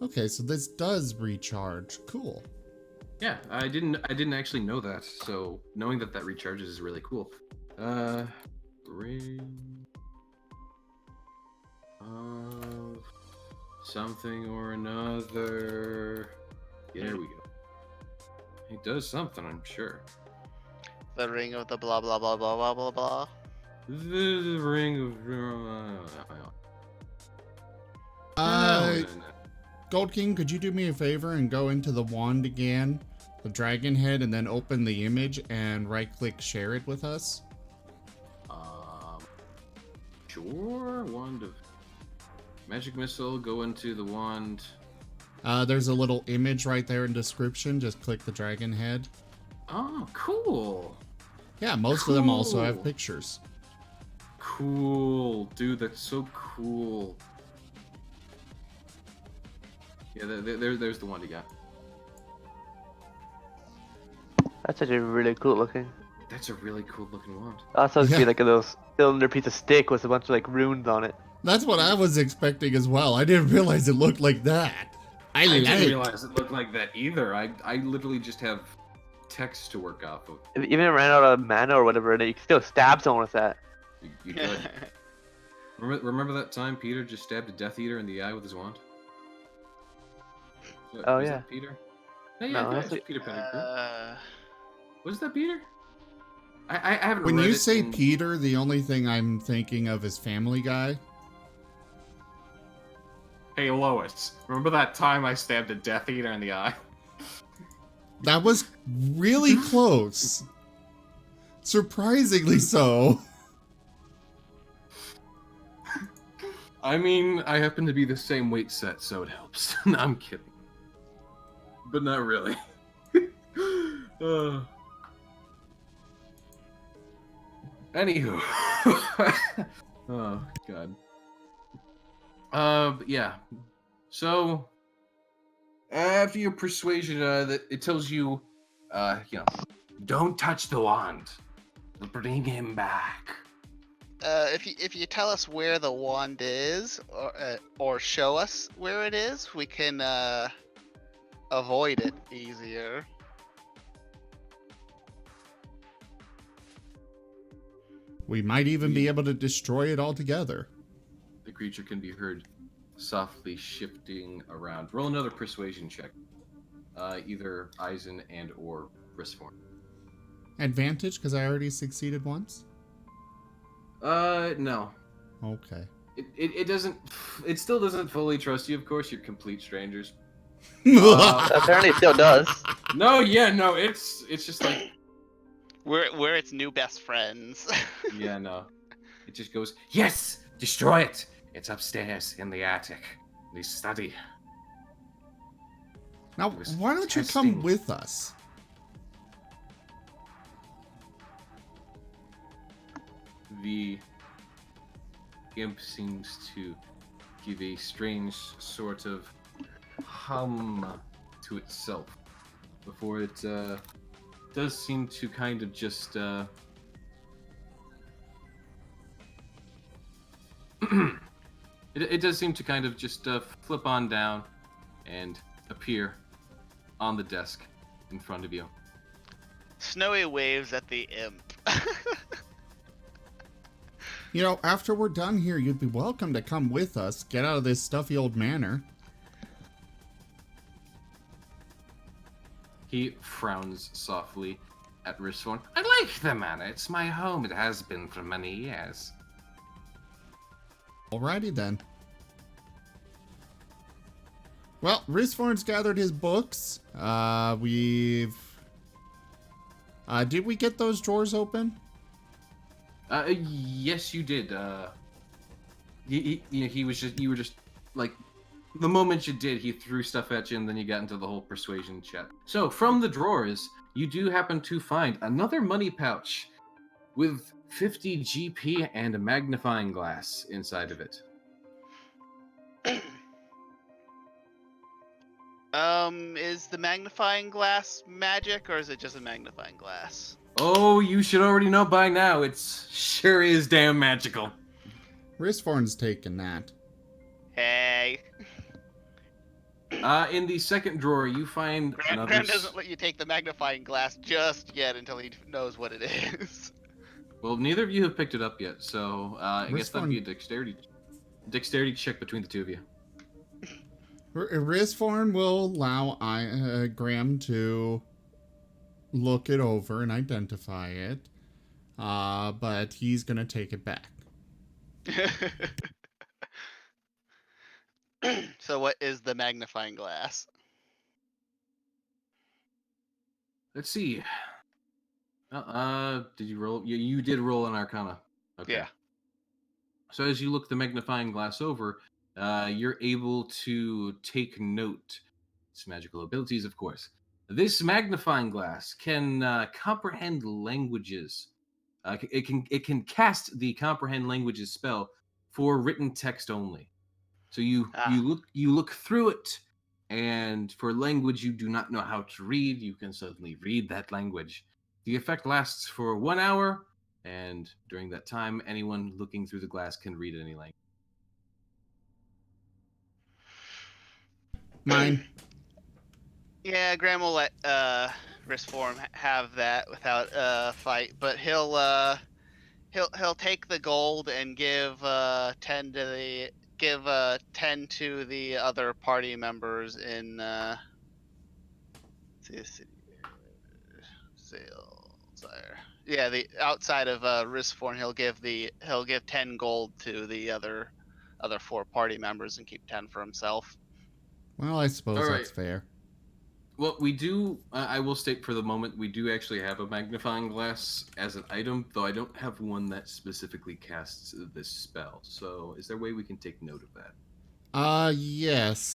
Speaker 1: Okay,
Speaker 4: so this does recharge. Cool.
Speaker 1: Yeah, I didn't actually know that. So knowing that recharges is really cool. Ring of something or another. There we go. He does something, I'm sure.
Speaker 2: The ring of the blah blah blah blah blah blah blah.
Speaker 1: The ring of...
Speaker 4: Gold King, could you do me a favor and go into the wand again, the dragon head, and then open the image and right-click share it with us?
Speaker 1: Sure. Wand of magic missile. Go into the wand.
Speaker 4: There's a little image right there in description. Just click the dragon head.
Speaker 1: Oh, cool.
Speaker 4: Yeah, most of them also have pictures.
Speaker 1: Cool, dude. That's so cool. Yeah, there's the one you got.
Speaker 3: That's actually really cool looking.
Speaker 1: That's a really cool looking wand.
Speaker 3: That's supposed to be like a little cylinder piece of stick with a bunch of like runes on it.
Speaker 4: That's what I was expecting as well. I didn't realize it looked like that. I
Speaker 1: didn't realize it looked like that either. I literally just have text to work off of.
Speaker 3: If even ran out of mana or whatever, and you can still stab someone with that.
Speaker 1: You could. Remember that time Peter just stabbed a Death Eater in the eye with his wand?
Speaker 3: Oh
Speaker 1: was
Speaker 3: yeah.
Speaker 1: That Peter? Yeah,
Speaker 3: No,
Speaker 1: go
Speaker 3: that's
Speaker 1: ahead, Peter Pettigrew.
Speaker 2: Uh,
Speaker 1: Was that Peter? I haven't
Speaker 4: When
Speaker 1: read
Speaker 4: you
Speaker 1: it
Speaker 4: say
Speaker 1: in-
Speaker 4: Peter, the only thing I'm thinking of is Family Guy.
Speaker 1: Hey, Lois, remember that time I stabbed a Death Eater in the eye?
Speaker 4: That was really close. Surprisingly so.
Speaker 1: I mean, I happen to be the same weight set, so it helps. No, I'm kidding. But not really. Anywho. Oh, God. But yeah. So, after your persuasion, that it tells you, don't touch the wand. Bring him back.
Speaker 2: if you tell us where the wand is, or show us where it is, we can avoid it easier.
Speaker 4: We might even be able to destroy it altogether.
Speaker 1: The creature can be heard softly shifting around. Roll another persuasion check. Either Eisen and or Bristform.
Speaker 4: Advantage, because I already succeeded once?
Speaker 1: No.
Speaker 4: Okay.
Speaker 1: It doesn't. It still doesn't fully trust you. Of course, you're complete strangers.
Speaker 3: Apparently it still does.
Speaker 1: No, yeah, no. It's just like,
Speaker 2: We're its new best friends.
Speaker 1: yeah, no. It just goes, yes, destroy it. It's upstairs in the attic, the study.
Speaker 4: Now,
Speaker 1: It was
Speaker 4: why don't you come
Speaker 1: testing.
Speaker 4: with us?
Speaker 1: The imp seems to give a strange sort of hum to itself before it does seem to kind of just it does seem to kind of just flip on down and appear on the desk in front of you.
Speaker 2: Snowy waves at the imp.
Speaker 4: You know, after we're done here, you'd be welcome to come with us. Get out of this stuffy old manor.
Speaker 1: He frowns softly at Risthorn. I like the manor. It's my home. It has been for many years.
Speaker 4: Alrighty then. Well, Risthorn's gathered his books. We've... did we get those drawers open?
Speaker 1: Yes, you did. He was just, you were just, like, the moment you did, he threw stuff at you, and then you got into the whole persuasion chat. So, from the drawers, you do happen to find another money pouch with 50 GP and a magnifying glass inside of it.
Speaker 2: Is the magnifying glass magic, or is it just a magnifying glass?
Speaker 1: Oh, you should already know by now. It's sure is damn magical.
Speaker 4: Risthorn's taking that.
Speaker 2: Hey.
Speaker 1: In the second drawer, you find another...
Speaker 2: Graham doesn't let you take the magnifying glass just yet until he knows what it is.
Speaker 1: Well, neither of you have picked it up yet, so I guess that'd be a
Speaker 4: Risthorn-
Speaker 1: dexterity check between the two of you.
Speaker 4: Risthorn will allow Graham to look it over and identify it, but he's gonna take it back.
Speaker 2: So what is the magnifying glass?
Speaker 1: Let's see. Did you roll? You did roll an Arcana. Okay.
Speaker 2: Yeah.
Speaker 1: So as you look the magnifying glass over, you're able to take note. It's magical abilities, of course. This magnifying glass can comprehend languages. It can cast the comprehend languages spell for written text only. So you look through it, and for language you do not know how to read, you can suddenly read that language. The effect lasts for 1 hour, and during that time, anyone looking through the glass can read any language.
Speaker 4: Mine.
Speaker 2: Yeah, Graham will let Risthorn have that without fight, but he'll take the gold and give 10 to the other party members in Sale, sire. Yeah, the outside of Risforn, he'll give 10 gold to the other 4 party members and keep 10 for himself.
Speaker 4: Well, I suppose
Speaker 1: All right.
Speaker 4: that's fair.
Speaker 1: Well, we do. I will state for the moment, we do actually have a magnifying glass as an item, though I don't have one that specifically casts this spell. So, is there a way we can take note of that?
Speaker 4: Yes.